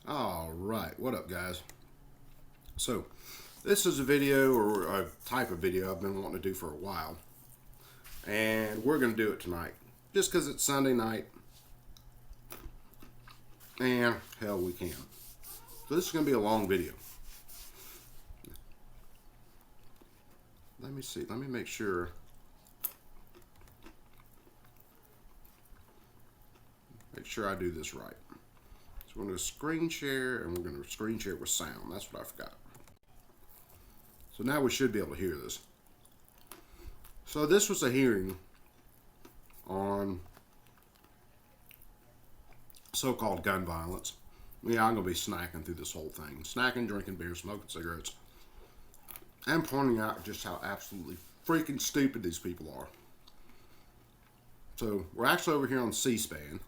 All right, what up, guys? So, this is a video or a type of video I've been wanting to do for a while, and we're going to do it tonight just because it's Sunday night, and hell, we can. So, this is going to be a long video. Let me see, let me make sure. Make sure I do this right. So, we're going to screen share, and we're going to screen share with sound. That's what I forgot. So now we should be able to hear this. So this was a hearing on so-called gun violence. Yeah, I'm going to be snacking through this whole thing. Snacking, drinking beer, smoking cigarettes. And pointing out just how absolutely freaking stupid these people are. So we're actually over here on C-SPAN.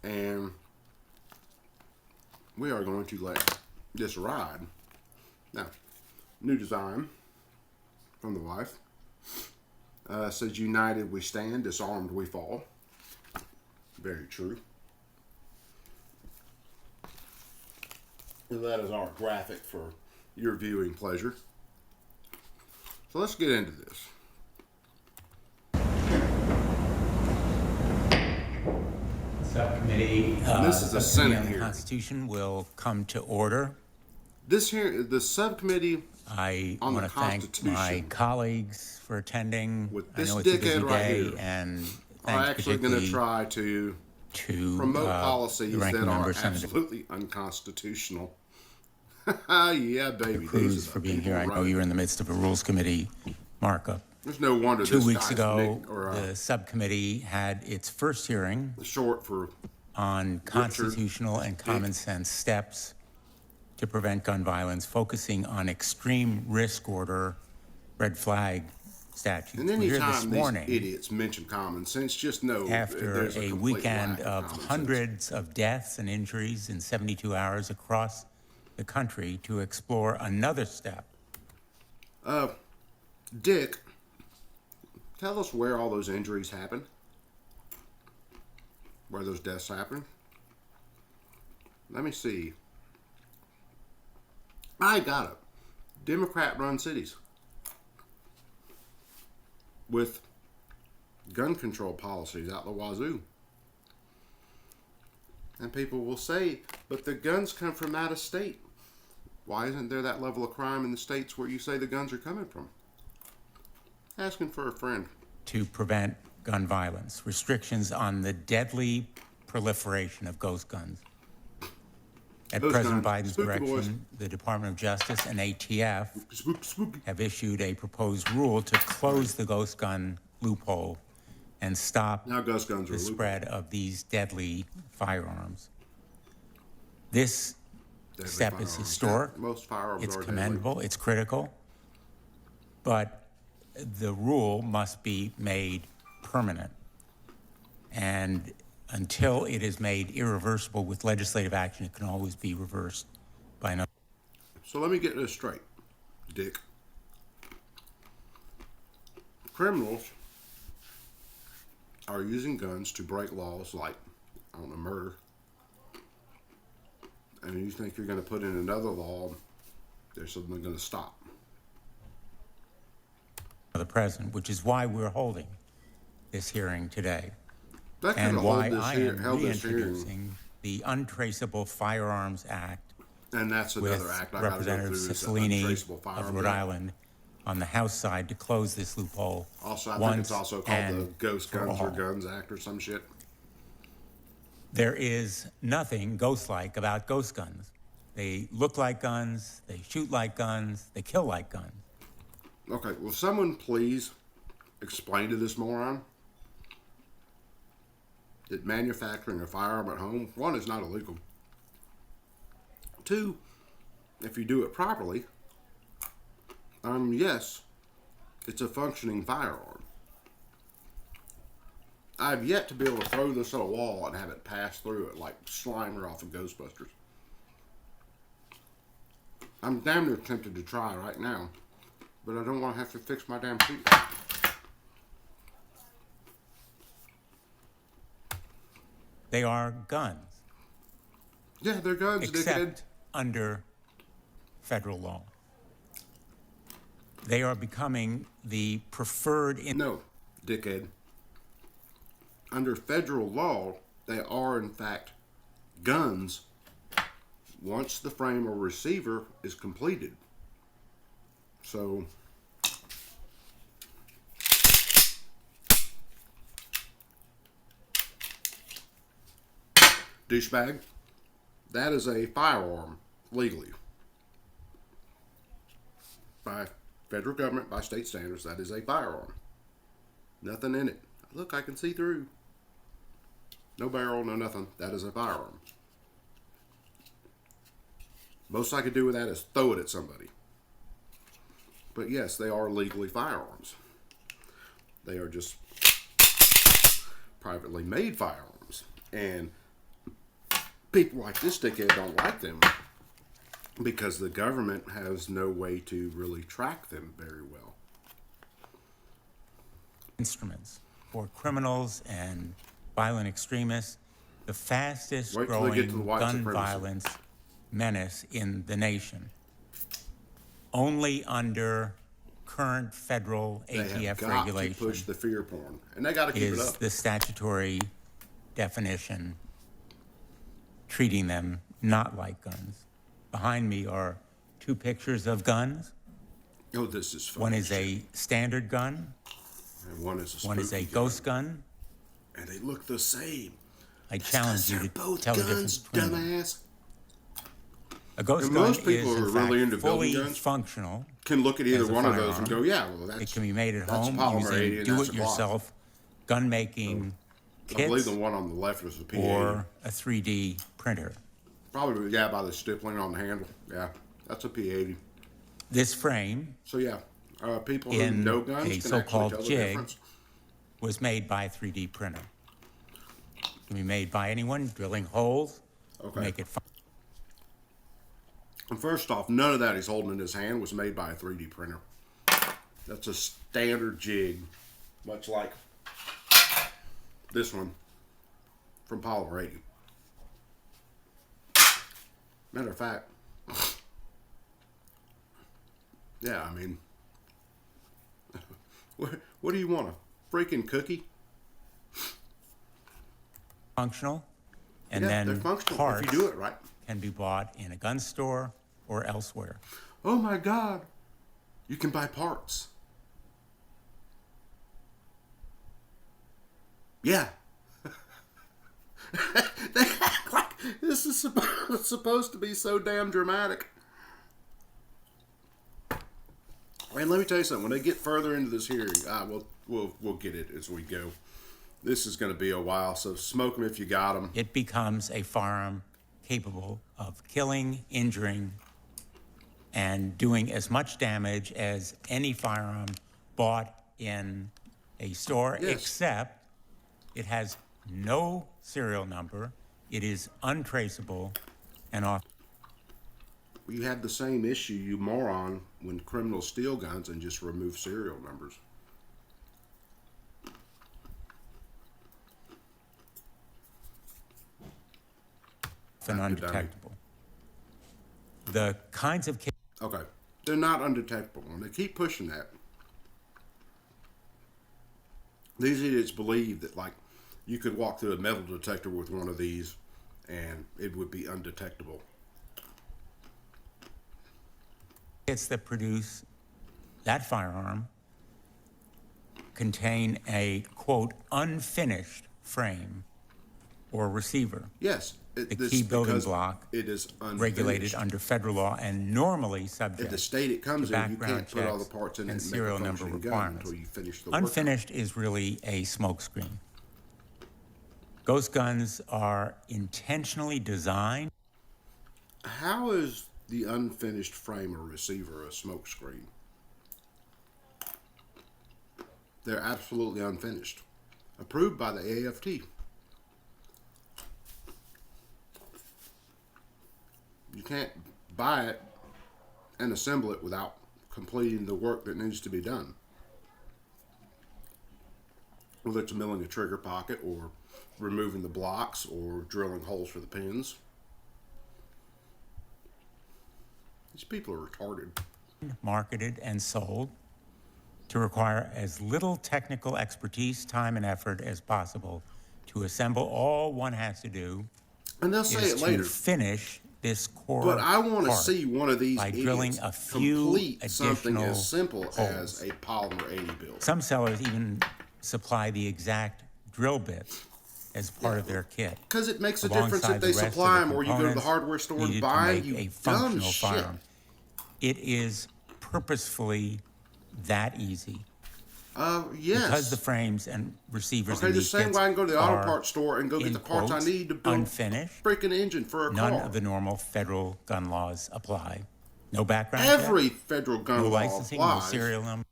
And we are going to let this ride. Now, new design from the wife. Says, united we stand, disarmed we fall. Very true. And that is our graphic for your viewing pleasure. So let's get into this. Subcommittee. This is a Senate hearing. Constitution will come to order. This here, the subcommittee I on want the to thank Constitution my colleagues for attending. with I this know it's a busy dickhead right day, here and are thanks actually going to particularly try to promote the policies ranking that member, are Senator absolutely unconstitutional. Yeah, baby. Cruz, These are for the being people here. I know running. you're in the midst of a Rules Committee markup. There's no wonder 2 this weeks guy's ago, Nick, or the subcommittee had its first hearing short for on constitutional and common sense steps to prevent gun violence, focusing on extreme risk order red flag statutes. and We're here this anytime these morning idiots mention common sense, just know after there's a complete weekend lack of common sense. hundreds of deaths and injuries in 72 hours across the country to explore another step. Dick, tell us where all those injuries happened, where those deaths happened. Let me see. I got it. Democrat-run cities with gun control policies out the wazoo. And people will say, but the guns come from out of state. Why isn't there that level of crime in the states where you say the guns are coming from? Asking for a friend. To prevent gun violence, restrictions on the deadly proliferation of ghost guns. At Ghost President guns. Biden's Spooky direction, boys. the Department of Justice and ATF Spooky. have issued a proposed rule to close the ghost gun loophole and stop Now ghost guns are the illegal. spread of these deadly firearms. This Deadly step is firearms. historic. Most firearms It's are commendable. It's critical. But the rule must be made permanent. And until it is made irreversible with legislative action, it can always be reversed by another. So let me get this straight, Dick. Criminals are using guns to break laws like, I don't know, murder. And you think you're going to put in another law, they're suddenly going to stop. The president, which is why we're holding this hearing today, That could and have why held this I here, am held this hearing, reintroducing the Untraceable Firearms Act and that's with another act I got to go Representative through. Is the Cicilline Untraceable of Firearms Rhode Act. Island on the House side to close this loophole. Also, I think once it's also called the and Ghost for Guns or all. Guns Act or some shit. There is nothing ghost-like about ghost guns. They look like guns, they shoot like guns, they kill like guns. Okay, will someone please explain to this moron that manufacturing a firearm at home, one, is not illegal. Two, if you do it properly, yes, it's a functioning firearm. I've yet to be able to throw this at a wall and have it pass through it like Slimer off of Ghostbusters. I'm damn near tempted to try right now, but I don't want to have to fix my damn seat. They are guns. Yeah, they're guns, dickhead. except under federal law. They are becoming the preferred... No, dickhead. Under federal law, they are, in fact, guns once the frame or receiver is completed. So, douchebag, that is a firearm legally. By federal government, by state standards, that is a firearm. Nothing in it. Look, I can see through. No barrel, no nothing. That is a firearm. Most I could do with that is throw it at somebody. But yes, they are legally firearms. They are just privately made firearms. And people like this dickhead don't like them because the government has no way to really track them very well. Instruments for criminals and violent extremists, the fastest Wait till they get to the growing white gun supremacy. violence menace in the nation. Only under current federal They ATF have got regulation to push the fear porn. And they got to keep it is up. the statutory definition treating them not like guns. Behind me are two pictures of guns. Oh, this is fun. One is a standard gun, And one is a one is a spooky ghost gun. And they look the same. I That's 'cause challenge you they're to both tell the difference guns, between them. dumbass. A ghost And gun most people is, who in are really into fact, building fully guns functional. Can look at either as a one of those and firearm. go, yeah, well, that's It can be made at that's home polymer 80 using and that's a do-it-yourself gun-making I believe kits the one on the left was the P80. or a 3D printer. Probably, yeah, by the stippling on the handle. Yeah, that's a P80. This frame So, yeah, people who in know guns a can actually so-called tell the jig difference. was made by a 3D printer. It can be made by anyone drilling holes to Okay. make it And first off, none of that he's holding in his hand was made by a 3D printer. That's a standard jig, much like this one from Polymer 80. Matter of fact, yeah, I mean, what do you want, a freaking cookie? functional, and Yeah, then they're functional parts if you do it right. can be bought in a gun store or elsewhere. Oh my God, you can buy parts. Yeah. They act like this is supposed to be so damn dramatic. And let me tell you something. When they get further into this hearing, we'll get it as we go. This is going to be a while, so smoke them if you got them. It becomes a firearm capable of killing, injuring, and doing as much damage as any firearm bought in a store, Yes. except it has no serial number, it is untraceable, and off. You had the same issue, you moron, when criminals steal guns and just remove serial numbers. and undetectable. The kinds of cases. Okay. They're not undetectable, and they keep pushing that. These idiots believe that, like, you could walk through a metal detector with one of these and it would be undetectable. Kits that produce that firearm contain a, quote, unfinished frame or receiver. Yes. The key building block it is unfinished. regulated under federal law and normally At subject the state it comes to in, you background can't put all the checks parts in it and and make serial a number functioning gun requirements. until you finish the work. Unfinished is really a smokescreen. Ghost guns are intentionally designed. How is the unfinished frame or receiver a smokescreen? They're absolutely unfinished. Approved by the AFT. You can't buy it and assemble it without completing the work that needs to be done. Whether it's milling a trigger pocket or removing the blocks or drilling holes for the pins. These people are retarded. Marketed and sold to require as little technical expertise, time, and effort as possible to assemble. All one has to do And they'll say is it to later. finish this core But I want to part see one of these by idiots drilling a few complete something additional as simple holes. as a polymer 80 build. Some sellers even supply the exact drill bits as part of their kit. Because it makes a alongside difference if they the rest of supply the them or you go to the components hardware store and needed to buy them. make You a dumb functional shit. firearm. It is purposefully that easy. Yes. Because the frames and receivers Okay, in the these same kits way I can go to the auto are, parts store and go get in the parts I quotes, need to build unfinished. a freaking engine for a None car. of the normal federal gun laws apply. No background Every check, federal gun no law licensing, no applies. serial number.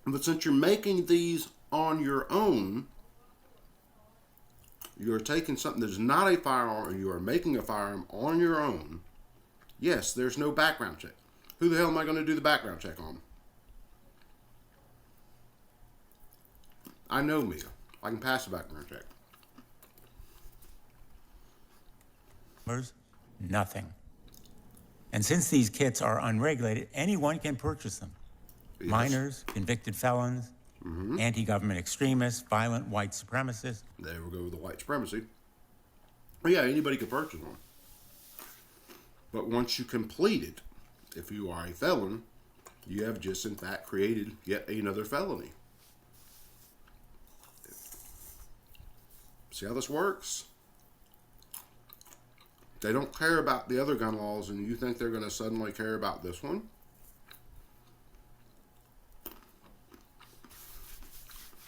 But since you're making these on your own, you're taking something that is not a firearm and you are making a firearm on your own. Yes, there's no background check. Who the hell am I going to do the background check on? I know me. I can pass the background check. Nothing. And since these kits are unregulated, anyone can purchase them. Yes. Minors, convicted felons, anti-government extremists, violent white supremacists. There we go with the white supremacy. But yeah, anybody can purchase one. But once you complete it, if you are a felon, you have just in fact created yet another felony. See how this works? They don't care about the other gun laws, and you think they're going to suddenly care about this one?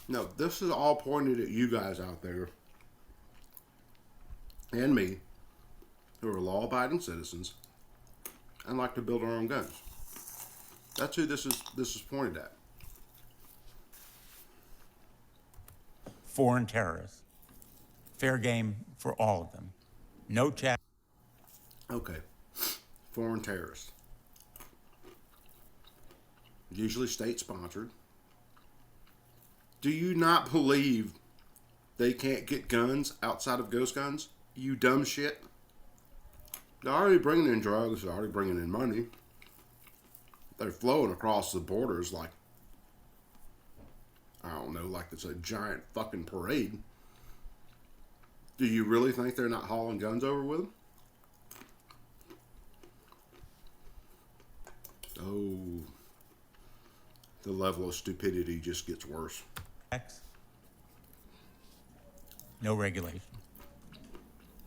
No, this is all pointed at you guys out there and me who are law-abiding citizens and like to build our own guns. That's who this is pointed at. Foreign terrorists. Fair game for all of them. No check. Okay. Foreign terrorists. Usually state-sponsored. Do you not believe they can't get guns outside of ghost guns? You dumb shit. They're already bringing in drugs. They're already bringing in money. They're flowing across the borders like, I don't know, like it's a giant fucking parade. Do you really think they're not hauling guns over with them? Oh, the level of stupidity just gets worse. No regulation.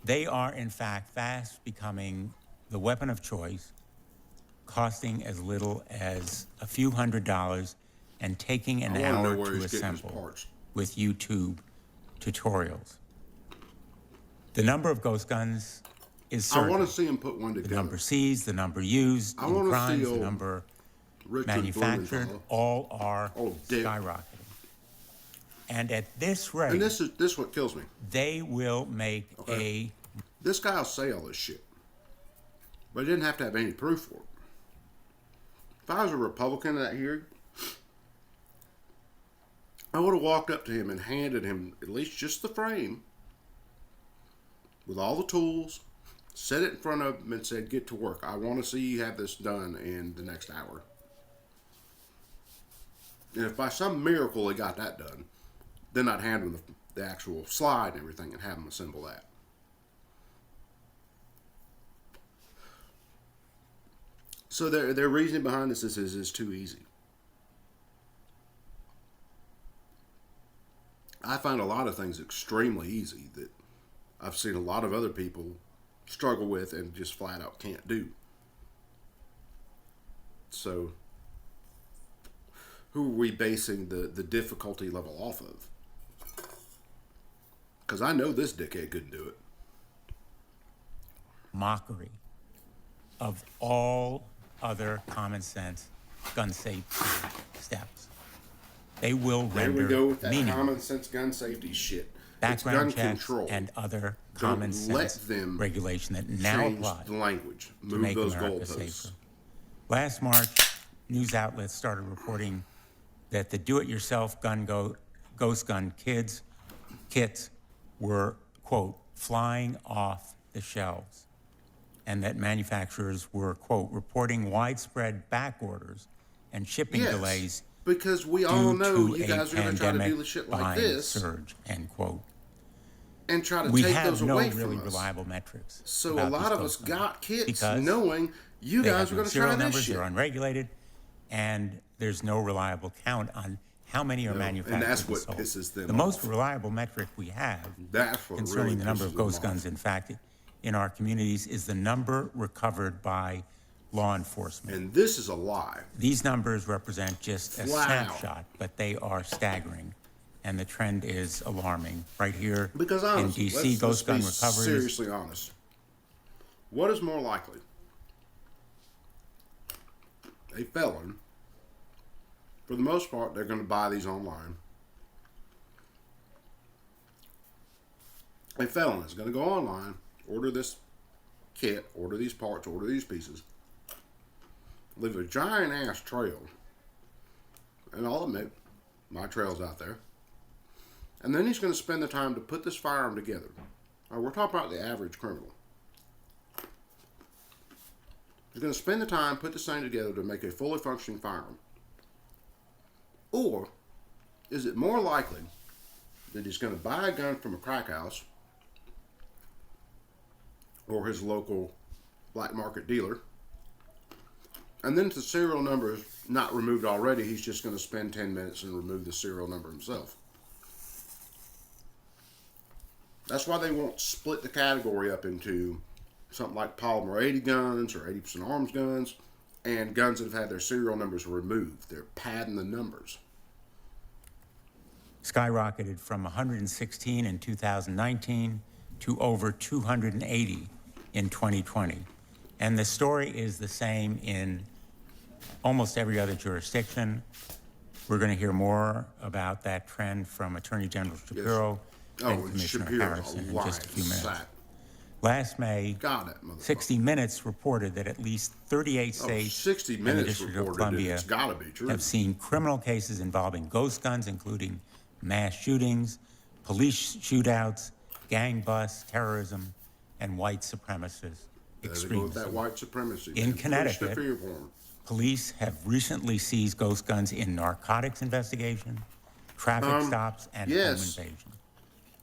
They are, in fact, fast becoming the weapon of choice, costing as little as a few $100s and taking an hour to assemble with YouTube tutorials. The number of ghost guns is certain. I want to see him put one together. The number seized, the number used in crimes, the number manufactured, all are skyrocketing. And at this rate, and this is what kills me. They will make This guy will say all this shit, but he didn't have to have any proof for it. If I was a Republican in that hearing, I would have walked up to him and handed him at least just the frame with all the tools, set it in front of him and said, get to work. I want to see you have this done in the next hour. And if by some miracle he got that done, then I'd hand him the actual slide and everything and have him assemble that. So their reasoning behind this is too easy. I find a lot of things extremely easy that I've seen a lot of other people struggle with and just flat out can't do. So who are we basing the difficulty level off of? Because I know this dickhead couldn't do it. Mockery of all other common sense gun safety steps. They will render there we go with that meaningless common sense gun safety shit. background it's gun checks control. and other common sense regulation that now apply the language. to Move make those America goalposts. safer. Last March, news outlets started reporting that the do-it-yourself ghost gun kits were, quote, flying off the the shelves, and that manufacturers were, quote, reporting widespread back orders and shipping Yes, delays because we all due know to you a guys are going to try to pandemic do the shit like buying this surge, end quote. and try to We take have those no away really from us. reliable metrics. So a about lot these of us ghost guns got kits because knowing you they guys have were no going to try serial this numbers, shit. they're unregulated, and there's no reliable count on how many are manufactured and that's what sold. pisses them The most off. reliable metric we have That's what concerning really the number of pisses them ghost off. guns, in fact, in our communities is the number recovered by law enforcement. And this is a lie. These numbers represent just a Flat out. snapshot, but they are staggering, and the trend is alarming. Right here Because in honestly, D.C., let's ghost gun be recoveries. seriously honest. What is more likely? A felon, for the most part, they're going to buy these online. A felon is going to go online, order this kit, order these parts, order these pieces, leave a giant ass trail, and I'll admit, my trail's out there. And then he's going to spend the time to put this firearm together. Now, we're talking about the average criminal. He's going to spend the time, put this thing together to make a fully functioning firearm. Or is it more likely that he's going to buy a gun from a crack house or his local black market dealer, and then if the serial number is not removed already, he's just going to spend 10 minutes and remove the serial number himself? That's why they won't split the category up into something like polymer 80 guns or 80% arms guns and guns that have had their serial numbers removed. They're padding the numbers. Skyrocketed from 116 in 2019 to over 280 in 2020. And the story is the same in almost every other jurisdiction. We're going to hear more about that trend from Attorney General Shapiro and Commissioner Harrison in just a few minutes. Last May, God, that motherfucker. 60 Minutes reported that at least 38 states 60 and the Minutes District of reported it. Columbia It's gotta be true. have seen criminal cases involving ghost guns, including mass shootings, police shootouts, gang busts, terrorism, and white supremacist There they go with extremism. that white supremacy. In Man. Push Connecticut, the fear porn. Police have recently seized ghost guns in narcotics investigation, traffic stops, and yes. home invasion.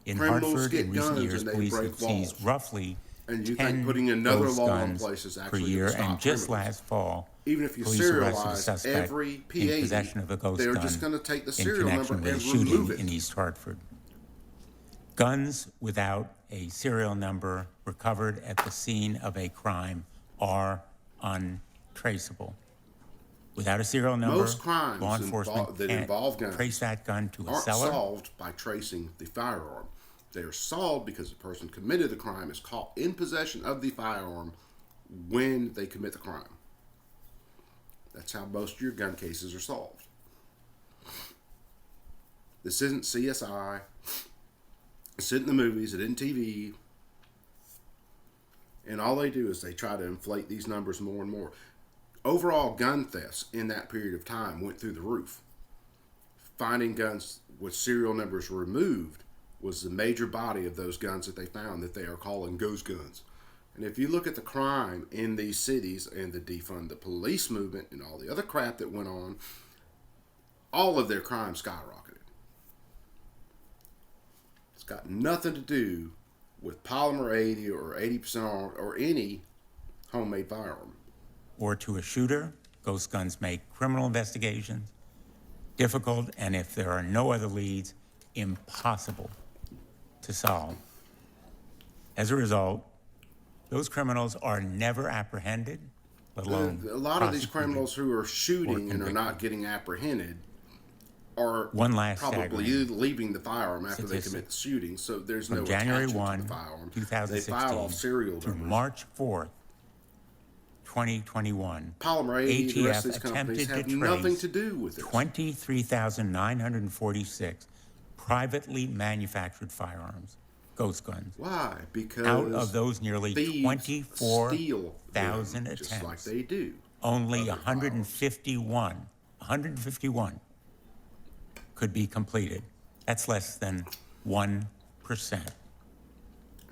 In Criminals Hartford, get in recent guns years, and they police break have seized laws. roughly And you 10 think putting another ghost law in guns place is per actually year, going to and stop just criminals. last fall, Even if you police arrested a serialize suspect every in P80, possession of a ghost they're gun just going to take the in serial number connection and with a shooting remove it. in East Hartford. Guns without a serial number recovered at the scene of a crime are untraceable. Without a serial number, Most crimes law enforcement that can't involve guns trace that gun to a aren't seller. solved by tracing the firearm. They are solved because the person committed the crime is caught in possession of the firearm when they commit the crime. That's how most of your gun cases are solved. This isn't CSI. This isn't the movies. It isn't TV. And all they do is they try to inflate these numbers more and more. Overall gun thefts in that period of time went through the roof. Finding guns with serial numbers removed was the major body of those guns that they found that they are calling ghost guns. And if you look at the crime in these cities and the defund the police movement and all the other crap that went on, all of their crime skyrocketed. It's got nothing to do with polymer 80 or 80% or any homemade firearm. Or to a shooter, ghost guns make criminal investigations difficult, and if there are no other leads, impossible to solve. As a result, those criminals are never apprehended, let alone A lot of these prosecuted. criminals who are shooting and are convicted. not getting apprehended are One last probably staggering leaving the firearm after they statistic. commit the shooting, so there's From no January attachment 1, to the firearm. 2016 They file off serial to numbers. March 4th, 2021, Polymer 80, the rest of these ATF companies attempted have to nothing trace to do with it. 23,946 privately manufactured firearms, ghost guns. Why? Because Out of those nearly thieves 24,000 steal them, just like attempts, they do. only other 151 could be completed. That's less than 1%.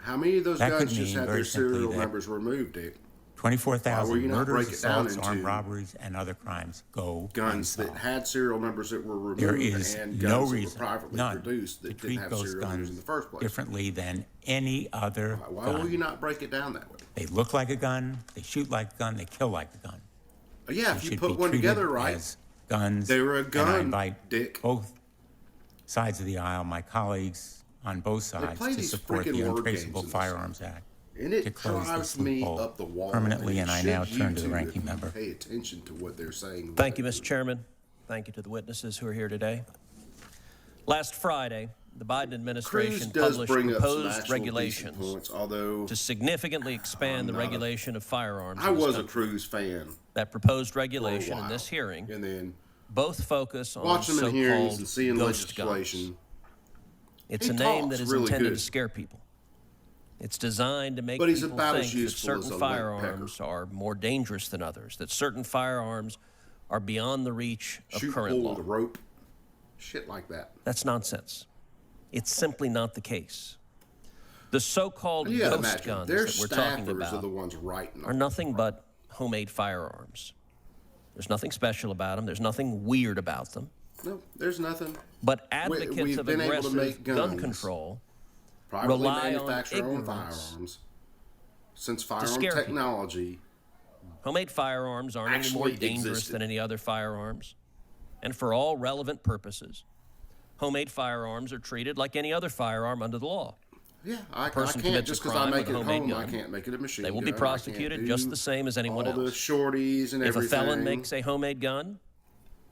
How many of those That could guns just mean had very their simply serial that numbers removed, Dick? Why will 24,000 you not murders, break it down assaults, armed into robberies, and other crimes go guns that unsolved. had serial numbers that were removed There is and no guns that reason, were privately none, produced to that didn't treat have those serial numbers guns in the first place? differently than any other Why gun. will you not break it down that way? They look like a gun, they shoot like a gun, they kill like a gun. Yeah, They if you should put be one treated together right, as guns. they were a And I gun, invite Dick. both sides of the aisle, my colleagues on both sides, play to these support freaking the word Untraceable games in this Firearms Act and to it close drives this me loophole up the wall. permanently. And I now should turn to you the too, ranking if you member. Pay attention to what they're saying. Thank you, Mr. Chairman. Thank you to the witnesses who are here today. Last Friday, the Biden Cruz administration does published bring up some proposed actual decent regulations points, although to significantly expand the regulation of firearms. I in this was a country. Cruz fan That proposed for a regulation in while. this hearing and then both focus on watching them in hearings so-called and seeing ghost guns. legislation. It's He a name talks that is really intended good. to scare people. It's designed to make But he's people about as think that useful as certain a lead firearms are more dangerous than others, that certain firearms are beyond the reach of Shoot, current pull law. with a rope, shit like that. That's nonsense. It's simply not the case. The so-called You gotta ghost imagine, guns their that we're talking staffers are about the ones writing are them. nothing but homemade firearms. There's nothing special about them. There's nothing weird about them. No, there's nothing. But advocates we've of been able to aggressive make gun guns. control Privately rely on manufacture our own ignorance firearms. Since firearm scare people. technology Homemade firearms aren't any more Actually dangerous existed. than any other firearms. And for all relevant purposes, homemade firearms are treated like any other firearm under the law. Yeah, I person can't commits a just because I crime make with it a at homemade home. I gun, can't make it a machine They will gun. be I can't prosecuted just do the same as anyone all the else. shorties and If everything. a felon makes a homemade gun,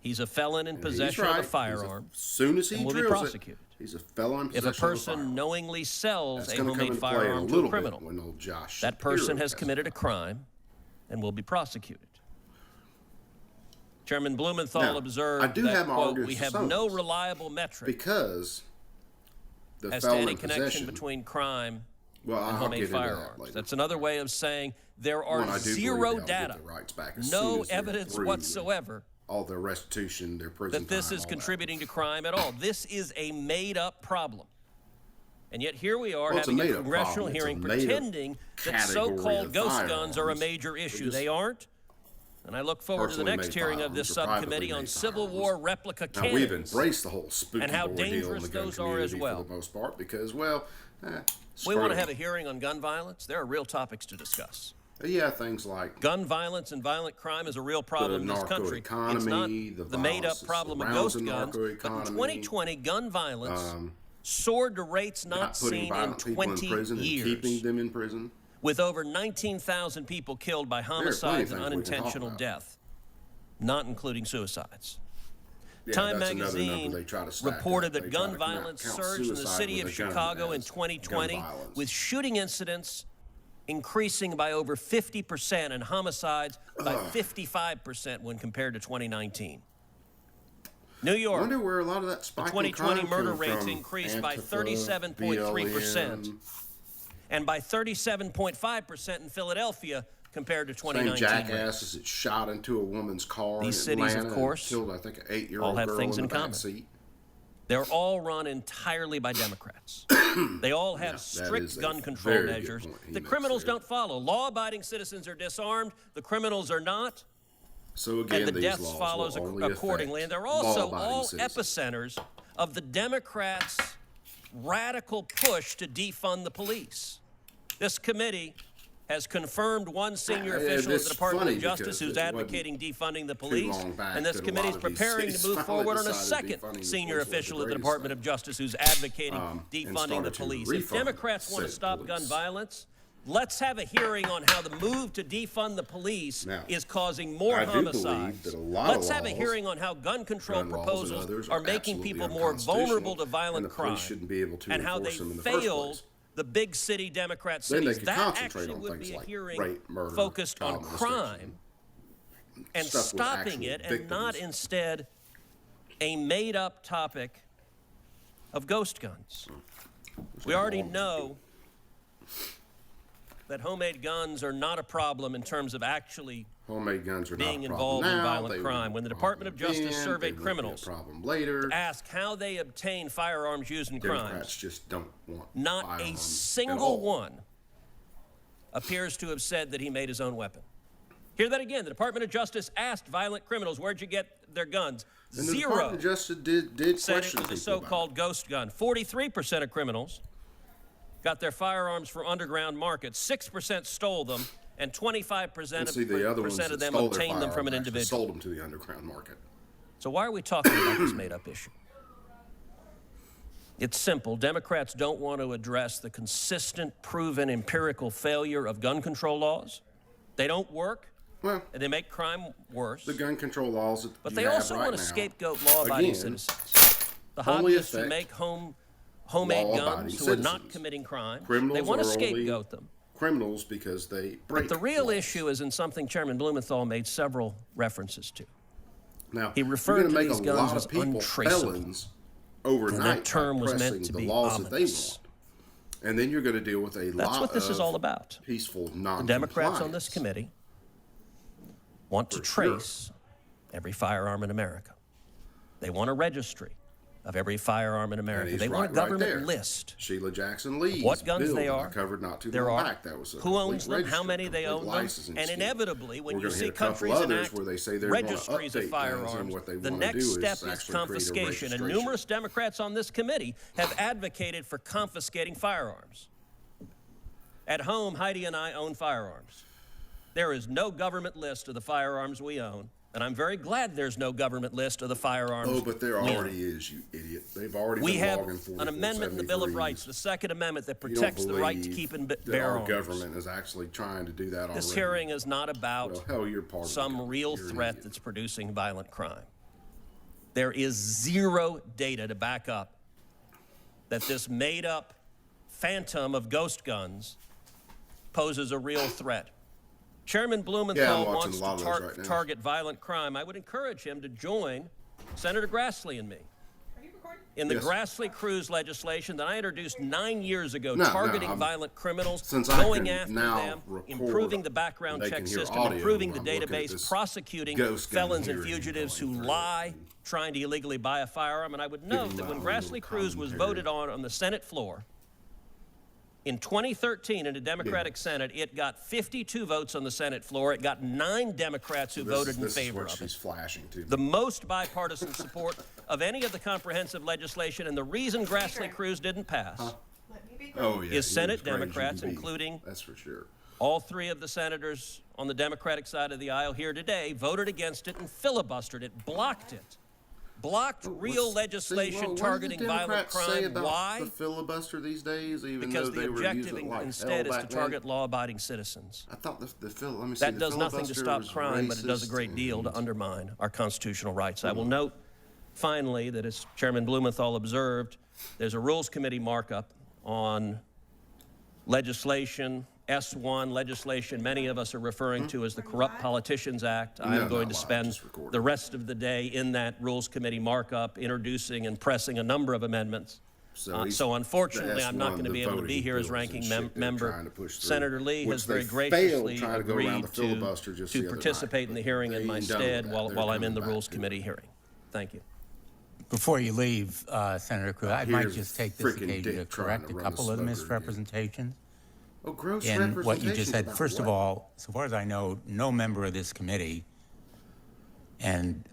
he's a felon in He's possession right. of a firearm. As soon as he and will be drills prosecuted. it, he's a felon in If a possession of a person firearm. knowingly sells That's a going to come homemade into play in a firearm to a little criminal, bit when old Josh that person Shapiro has committed a crime and will be prosecuted. Chairman Blumenthal Now, observed I do that, have my quote, arguments we for have some of no this. reliable metric because the as to felon any in connection possession. between crime Well, and I'll homemade get into that firearms. later. That's another way of saying there are One, I do believe zero they'll get data, their rights back as soon no as they're evidence through whatsoever all their restitution, their prison that this time, is all contributing to crime at all. This is a made-up problem. And yet here we are Well, it's a having a made-up congressional problem. It's a hearing made-up pretending that category so-called of ghost guns are a firearms. major They're issue. just They aren't. And I look forward to the personally next made hearing of this firearms or privately subcommittee on made Civil firearms. War replica Now, we've cannons. embraced the whole spooky and how ordeal in dangerous the gun those are as community well. for the most part because, well, We screw want to it. have a hearing on gun violence. There are real topics to discuss. Yeah, things like Gun violence and violent crime is a real problem in this country. It's not narco-economy, the the made-up violence that problem of surrounds ghost the guns. But in narco-economy, 2020, gun violence soared to rates not not putting seen in violent people in 20 prison and years, keeping them in prison. with over 19,000 people killed by plenty of homicides and things we can talk unintentional about. death, not including suicides. Yeah, Time that's another magazine number they try to stack reported up. that They gun try to violence count surged in the suicide city with of a gun Chicago in as 2020, gun violence. with shooting incidents increasing by over 50% and homicides by 55% when compared to 2019. New I York, wonder where a lot of that the spike in 2020 crime murder came rates from. increased by Antifa, 37.3% BLM, and by 37.5% in Philadelphia compared to same 2019 jackasses that shot into a woman's car These in cities, of Atlanta and course, killed, I think, an 8-year-old all have girl things in in the back common. seat. They're all run entirely by Democrats. They all have is strict a gun control very good measures. point he The makes criminals there. don't follow. Law-abiding citizens are disarmed. The criminals are not. So again, And the these deaths laws follows will only accordingly. And affect they're also law-abiding all citizens. epicenters of the Democrats' radical push to defund the police. This committee has confirmed one senior official at it's the Department funny of Justice because who's it wasn't advocating defunding the police. long back And this that a committee is lot of these preparing to cities move finally forward on a decided second defunding the senior police was the official at the greatest Department thing. of Justice who's advocating And defunding the started to police. If refund Democrats want to said stop police. gun violence, let's have a hearing on how the move to defund the police Now, is causing more I do believe homicides. that a lot of Let's have a laws, hearing on how gun control gun laws and proposals others are are making absolutely people more vulnerable to unconstitutional, violent and the police crime, shouldn't be able to and how they enforce them in the first failed place. the big city Democrat Then they cities. could That concentrate actually on would things be a like hearing rape, murder, focused on child molestation, crime and stuff with stopping actual it, and not victims. instead a made-up topic of ghost guns. We already know that homemade guns are not a problem in terms of actually Homemade guns are being not a problem involved in now. violent They crime. won't When the be a Department of problem Justice then. surveyed They won't be a criminals problem later. to ask how they obtain firearms used in Democrats crimes, just don't want not a firearms at single all. one appears to have said that he made his own weapon. Hear that again. The Department of Justice asked violent criminals, where'd you get their guns? And the Zero Department of Justice did said it question was a people about so-called ghost gun. 43% of criminals got their firearms from underground markets. 6% stole them, and 25% And see, the other ones of that them stole their obtained them from an firearms actually individual. sold them to the underground market. So why are we talking about this made-up issue? It's simple. Democrats don't want to address the consistent, proven, empirical failure of gun control laws. They don't work, Well, and they make crime worse. the gun control laws that But you they have also right want to now, scapegoat law-abiding again, citizens. The only hobbyists who affect make homemade law-abiding guns who are not citizens. committing crime. Criminals They want to are only scapegoat them. criminals because they break But the real laws. issue is in something Chairman Blumenthal made several references to. Now, He referred you're to going to these make a guns lot as of people untraceable. felons overnight And that term by was meant pressing to the be laws ominous. that they want. And then you're going to deal with a That's lot what this of is all about. peaceful The non-compliance. Democrats on this committee want to For sure. trace every firearm in America. They want a registry of every firearm in And America. he's They want a right government there. list. Sheila Jackson Lee's What guns bill they that I are, covered not too there long are, back. That was a who owns complete them, how registry, many they complete own them, licensing and scheme. inevitably, when We're you gonna see hit a couple countries others enact where they say they wanna registries update of guns, and firearms, what they the wanna next do is step is actually create a confiscation, and registration. numerous Democrats on this committee have advocated for confiscating firearms. At home, Heidi and I own firearms. There is no government list of the firearms we own, and I'm very glad there's no government list of the firearms Oh, but there we own. already is, you idiot. They've already We been have logging an amendment in the Bill of 4473s. Rights, the Second Amendment, that You don't protects the right to believe keep and that bear our arms. government is actually trying to do that already. This hearing is not about Well, hell, you're part of the some government. real You're an threat idiot. that's producing violent crime. There is zero data to back up that this made-up phantom of ghost guns poses a real threat. Chairman Blumenthal watching wants a lot to of those right now. target violent crime. I would encourage him to join Senator Grassley and me in the Yes. Grassley-Cruz legislation that I introduced 9 years ago, No, targeting I'm- violent criminals, since I going can after now them, record improving the background and they check can hear system, audio improving the when I'm looking at database, this prosecuting ghost gun felons and hearing fugitives going who through. lie trying to illegally buy a firearm. And I would note that when my own Grassley-Cruz was commentary. voted on the Senate floor, in 2013, in a Democratic Senate, it got 52 votes on the Senate floor. It got 9 Democrats who voted in This is favor what of it. she's flashing to me. The most bipartisan support of any of the comprehensive legislation, and the reason Grassley-Cruz didn't pass, Oh, yeah. is he Senate was crazy Democrats, to be. including That's for sure. all 3 of the senators on the Democratic side of the aisle here today, voted against it and filibustered it, blocked it. Blocked real legislation targeting violent crime. Why? The filibuster these days, even Because though they the were objective using it like instead hell is to back then? target law-abiding citizens. I thought let me see. That the does nothing to filibuster stop was crime, but it does a racist great deal to and- undermine our constitutional rights. I will note, finally, that as Chairman Blumenthal observed, there's a Rules Committee markup on legislation, S1 legislation many of us are referring to as the Corrupt Politicians Act. I am No, going not to live, spend just recorded. the rest of the day in that Rules Committee markup, introducing and pressing a number of amendments. So he's- So unfortunately, that's I'm not one going to of be the able to voting be here as bills and ranking shit they're trying member. to push through, Senator Lee which has very they failed graciously trying to go around agreed the filibuster just the to other participate night, in the but hearing they in my ain't done with stead that. while They're I'm in coming the back Rules to it. Committee hearing. Thank you. Before you leave, Senator Cruz, I might Here's just take this frickin' occasion to Dick trying correct to a run couple the of the smoker again. misrepresentations Oh, gross in what you just said. representation First of about what? all, so far as I know, no member of this committee and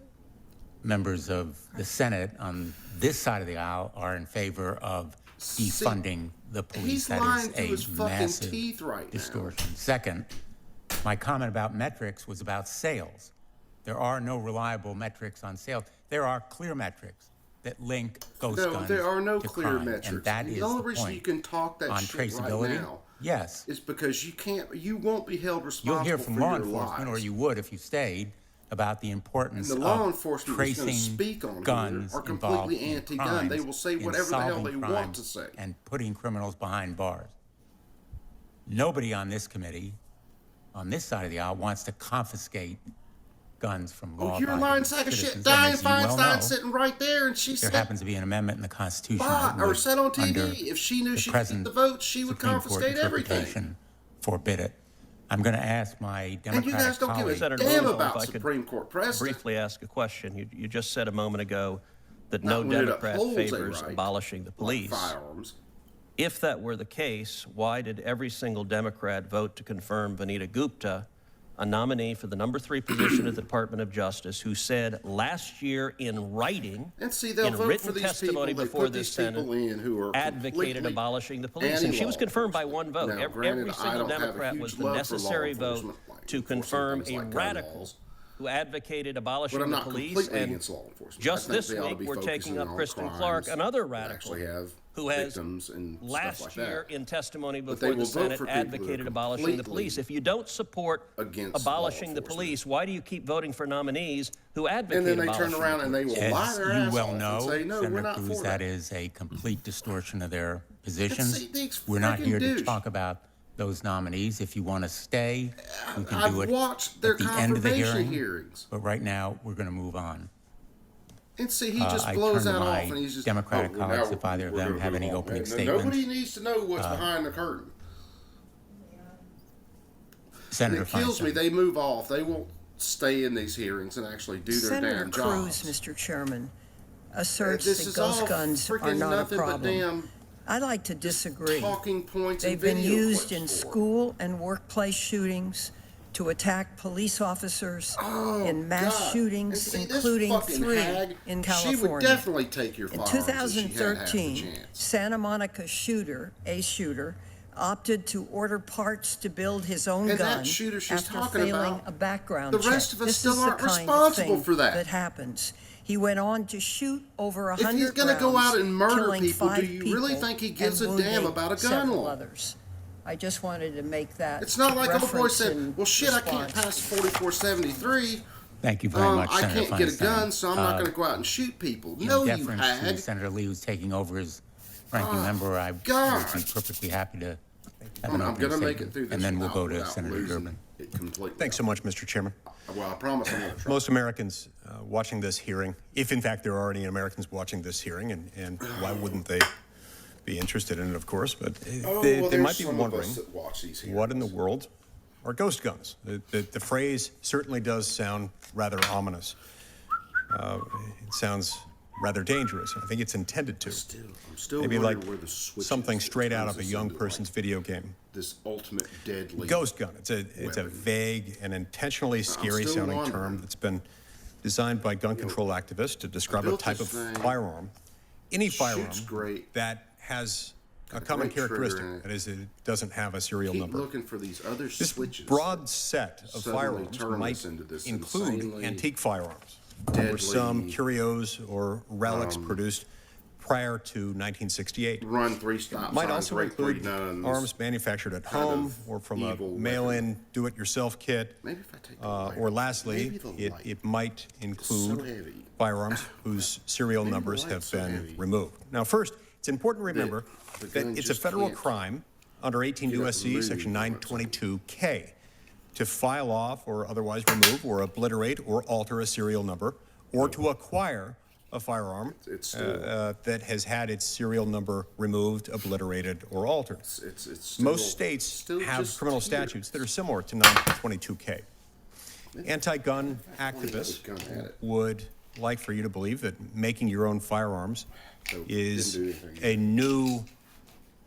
members of the Senate on this side of the aisle are in favor of defunding the police. He's That lying is to a his fucking massive teeth right now. distortion. Second, my comment about metrics was about sales. There are no reliable metrics on sales. There are clear metrics that link ghost No, guns there are no to clear crime, metrics. and that is the only the reason point. you can talk that On shit traceability, right now yes. is because you won't be held responsible You'll hear from for law your enforcement, or lies. you would if you stayed, about the importance The law of enforcement that's going to tracing speak on guns here are involved completely in anti-gun. crimes, They will say in whatever the hell solving they want crimes, to say. and putting criminals behind bars. Nobody on this committee, on this side of the aisle, wants to confiscate guns from Oh, law-abiding you're a lying sack of shit. citizens. And Dianne as you well Feinstein know, sitting right there, and she there said, happens to be an amendment in the Constitution "Bah," that or would, said on under TV, if she knew the she could get present the votes, she would Supreme Court confiscate everything. interpretation, forbid it. I'm going to ask my And you Democratic guys don't give a colleague. Senator damn Moonhill, if about I could Supreme Court precedent. briefly ask a question. You just said a moment ago that Not no when it Democrat upholds a favors right, abolishing the like police. firearms. If that were the case, why did every single Democrat vote to confirm Vanita Gupta, a nominee for the #3 position at the Department of Justice, who said last year in writing, And see, they'll in vote written for these testimony people. They before put this these people Senate, in who are advocated completely abolishing the police, and she was anti-law confirmed by enforcement. one vote. Now, granted, Every I single don't have a Democrat huge was the love for law necessary vote enforcement, like to enforcing confirm things a like gun radical laws. who advocated abolishing But I'm the not police. completely And against law enforcement. just I think this they ought to week, be we're taking focusing up on Kristen crimes Clark, another that radical, actually have who has victims and stuff last like year that. in testimony But before they the will vote Senate for people who are advocated abolishing the completely police. If you don't support against law abolishing the enforcement. police, why do you keep voting for nominees who advocate And then they abolishing turn around the and they police? will lie As their you ass well off know, and say, no, we're Senator not Cruz, for that that. is a complete distortion of their positions. see, these We're not friggin' here to douche. talk about those nominees. If you want to stay, we can I've do it watched their at the end of the confirmation hearing. hearings. But right now, we're going to move on. And see, he just I blows turn that to my off, and he's just Democratic well, colleagues now if either of we're them gonna have move any on. opening And nobody statements. needs to know what's behind the curtain. And Senator it kills me. Feinstein. They move off. They won't stay in these hearings and actually do their Senator damn Cruz, jobs. Mr. Chairman, asserts This that is ghost all guns are freaking not a nothing but problem. damn I'd like to disagree. talking points They've and been video used clips in for it. school and workplace shootings to attack police officers, in mass God. And shootings, see, this including fucking 3 hag, in She would California. definitely take your In firearms if she had half the 2013, chance. Santa Monica shooter, opted to order parts to build his own And gun that shooter she's after talking failing about, a background the check. rest of us This still is the aren't kind of responsible thing for that. that happens. He went on to shoot over 100 If he's going to go rounds, out and murder killing people, do 5 you really people think he gives and a damn wounding about a gun several law? others. I just wanted to make that It's not like a boy reference said, in well, shit, I can't response. pass 4473. Thank you very much, I Senator can't get a Feinstein. gun, so I'm not going to go out and shoot people. In No, you deference to hag. Senator Lee, who's taking over as ranking member, I God. would be perfectly happy to have an I'm opening going to make statement, it through this and then we'll go to without Senator losing Durbin. it completely. Thanks so much, Mr. Chairman. Well, I promise I'm going to try. Most Americans watching this hearing, if in fact there are any Americans watching this hearing, and why wouldn't they be interested in it, of course, but they there's might be some of wondering us that watch these what in the hearings. world are ghost guns? The phrase certainly does sound rather ominous. It sounds rather dangerous. I think it's intended to. I'm still Maybe wondering like where the switch something is that straight out turns of a us young into, person's video game. This ultimate deadly Ghost gun. It's a weapon. vague and intentionally scary still sounding wondering. term that's been designed by gun control activists to describe a built type of this thing. firearm. Any firearm Shoots great. that has a a common great trigger characteristic. in it. That is, it doesn't have a serial Keep number. looking for these other This switches. broad set of suddenly firearms turn might us into this include insanely antique firearms, or deadly, some curios or relics produced prior to 1968. Run 3 stop Might signs, also break 3 include nuns. arms manufactured at kind home of or from a evil mail-in do-it-yourself kit. Maybe if I take the light Or off. lastly, Maybe the light. it might so include heavy. firearms whose serial Maybe the numbers have light's so been heavy. removed. Now, first, it's important to remember the that gun it's a just federal can't crime under 18 get up U.S.C. and Section move, is what I'm saying. 922K to file off or otherwise remove or obliterate or alter a serial number or to acquire a firearm It's still- that has had its serial number removed, obliterated, or altered. It's still, Most states still have just criminal here. statutes that are similar to 922K. Anti-gun activists gun at it. would like for you to believe that making your own firearms So, is didn't do anything. a new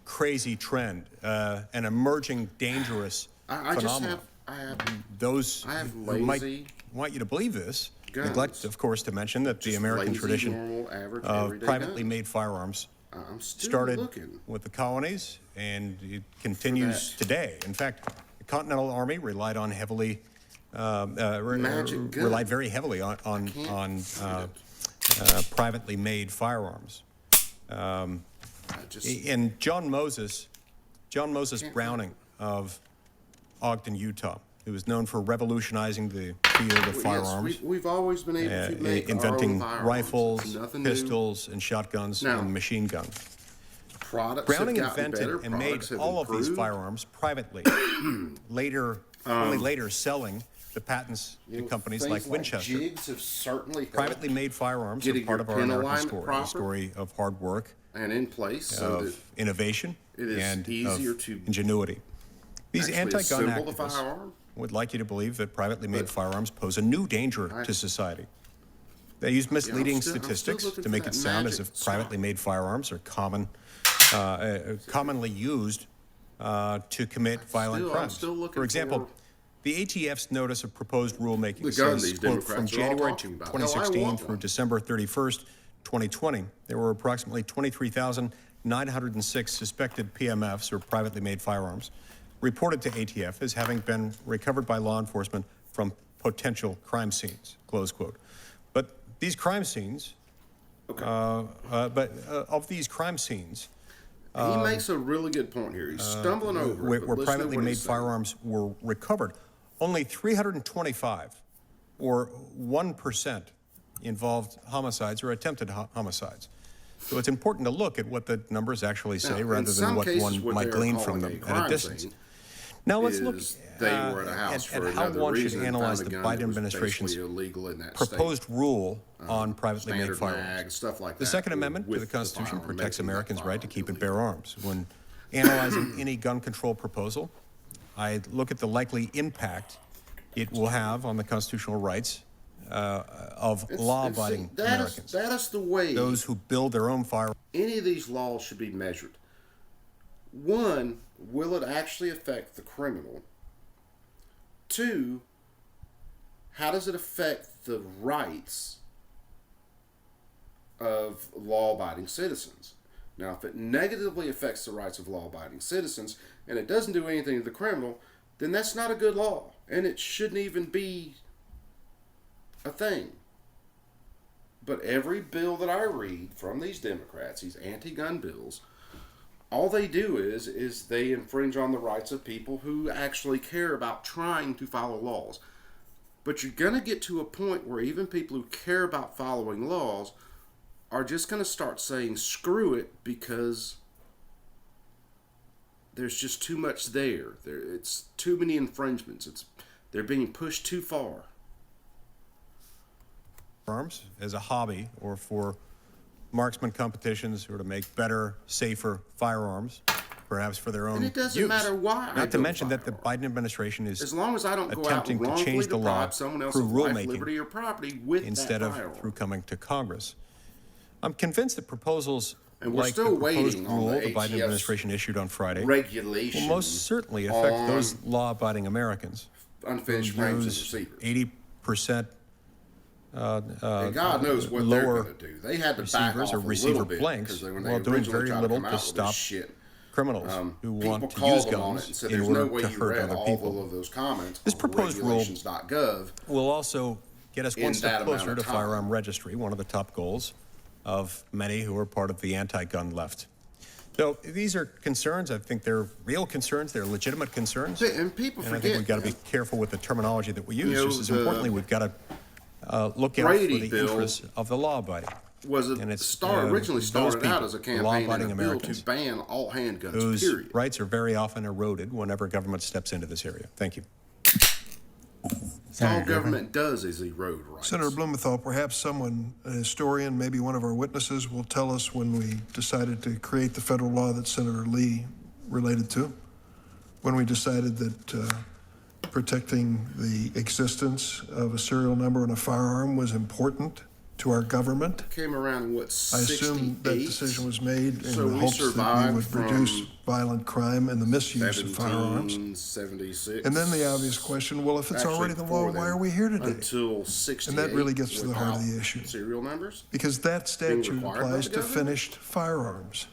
crazy trend, an emerging dangerous I just phenomenon. have Those I have who might lazy want you to believe this guns. neglect, of course, to mention that the Just American lazy, tradition normal, average, of everyday privately guns. made firearms I'm still started looking. with the colonies, and it continues that. today. In fact, the Continental Army relied on heavily, Magic gun. relied very heavily on privately made firearms. I just And John Moses Browning of Ogden, Utah, who was known for revolutionizing the field of firearms. Yes, we've always been able to make Inventing our own firearms. rifles, It's nothing new. pistols, and shotguns Now, and machine guns. Products Browning have gotten invented better. and made Products have all of these improved. firearms privately, only later selling the patents You to know, companies things like Winchester. Jigs have certainly helped Privately made firearms are getting part your of our pin American alignment story, a proper. story of hard work, and in place so that of innovation, it is and easier of to ingenuity. These actually anti-gun assemble the activists firearm? would like you to believe that privately made firearms pose a new danger to society. They use misleading I'm still statistics looking to for make that it sound as magic if privately made firearms are commonly used to commit violent I'm crimes. still looking For example, for the ATF's notice of proposed rulemaking the gun says, these quote, from Democrats are all January talking about. Hell, I 2016 want through one. December 31st, 2020, there were approximately 23,906 suspected PMFs, or privately made firearms, reported to ATF as having been recovered by law enforcement from potential crime scenes, close quote. But these crime scenes, of these crime scenes, he makes a really good point here. He's stumbling over where it, but listen to privately what made he's saying. firearms were recovered, only 325, or 1%, involved homicides or attempted homicides. So it's important to look at what the numbers actually say Now, in rather than some what cases, one what might they are glean from calling them a at a crime distance. scene Now let's look they were at a house for at how another one should reason and analyze found the a gun that Biden was administration's basically illegal in that proposed state. rule on privately made Standard firearms. mag, stuff like The that, Second Amendment to with the the Constitution firearm, protects making that Americans' right to firearm keep and illegal. bear arms. When analyzing any gun control proposal, I look at the likely impact it will have on the constitutional rights of law-abiding Americans. That is the way Those who build their own firearms. any of these laws should be measured. One, will it actually affect the criminal? Two, how does it affect the rights of law-abiding citizens? Now, if it negatively affects the rights of law-abiding citizens and it doesn't do anything to the criminal, then that's not a good law, and it shouldn't even be a thing. But every bill that I read from these Democrats, these anti-gun bills, all they do is they infringe on the rights of people who actually care about trying to follow laws. But you're going to get to a point where even people who care about following laws are just going to start saying screw it because there's just too much there. It's too many infringements. They're being pushed too far. Arms as a hobby or for marksman competitions or to make better, safer firearms, perhaps for their own And it doesn't use. matter why I Not to build mention that the firearms. Biden administration is As long as I don't go out attempting and to wrongfully change the law deprive someone else's through life, rulemaking liberty, or property with instead that of firearm. through coming to Congress. I'm convinced that proposals And we're like still the proposed waiting on rule the the Biden ATF's administration issued on Friday regulation will most certainly affect on those law-abiding Americans unfinished who frames and use receivers. 80% And God knows what they're lower going to do. They had to back receivers off or a receiver little bit blanks because when while they doing originally very tried little come to out with stop this shit. criminals who People want to called use them on it guns and said in there's no order way to you hurt read other all people. of those comments This on proposed rule regulations.gov. will also get us in one that step amount closer of to time. firearm registry, one of the top goals of many who are part of the anti-gun left. So these are concerns. I think they're real concerns. They're legitimate concerns. And people And I forget. think we've got to be careful with the terminology that we use. You know, Just as the importantly, we've got to look out for Brady the bill interests of the law-abiding. was And a it's, originally those started out people, as a campaign law-abiding and a bill Americans, to ban all handguns, whose period. rights are very often eroded whenever government steps into this area. Thank you. All government does is erode rights. Senator Blumenthal, perhaps someone, a historian, maybe one of our witnesses, will tell us when we decided to create the federal law that Senator Lee related to, when we decided that protecting the existence of a serial number on a firearm was important to our government. Came around in what, I 68? assume that decision was made in So the we hopes that we survived would from reduce violent crime and the misuse of firearms. 1776. And then the obvious question, well, if it's Actually, already the before law, why then, are we here today? Until 68. And that really gets to the heart of the without issue. Serial numbers? Because that statute required by applies the to government? finished firearms.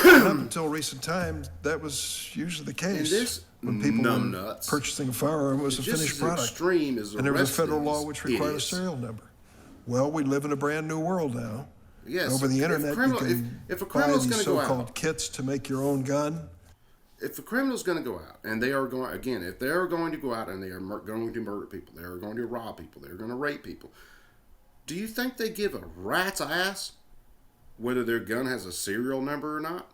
And up until recent times, that was usually the case. this When people were numbnuts purchasing a firearm, it was a just finished as product. extreme as the And there was a rest of federal law these which required idiots. a serial number. Well, we live in a brand new world now. Yes. Over the If internet, criminal- you can if a buy criminal's these gonna go so-called out- kits to make your own gun. If a criminal's going to go out, and they are going, again, if they are going to go out and they are going to murder people, they are going to rob people, they are going to rape people, do you think they give a rat's ass whether their gun has a serial number or not?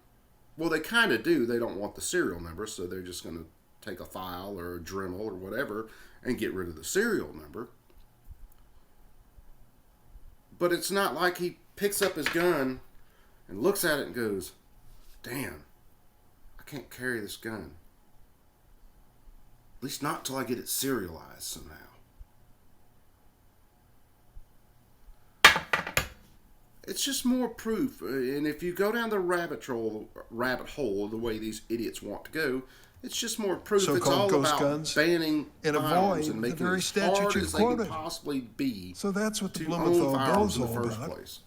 Well, they kind of do. They don't want the serial number, so they're just going to take a file or a Dremel or whatever and get rid of the serial number. But it's not like he picks up his gun and looks at it and goes, damn, I can't carry this gun. At least not till I get it serialized somehow. It's just more proof. And if you go down the rabbit hole the way these idiots want to go, it's just more proof. It's So-called all ghost about guns banning and firearms avoid and the making very it as statute hard you as they can quoted. possibly be So that's what the to Blumenthal own firearms bill's in all the first about. place.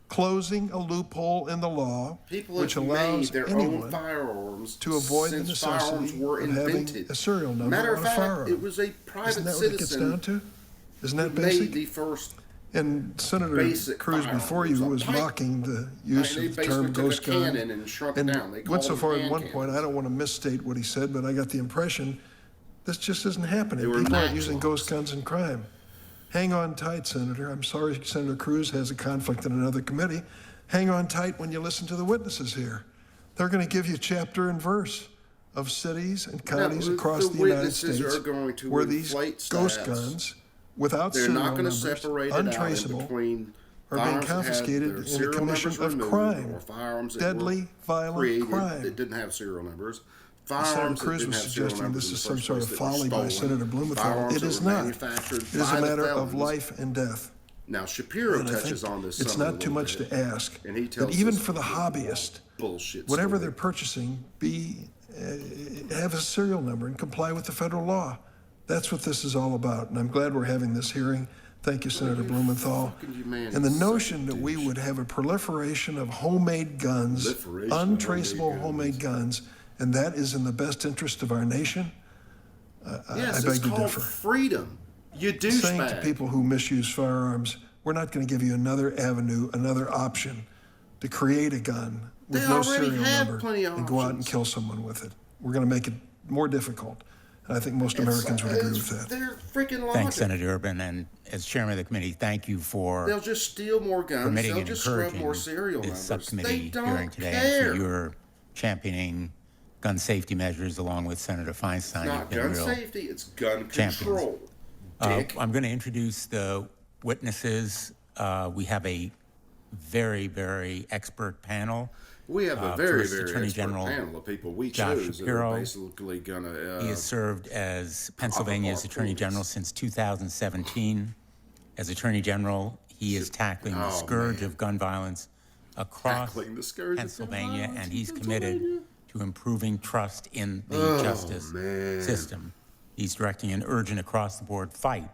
Closing a loophole in the law People which have made allows their own anyone firearms to avoid the since firearms necessity were of invented. having a serial number Matter on of a fact, firearm. it was a private Isn't that what it gets citizen down to? Isn't who that made basic? the first. And Senator basic Cruz firearm. before It was you a was pipe. mocking the use They of the basically term took a ghost gun. cannon and shrunk it And down. They went called so them far at hand one point, cannons. I don't want to misstate what he said, but I got the impression this just isn't happening. They were People aren't match using laws. ghost guns in crime. Hang on tight, Senator. I'm sorry Senator Cruz has a conflict in another committee. Hang on tight when you listen to the witnesses here. They're going to give you chapter and verse of cities and counties No, across the the United witnesses States are going to where these inflate ghost stats. guns, without They're serial not going to numbers, separate it out in untraceable, between are being firearms that had confiscated their in the serial commission numbers of removed, crime. or firearms that Deadly, were violent created crime. that didn't have serial numbers. Senator Firearms that Cruz didn't was have serial suggesting numbers this in is the some first sort of place that were folly by stolen. Senator Blumenthal. Firearms It that is were not. manufactured It is by a the matter of felons. life and death. Now Shapiro And I touches think on this. it's some a not too little much bit, to ask and he that tells even us for the hobbyist, bullshit. whatever story. they're purchasing, have a serial number and comply with the federal law. That's what this is all about. And I'm glad we're having this hearing. Thank you, Senator Blumenthal. fucking humanity And the such a notion that we douche. would have a proliferation of homemade guns, Proliferation of untraceable homemade homemade guns, and that is in the best interest of our nation, Yes, I it's beg to called differ. freedom. You Saying to douchebag. people who misuse firearms, we're not going to give you another avenue, another option to create a gun with They no already serial have number plenty of and go out and options. kill someone with it. We're going to make it more difficult. And I think most Americans would agree with that. They're freaking logic. Thanks, Senator Urban. And as chairman of the committee, thank you for They'll just steal more guns. permitting They'll and just scrub encouraging more serial this numbers. They subcommittee don't hearing today care. and for your championing gun safety measures along with Senator Feinstein. It's You've not been gun real safety. It's gun champions. control. Dick. I'm going to introduce the witnesses. We have a very, very expert panel. We have a very, First very Attorney expert General panel of people we Josh chose Shapiro. that are basically going to. He has served as Pennsylvania's Attorney police. General since 2017. As Attorney General, he is tackling the Oh, scourge man. of gun violence across Tackling the scourge of gun Pennsylvania, violence and in he's committed Pennsylvania. to improving trust in the Oh, justice man. system. He's directing an urgent across-the-board fight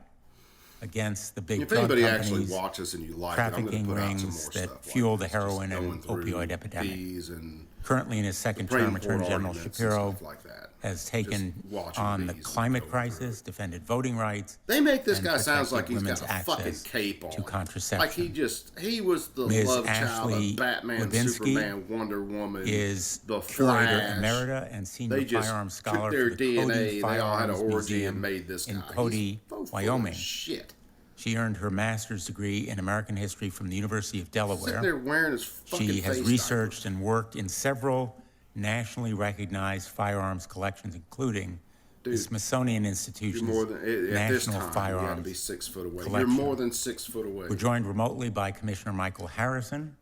against the big If drug anybody actually companies, watches and you like it, I'm going to trafficking put out some more rings stuff. that like fuel the this, just heroin and going through opioid epidemic. fees and Currently in his second Supreme term, Court Attorney General arguments and Shapiro stuff like that. has Just taken watching on the these and climate going through crisis, defended voting rights. They make this and guy sounds like protected he's got a women's fucking access cape on. to contraception. Like he was the Ms. love child Ashley of Batman, Levinsky Superman, Wonder Woman, is the curator Flash. emerita and senior They just firearms took scholar their for the DNA, Cody they all had an Firearms orgy Museum and made this guy. in He's Cody, so full of Wyoming. shit. She earned her master's degree in American history from the University of Sitting Delaware. there wearing his fucking She has face researched and worked in several nationally recognized firearms collections, including the Dude, Smithsonian You're Institution's more than at this National time. You got to Firearms be 6 foot away. collection. You're more than 6 foot away. We're joined remotely by Commissioner Michael Harrison.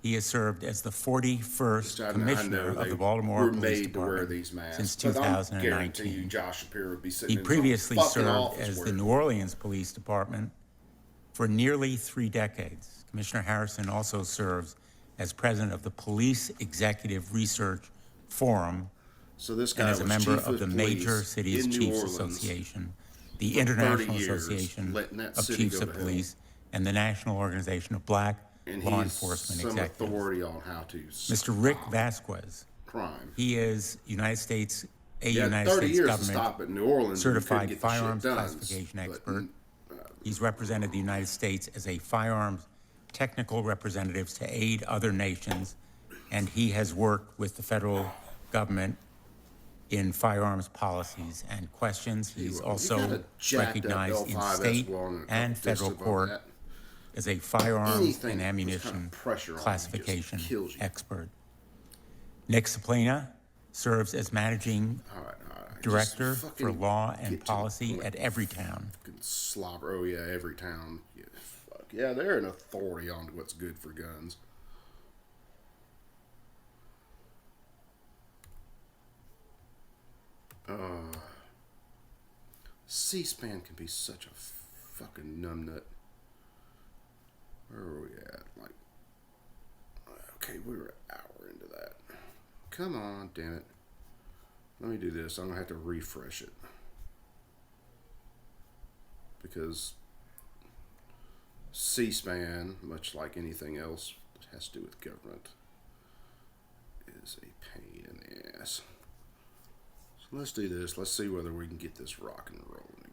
He has served as the 41st I Commissioner know of they the Baltimore were Police made to wear Department these masks, since but I guarantee you 2019. Josh Shapiro would be sitting He in his previously fucking served office as the wearing New Orleans Police Department for nearly 3 decades. Commissioner Harrison also serves as president of the Police Executive Research Forum So this and guy as a was member chief of the police Major Cities in New Chiefs Orleans Association, the for 30 International years, Association letting that of city Chiefs go of to hell. Police, and the National Organization of Black and Law he's Enforcement some Executives. authority on how to Mr. Rick stop Vasquez, crime. he is United States Yeah, United 30 States years to government stop at New Orleans. and you couldn't certified get the shit firearms done, classification but, expert. He's represented the United States as a firearms technical representative to aid other nations, and he has worked with the federal government in firearms policies and questions. He's You got also a jacked up recognized in L5 state S1 and a and couple federal discs above court that. as a firearms Anything and with ammunition kind of pressure on it just classification kills you. expert. Nick Saplina serves as managing All right. Just director for fucking law get and to the policy point. at Everytown. Fucking slobber. Oh, yeah, every town. Yeah, fuck. Yeah, they're an authority on what's good for guns. C-SPAN can be such a fucking numbnut. Where are we at? Like, okay, we were an hour into that. Come on, damn it. Let me do this. I'm going to have to refresh it. Because C-SPAN, much like anything else that has to do with government, is a pain in the ass. So let's do this. Let's see whether we can get this rocking and rolling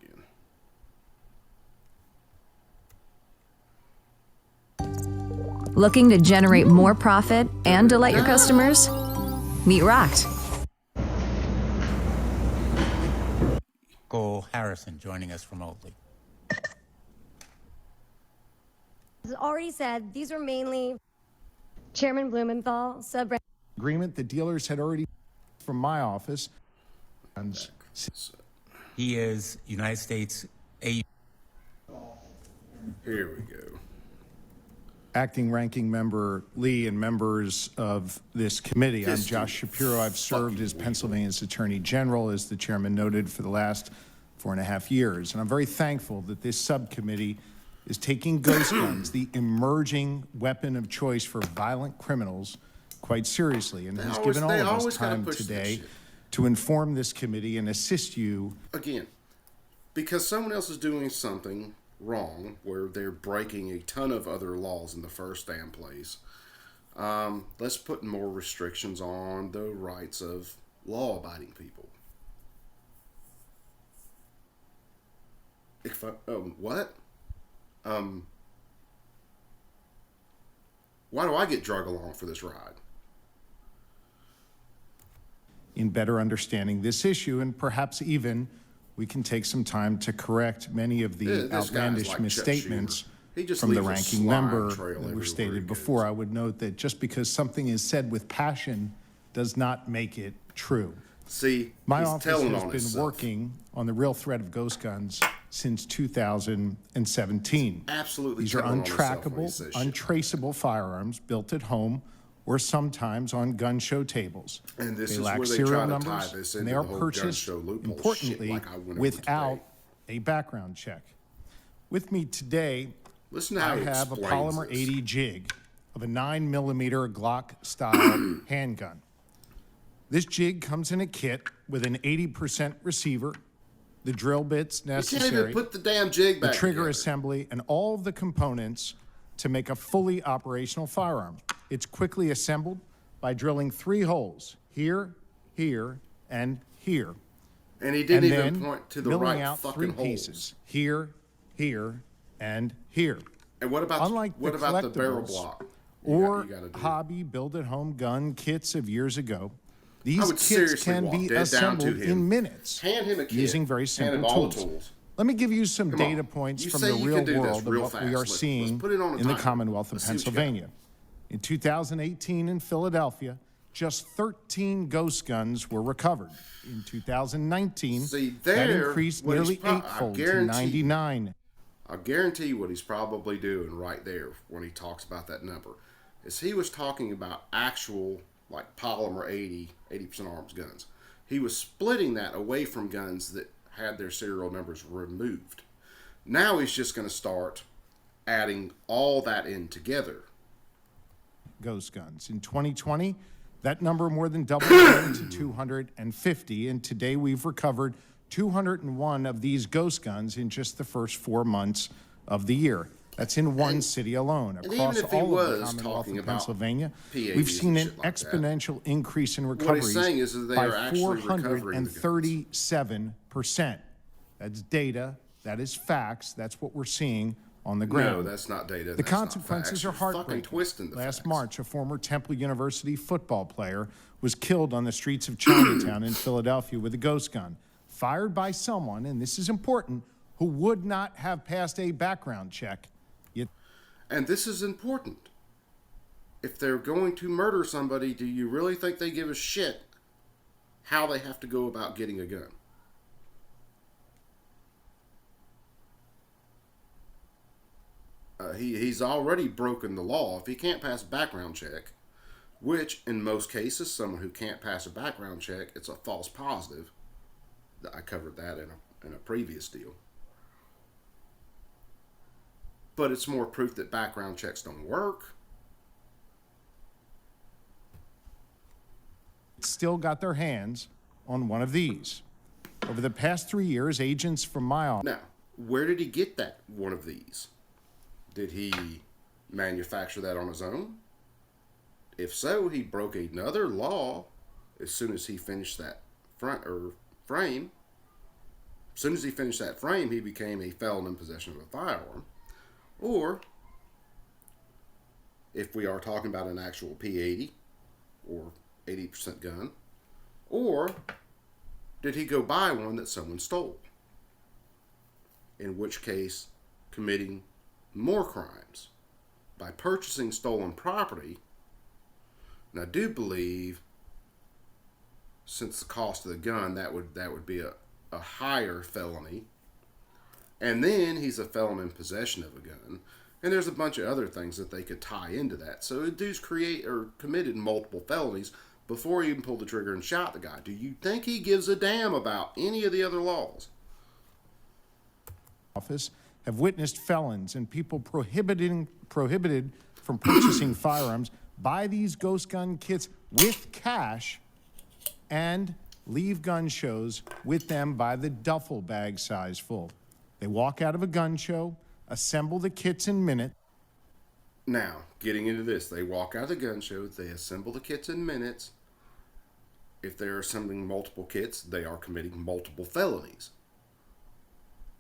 again. Looking to generate more profit and delight your customers? Meet Rocked. Cole Harrison joining us remotely. As already said, these were mainly Chairman Blumenthal, agreement the dealers had already from my office. He is United States A. Here we go. Acting Ranking Member Lee and members of this committee. I'm This Josh dude Shapiro. I've served fucking as weird. Pennsylvania's Attorney General, as the chairman noted, for the last 4.5 years. And I'm very thankful that this subcommittee is taking ghost guns, the emerging weapon of choice for violent criminals, quite seriously, and has given all of us time today to inform this committee and assist you. Again, because someone else is doing something wrong where they're breaking a ton of other laws in the first damn place, let's put more restrictions on the rights of law-abiding people. If I, what? Why do I get drug along for this ride? In better understanding this issue, and perhaps even we can take some time to correct many of Yeah, the this guy's outlandish like Chuck misstatements Schumer. He just from the leaves a ranking slime member trail that everywhere were he stated goes. before. I would note that just because something is said with passion does not make it true. See, My he's office telling has on been himself. working on the real threat of ghost guns since 2017. Absolutely These are telling on himself when he untrackable, says shit. untraceable firearms built at home or sometimes on gun show tables. And this They is lack where they serial try to tie numbers, this and into they are the whole gun purchased, show loophole importantly, shit like I went over without today. a background check. With me today, Listen to how I he have a explains Polymer this. 80 jig of a 9mm Glock style handgun. This jig comes in a kit with an 80% receiver, the drill bits You can't necessary, even put the damn jig the back trigger together. assembly, and all of the components to make a fully operational firearm. It's quickly assembled by drilling 3 holes, here, here, and here. And he And didn't then even point to the milling right out fucking 3 holes. pieces, here, here, and here. And what about Unlike what the about the barrel collectibles block? or You gotta do. hobby build-at-home gun kits of years ago, I these would kits seriously can walk be dead down to assembled him, in minutes hand him a kit, using very hand simple him all the tools. tools. Let me give you some Come on. data points You from say the you real can do this world of real what we fast. are Let's seeing put it on a in the timer. Commonwealth of Let's see what you got. Pennsylvania. In 2018 in Philadelphia, just 13 ghost guns were recovered. In 2019, See, that there, increased what he's nearly I eightfold to guarantee- 99. I guarantee you what he's probably doing right there when he talks about that number is he was talking about actual like polymer 80% arms guns. He was splitting that away from guns that had their serial numbers removed. Now he's just going to start adding all that in together. Ghost guns. In 2020, that number more than doubled again to 250, and today we've recovered 201 of these ghost guns in just the first 4 months of the year. That's in one city alone. even Across if he all of the was Commonwealth talking of about Pennsylvania, PADs we've seen and an shit like that, exponential increase in what he's recoveries saying is that they by are actually recovering the guns. 437%. That's data, that is facts, that's what we're seeing on the ground. No, that's not data. The that's not consequences facts. are You're fucking heartbreaking. twisting the Last facts. March, a former Temple University football player was killed on the streets of Chinatown in Philadelphia with a ghost gun, fired by someone, and this is important, who would not have passed a background check. Yet And this is important. If they're going to murder somebody, do you really think they give a shit how they have to go about getting a gun? He's already broken the law. If he can't pass a background check, which in most cases, someone who can't pass a background check, it's a false positive. I covered that in in a previous deal. But it's more proof that background checks don't work. Still got their hands on one of these. Over the past 3 years, agents from my office. Now, where did he get that one of these? Did he manufacture that on his own? If so, he broke another law as soon as he finished that frame. As soon as he finished that frame, he became a felon in possession of a firearm. Or, if we are talking about an actual P80 or 80% gun, or did he go buy one that someone stole? In which case, committing more crimes by purchasing stolen property. And I do believe, since the cost of the gun, that would be a higher felony. And then he's a felon in possession of a gun. And there's a bunch of other things that they could tie into that. So the dude's committed multiple felonies before he even pulled the trigger and shot the guy. Do you think he gives a damn about any of the other laws? Office have witnessed felons and people prohibited from purchasing firearms buy these ghost gun kits with cash and leave gun shows with them by the duffel bag size full. They walk out of a gun show, assemble the kits in minutes. Now, getting into this, they walk out of the gun show, they assemble the kits in minutes. If they're assembling multiple kits, they are committing multiple felonies.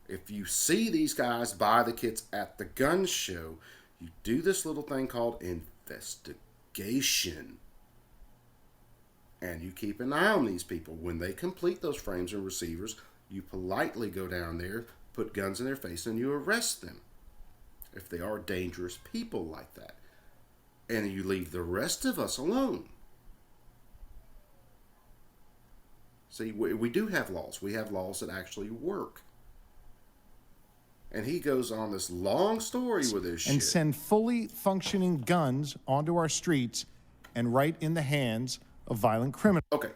If you see these guys buy the kits at the gun show, you do this little thing called investigation. And you keep an eye on these people. When they complete those frames and receivers, you politely go down there, put guns in their face, and you arrest them. If they are dangerous people like that. And you leave the rest of us alone. See, we do have laws. We have laws that actually work. And he goes on this long story with this shit. And send fully functioning guns onto our streets and right in the hands of violent criminals. Okay,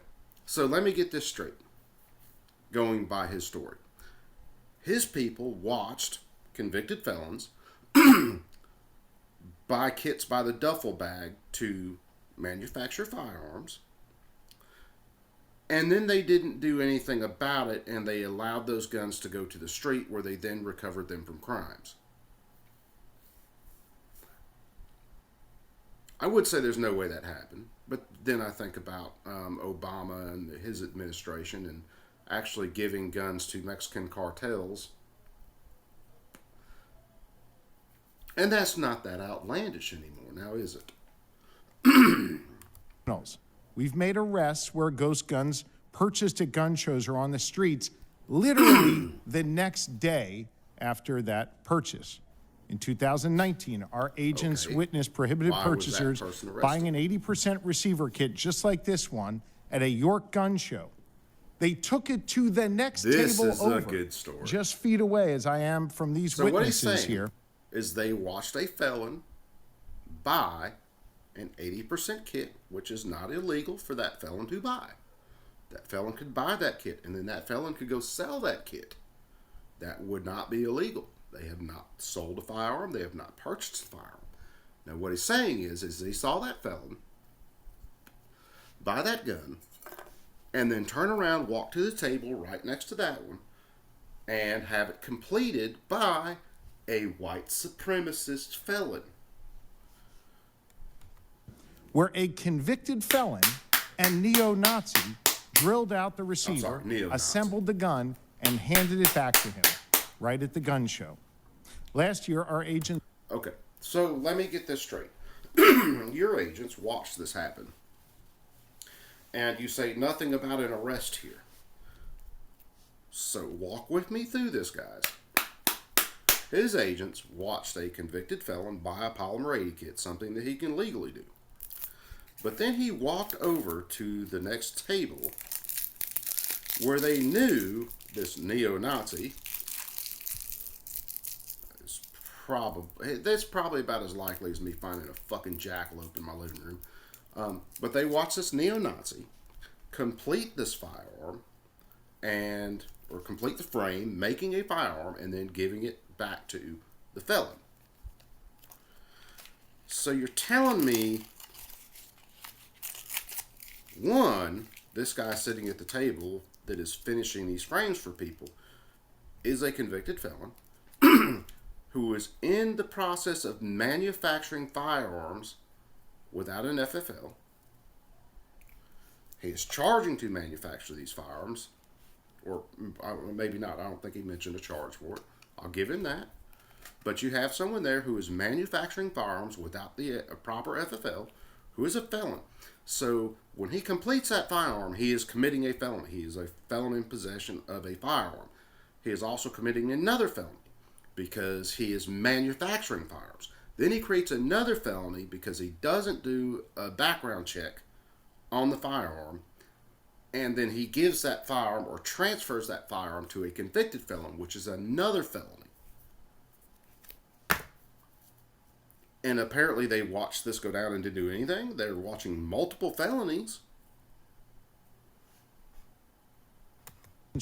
so let me get this straight. Going by his story. His people watched convicted felons buy kits by the duffel bag to manufacture firearms. And then they didn't do anything about it, and they allowed those guns to go to the street where they then recovered them from crimes. I would say there's no way that happened, but then I think about Obama and his administration and actually giving guns to Mexican cartels. And that's not that outlandish anymore, now is it? We've made arrests where ghost guns purchased at gun shows are on the streets literally the next day after that purchase. In 2019, our agents witnessed prohibited purchasers buying an 80% receiver kit just like this one at a York gun show. They took it to the next table over, a good story. just feet away as I am from these witnesses here. Is they watched a felon buy an 80% kit, which is not illegal for that felon to buy. That felon could buy that kit, and then that felon could go sell that kit. That would not be illegal. They have not sold a firearm. They have not purchased a firearm. Now, what he's saying is they saw that felon buy that gun, and then turn around, walk to the table right next to that one, and have it completed by a white supremacist felon. Where a convicted felon and neo-Nazi drilled out the receiver, assembled the gun, and handed it back to him right at the gun show. Last year, our agent... Okay, so let me get this straight. Your agents watched this happen. And you say nothing about an arrest here. So walk with me through this, guys. His agents watched a convicted felon buy a polymer 80 kit, something that he can legally do. But then he walked over to the next table where they knew this neo-Nazi is that's probably about as likely as me finding a fucking jackalope in my living room. But they watched this neo-Nazi complete this firearm and or complete the frame, making a firearm, and then giving it back to the felon. So you're telling me, one, this guy sitting at the table that is finishing these frames for people is a convicted felon who is in the process of manufacturing firearms without an FFL. He is charging to manufacture these firearms, or maybe not. I don't think he mentioned a charge for it. I'll give him that. But you have someone there who is manufacturing firearms without the proper FFL, who is a felon. So when he completes that firearm, he is committing a felony. He is a felon in possession of a firearm. He is also committing another felony because he is manufacturing firearms. Then he creates another felony because he doesn't do a background check on the firearm, and then he gives that firearm or transfers that firearm to a convicted felon, which is another felony. And apparently they watched this go down and didn't do anything. They're watching multiple felonies.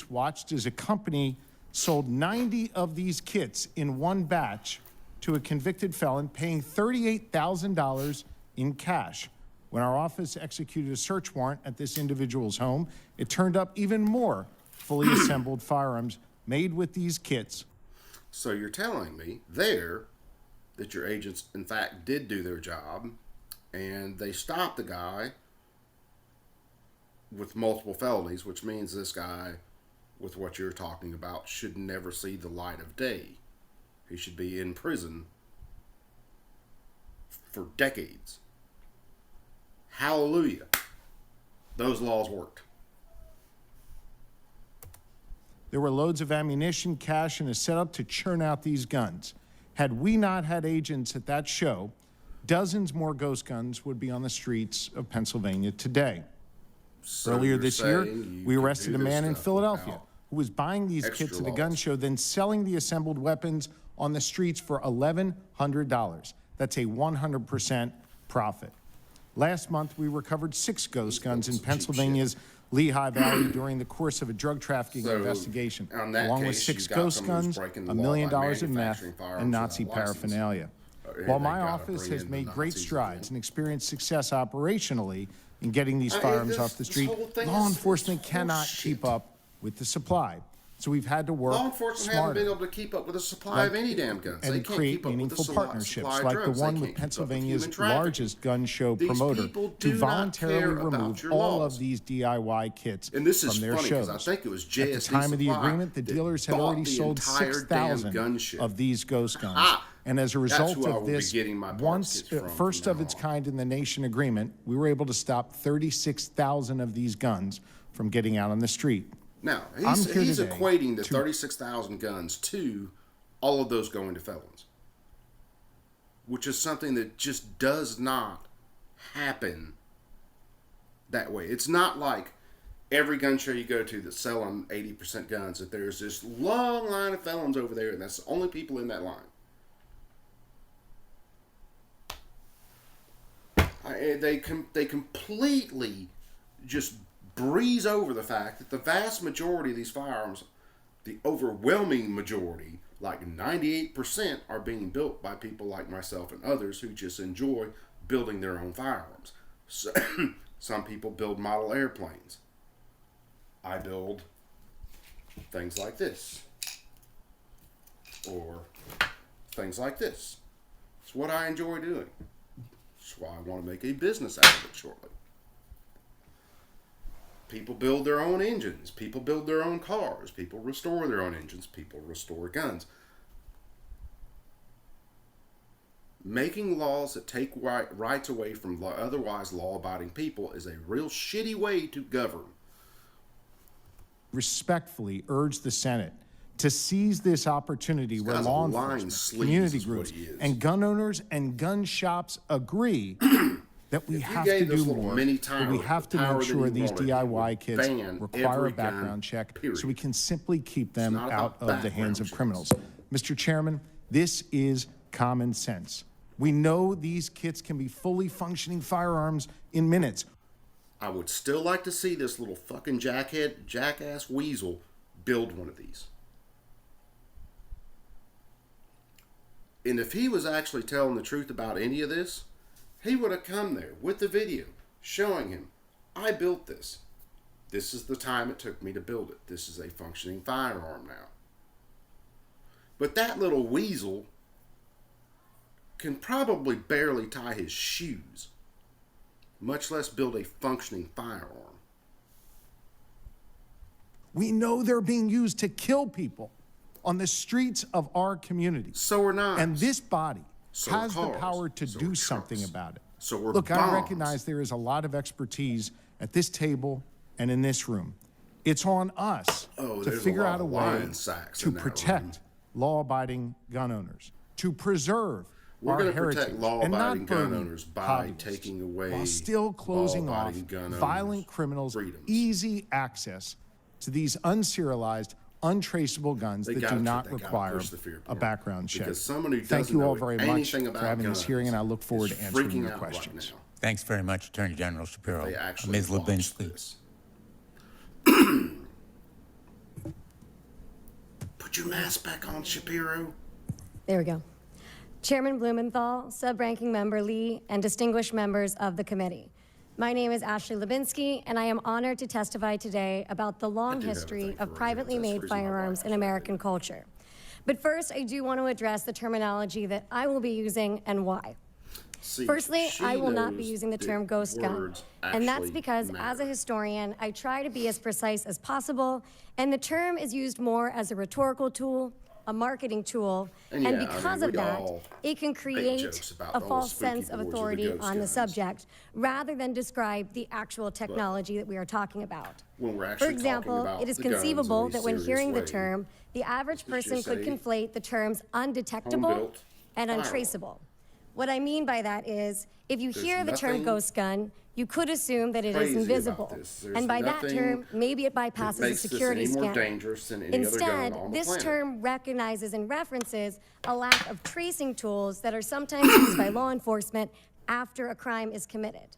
Watched as a company sold 90 of these kits in one batch to a convicted felon, paying $38,000 in cash. When our office executed a search warrant at this individual's home, it turned up even more fully assembled firearms made with these kits. So you're telling me there that your agents, in fact, did do their job, and they stopped the guy with multiple felonies, which means this guy, with what you're talking about, should never see the light of day. He should be in prison for decades. Hallelujah. Those laws worked. There were loads of ammunition, cash, and a setup to churn out these guns. Had we not had agents at that show, dozens more ghost guns would be on the streets of Pennsylvania today. So Earlier this year, we arrested a do this man in stuff Philadelphia without who was buying these extra kits at a gun laws. show, then selling the assembled weapons on the streets for $1,100. That's a 100% profit. Last month, we recovered 6 ghost guns in Pennsylvania's Lehigh Valley during the course of a drug trafficking So, investigation, on that along with case, 6 you've got ghost someone who's guns, breaking the $1 law million by of meth, manufacturing firearms and Nazi without a license. paraphernalia. They While my gotta office bring has in the made great Nazis strides again. and experienced success operationally in getting these firearms off the this street, whole thing law is enforcement cannot bullshit. keep up with the supply. So we've had to work Law enforcement haven't been able to keep up with the supply of any damn guns. and They to can't create keep up with the meaningful supply partnerships of like drugs. the one They with can't keep up Pennsylvania's human trafficking. largest gun show These promoter people to do not voluntarily care about remove your all laws. of these DIY kits And this is from their funny shows. because I think it was At JSD the time of the Supply agreement, the that dealers had bought already the sold entire 6,000 damn gun ship. of these ghost guns. Ah, and as a that's result who I of will be this getting my parts kits from first now of its on. kind in the nation agreement, we were able to stop 36,000 of these guns from getting out on the street. Now, I'm he's here today equating the 36,000 guns to all of those going to felons, which is something that just does not happen that way. It's not like every gun show you go to that's selling 80% guns, that there's this long line of felons over there, and that's the only people in that line. They completely just breeze over the fact that the vast majority of these firearms, the overwhelming majority, like 98%, are being built by people like myself and others who just enjoy building their own firearms. So, some people build model airplanes. I build things like this. Or things like this. It's what I enjoy doing. That's why I want to make a business out of it shortly. People build their own engines. People build their own cars. People restore their own engines. People restore guns. Making laws that take rights away from otherwise law-abiding people is a real shitty way to govern. Respectfully urge the Senate to seize this opportunity where guy's a law lying enforcement, sleaze community is what groups, he is. and gun owners and gun shops agree that we If you have to gave this do little more, mini but we tyrant have the to power make that sure he these wanted, he DIY would kits ban require every a background gun, check period. so we can simply keep them not out about of the hands of background criminals. checks. Mr. Chairman, this is common sense. We know these kits can be fully functioning firearms in minutes. I would still like to see this little fucking jackass weasel build one of these. And if he was actually telling the truth about any of this, he would have come there with the video showing him, I built this. This is the time it took me to build it. This is a functioning firearm now. But that little weasel can probably barely tie his shoes, much less build a functioning firearm. We know they're being used to kill people on the streets of our community. So are knives. And this body So are has the cars. power to So do are something trucks. about it. So are Look, I bombs. recognize there is a lot of expertise at this table and in this room. It's on us to there's a figure lot out a of way lion sacks to in that protect room. law-abiding gun owners, to preserve We're our gonna heritage, protect and law-abiding not gun burden owners by hobbyists, taking away while still closing off law-abiding gun owners' violent criminals' freedoms. easy access to these unserialized, untraceable guns They that gotta do not they gotta require push the fear a part. background check. Because someone who Thank doesn't you all know very much anything for about having this guns hearing, and I look forward is to answering freaking your out questions. right now. Thanks very much, Attorney General Shapiro. They actually Ms. watch Lubinsky. this. Put your mask back on, Shapiro. There we go. Chairman Blumenthal, Sub-Ranking Member Lee, and distinguished members of the committee. My name is Ashley Lubinsky, and I am honored to testify today about the long do have a history thing for of privately radios. That's the made reason my wife firearms in actually American culture. But first, I do want to address the terminology that I will be using and why. See, Firstly, she I will not be knows using the that term ghost gun. words And that's actually because, as a matter. historian, I try to be as precise as possible, and the term is used more as a rhetorical tool, a marketing tool, And and yeah, I because mean, of we that, all it can make create jokes about a those false spooky sense of boards or the authority ghost on the guns. subject, rather than describe the actual technology that we are talking about. When we're For actually example, talking about it is the guns conceivable in a that when serious hearing the way, term, the average person just could a conflate the terms undetectable home-built and firearm. untraceable. What I mean by that is, if you There's hear the term nothing ghost gun, you could assume that it is crazy about invisible. this. There's And by that nothing term, maybe it that bypasses a makes this security any more scanner. dangerous than any other gun Instead, on the this planet. term recognizes and references a lack of tracing tools that are sometimes used by law enforcement after a crime is committed.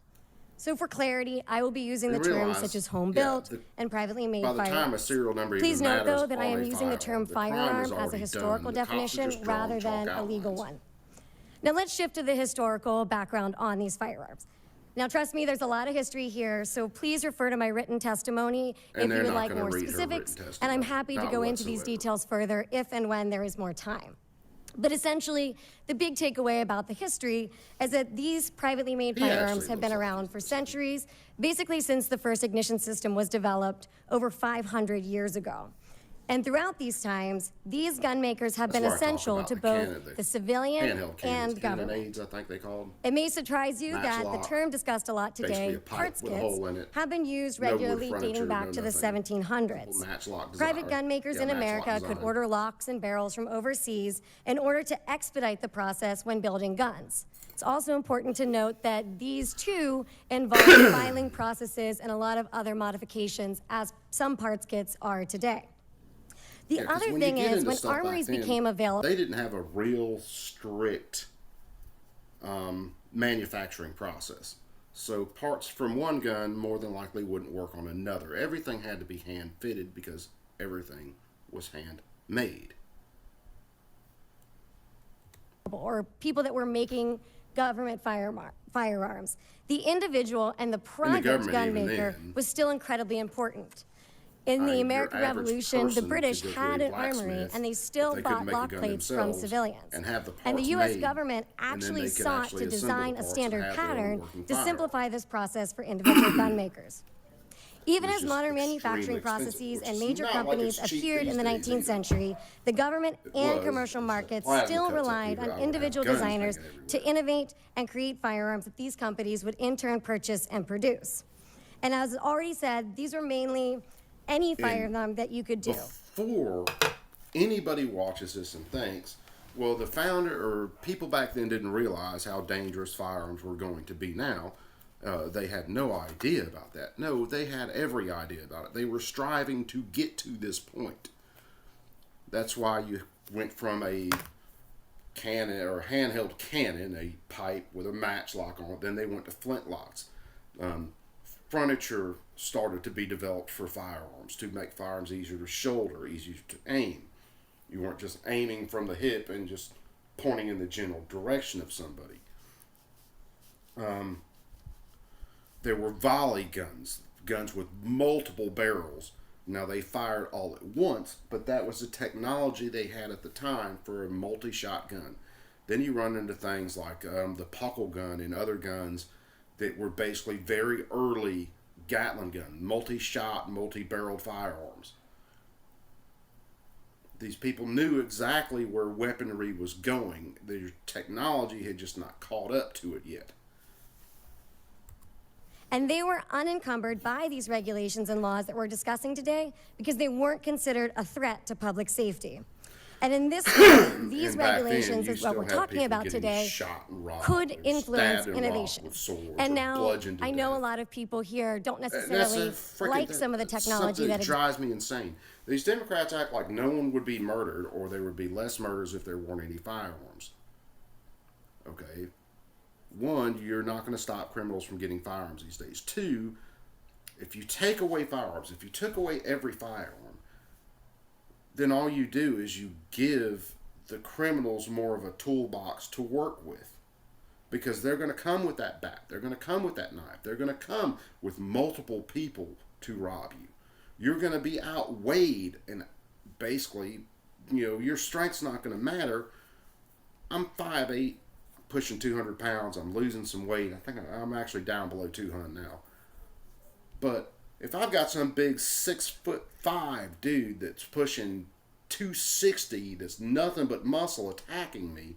So for clarity, I will be using the And terms realize, such as home yeah, built the- and privately made by the firearms. time a serial number Please even note, though, matters that I on am a using the term firearm, the crime firearm is as a already historical done. The cops are definition just drawing rather than chalk a legal outlines. one. Now let's shift to the historical background on these firearms. Now trust me, there's a lot of history here, so please refer to my written testimony And if they're you would not like gonna more read her specifics, written and I'm testimony, happy to not go into these whatsoever. details further if and when there is more time. But essentially, the big takeaway about the history is that these privately made He firearms actually have been looks like around for centuries, basically since the first ignition system was developed over 500 years ago. And throughout these times, these gun makers have That's been where I talk essential about to the both Canada- the civilian handheld cannons, and government. cannonades, I think they called. It may surprise you that the Matchlock. term discussed a lot Basically today, a pipe parts with a kits, hole in it. have been used No wood regularly furniture, dating back no to the nothing. 1700s. Matchlock design. Private gun makers Yeah, in matchlock America could design. order locks and barrels from overseas in order to expedite the process when building guns. It's also important to note that these too involve filing processes and a lot of other modifications, as some parts kits are today. The Yeah, 'cause other when you thing get is, into when stuff back armories then, became available, they didn't have a real strict manufacturing process. So parts from one gun more than likely wouldn't work on another. Everything had to be hand fitted because everything was handmade. or people that were making government firearms. The individual and the private government gun even maker then. was still incredibly important. In the Your American average Revolution, the person British could go to had a an armory, blacksmith and they if still they bought couldn't make a lock gun plates from themselves civilians. and have the And the parts U.S. made, government and then actually they could sought actually to assemble design a parts and standard have their own pattern working to firearm. simplify this process for individual gun makers. Even It was as just modern extremely manufacturing expensive, processes which and is major not like companies it's cheap appeared in these the days 19th either. century, the government and was. commercial The markets plasma still cuts that relied people on out individual guns designers hanging to everywhere. innovate and create firearms that these companies would in turn purchase and produce. And as already said, these were mainly any firearm that you could do. Before anybody watches this and thinks, well, the founder or people back then didn't realize how dangerous firearms were going to be now. They had no idea about that. No, they had every idea about it. They were striving to get to this point. That's why you went from a cannon or handheld cannon, a pipe with a matchlock on it, then they went to flintlocks. furniture started to be developed for firearms to make firearms easier to shoulder, easier to aim. You weren't just aiming from the hip and just pointing in the general direction of somebody. There were volley guns with multiple barrels. Now, they fired all at once, but that was the technology they had at the time for a multi-shot gun. Then you run into things like the puckle gun and other guns that were basically very early Gatling gun, multi-shot, multi-barreled firearms. These people knew exactly where weaponry was going. Their technology had just not caught up to it yet. And they were unencumbered by these regulations and laws that we're discussing today because they weren't considered a threat to public safety. And in this way, these regulations, is what we're talking about today, could influence innovation. And now, I know a lot of people here don't necessarily like some of the technology that drives me insane. These Democrats act like no one would be murdered, or there would be less murders if there weren't any firearms. Okay. One, you're not going to stop criminals from getting firearms these days. Two, if you take away firearms, if you took away every firearm, then all you do is you give the criminals more of a toolbox to work with. Because they're going to come with that bat. They're going to come with that knife. They're going to come with multiple people to rob you. You're going to be outweighed, and basically, your strength's not going to matter. I'm 5'8", pushing 200 pounds. I'm losing some weight. I think I'm actually down below 200 now. But if I've got some big 6'5" dude that's pushing 260, that's nothing but muscle attacking me,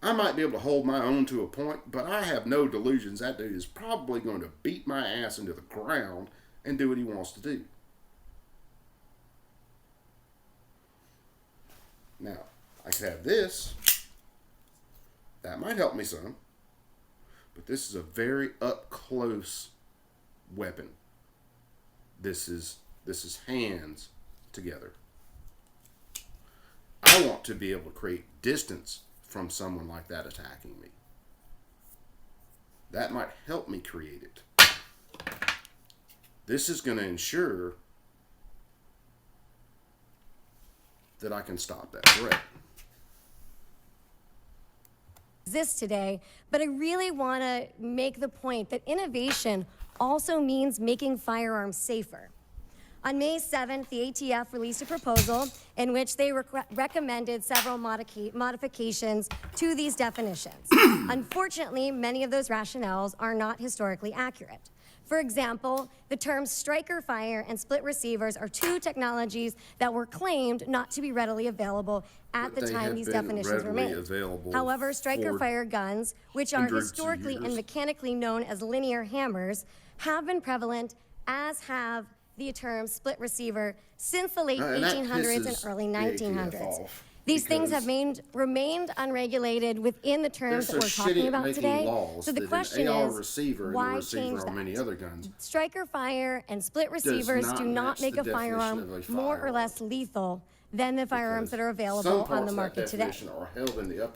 I might be able to hold my own to a point, but I have no delusions that dude is probably going to beat my ass into the ground and do what he wants to do. Now, I could have this. That might help me some. But this is a very up-close weapon. This is hands together. I want to be able to create distance from someone like that attacking me. That might help me create it. This is going to ensure that I can stop that threat. Exist today, but I really want to make the point that innovation also means making firearms safer. On May 7th, the ATF released a proposal in which they recommended several modifications to these definitions. Unfortunately, many of those rationales are not historically accurate. For example, the terms striker fire and split receivers are two technologies that were claimed not to be readily available at the time these definitions were made. However, striker fire guns, which are historically and mechanically known as linear hammers, have been prevalent, as have the term split receiver since the late 1800s and early 1900s. These things have remained unregulated within the terms that we're talking about today. So the question is, why change that? Striker fire and split receivers do not make a firearm more or less lethal than the firearms that are available on the market today.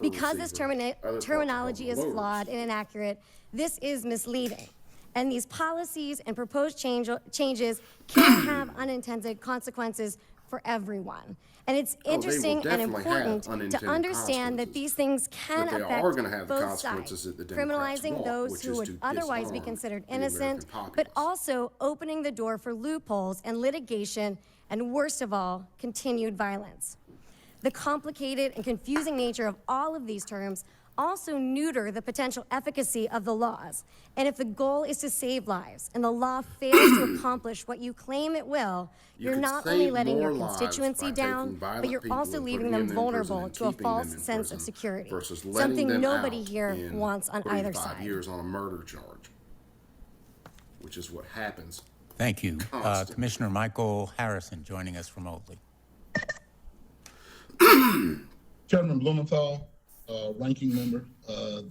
Because this terminology is flawed and inaccurate, this is misleading. And these policies and proposed changes can have unintended consequences for everyone. And it's interesting and important to understand that these things can affect both sides, criminalizing those who would otherwise be considered innocent, but also opening the door for loopholes and litigation, and worst of all, continued violence. The complicated and confusing nature of all of these terms also neuter the potential efficacy of the laws. And if the goal is to save lives and the law fails to accomplish what you claim it will, you're not only letting your constituency down, but you're also leaving them vulnerable to a false sense of security, something nobody here wants on either side. 5 years on a murder charge, which is what happens. Thank you. Commissioner Michael Harrison joining us remotely. Chairman Blumenthal, ranking member,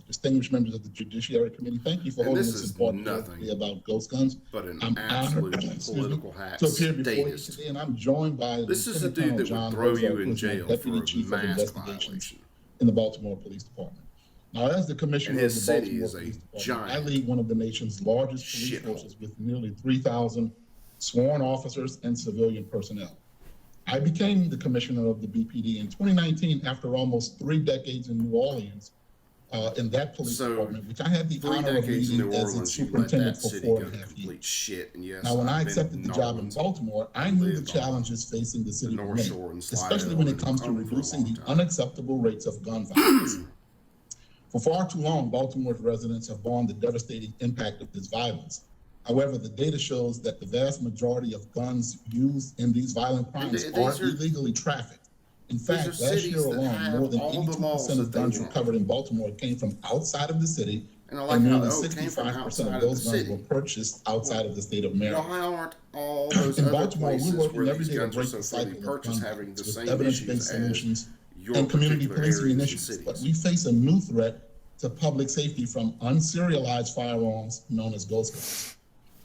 distinguished members of the Judiciary Committee, thank you for holding this important debate about ghost guns. But an absolute political hack to appear before you today, and I'm joined by this is a dude that would throw you in jail for a mass violation in the Baltimore Police Department. Now, as the commissioner And of his the city Baltimore is a Police Department, giant I lead one of the nation's largest police shithole. forces with nearly 3,000 sworn officers and civilian personnel. I became the commissioner of the BPD in 2019 after almost 3 decades in New Orleans in that police department, which I had the 3 honor of decades in leading New as its Orleans, you let superintendent that for city 4.5 go to years. complete shit. And yes, Now, when I I've been accepted to the job in Orleans, Baltimore, I knew the lived on challenges facing the city were North many, Shore and Slidell especially when it and comes to Tony for a reducing long the time. unacceptable rates of gun violence. For far too long, Baltimore's residents have borne the devastating impact of this violence. However, the data shows that the vast majority of guns used in these violent crimes are illegally trafficked. In fact, last year alone, more than 82% of guns recovered in Baltimore came from outside of the city, And I like and how nearly the came from 65% outside of of those the guns city. were purchased outside of the state of Maryland. Why aren't all those In other Baltimore, we're places working where every these day to guns are break so the freely cycle of purchased gun having the violence with same evidence-based issues as solutions your and community particular policing areas and initiatives? But cities? we face a new threat to public safety from unserialized firearms known as ghost guns.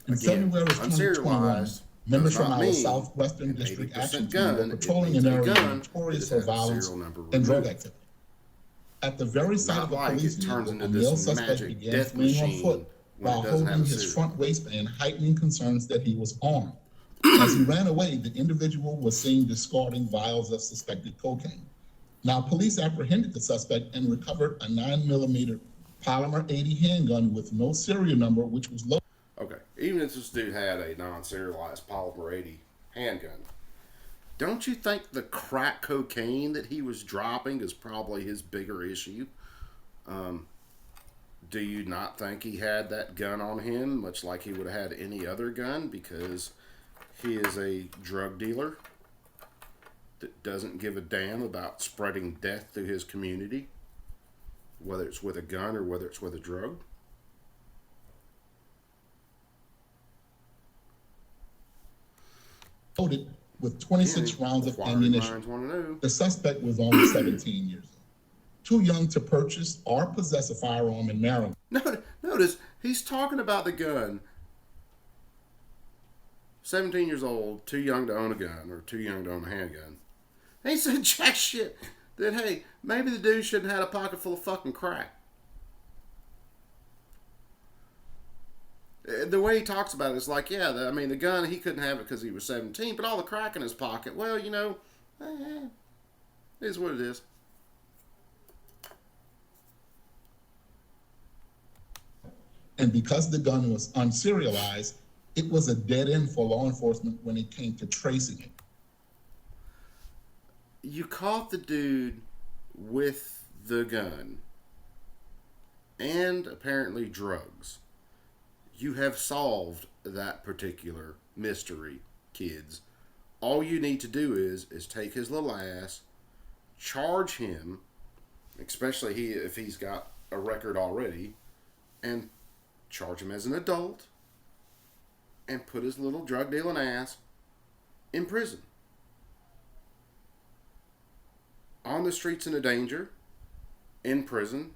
In February of 2021, Unserialized members does from not our mean Southwestern an District 80% Action Team were gun. patrolling It an means a area gun notorious that has for had violence serial number and drug removed. activity. At the very sight Not of a like police it turns vehicle, into a male this suspect magic began death fleeing on machine foot when it while doesn't have holding a his serial front number. waistband, heightening concerns that he was armed. As he ran away, the individual was seen discarding vials of suspected cocaine. Now, police apprehended the suspect and recovered a 9mm polymer 80 handgun with no serial number, which was loaded. Okay, even if this dude had a non-serialized polymer 80 handgun, don't you think the crack cocaine that he was dropping is probably his bigger issue? Do you not think he had that gun on him, much like he would have had any other gun, because he is a drug dealer that doesn't give a damn about spreading death through his community, whether it's with a gun or whether it's with a drug? Loaded with 26 rounds of Inquiring ammunition. minds want to know. The suspect was only 17 years old, too young to purchase or possess a firearm in Maryland. Notice, he's talking about the gun. 17 years old, too young to own a gun, or too young to own a handgun. He said jack shit that, hey, maybe the dude shouldn't have had a pocket full of fucking crack. The way he talks about it is like, yeah, I mean, the gun, he couldn't have it because he was 17, but all the crack in his pocket, well, you know, it is what it is. And because the gun was unserialized, it was a dead end for law enforcement when it came to tracing it. You caught the dude with the gun and apparently drugs. You have solved that particular mystery, kids. All you need to do is take his little ass, charge him, especially if he's got a record already, and charge him as an adult, and put his little drug dealing ass in prison. On the streets in a danger, in prison,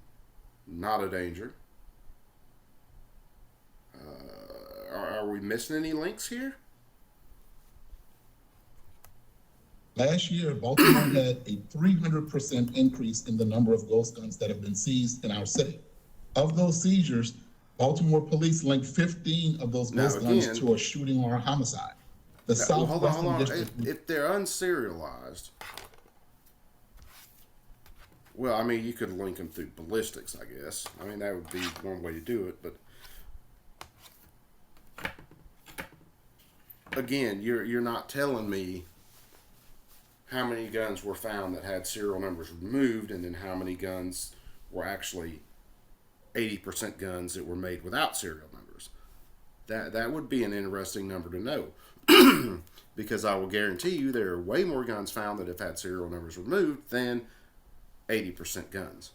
not a danger. Are we missing any links here? Last year, Baltimore had a 300% increase in the number of ghost guns that have been seized in our city. Of those seizures, Baltimore police linked 15 of those ghost guns to a shooting or a homicide. The Southwestern District. If they're unserialized, well, I mean, you could link them through ballistics, I guess. I mean, that would be one way to do it, but again, you're not telling me how many guns were found that had serial numbers removed, and then how many guns were actually 80% guns that were made without serial numbers. That would be an interesting number to know. Because I will guarantee you there are way more guns found that have had serial numbers removed than 80% guns.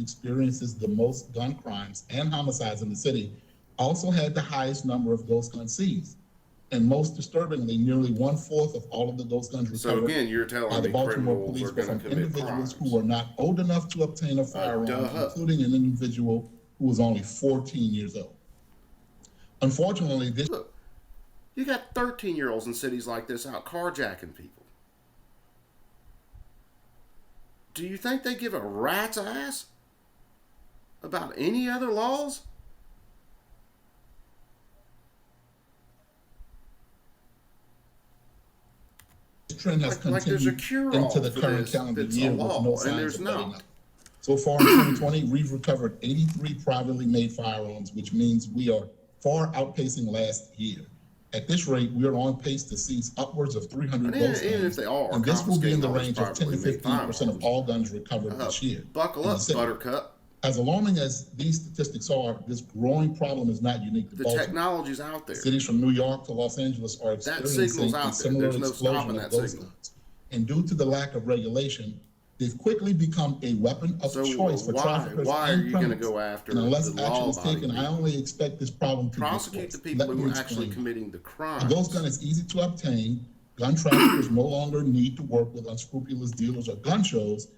Experiences the most gun crimes and homicides in the city also had the highest number of ghost guns seized. And most disturbingly, nearly 1/4 of all of the ghost guns recovered So again, you're telling by the me Baltimore criminals police are were going from to commit individuals crimes. who were not old enough to obtain a firearm, including an individual who was only 14 years old. Unfortunately, this... Look, you got 13-year-olds in cities like this out carjacking people. Do you think they give a rat's ass about any other laws? This trend has Like there's a continued cure-all into the for current this calendar that's a year with law, no and signs there's of letting not. up. So far in 2020, we've recovered 83 privately made firearms, which means we are far outpacing last year. At this rate, we are on pace to seize upwards of 300 And ghost even guns, if they are and this will be in the confiscating all range those of 10 to privately made 15% of firearms, all guns recovered this year. buckle in the up, city. Buttercup. As alarming as these statistics are, this growing problem is not unique to The Baltimore. technology's out there. Cities from New York to Los Angeles are experiencing signal's out a there. similar There's no explosion stopping of that ghost signal. guns. And due to the lack of regulation, they've quickly become a weapon of So choice for traffickers why are and you going to criminals. go after And unless the action law is taken, I only expect this problem to prosecute get the worse. people Let who me are actually explain. committing the crime? A ghost gun is easy to obtain. Gun traffickers no longer need to work with unscrupulous dealers or gun shows.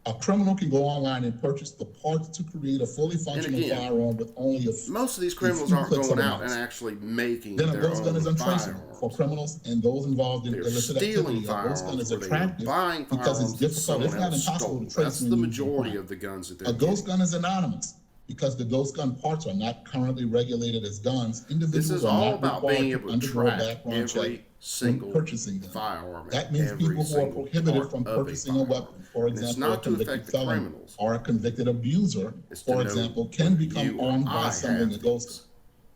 A criminal can go online and purchase the parts to create a fully functional again, firearm with only Most of these a criminals few aren't clicks going of a out and mouse. actually making Then a their ghost gun is own untraceable firearms. for criminals and those involved in They're illicit stealing activity. A ghost gun firearms is or they're attractive buying because it's firearms that difficult, if someone not else impossible, stole. to trace That's when the you use the majority crime. of the guns that A they're ghost getting. gun is anonymous because the ghost gun parts are not currently regulated as guns. Individuals This is are all not about required being to able to undergo a track background check every single when purchasing them. firearm. That means every people who are single prohibited part from of purchasing a firearm. weapon, for And it's example, a not to convicted affect the felon criminals. or a convicted abuser, It's to for know example, can whether become you or armed I by assembling a have ghost these. gun.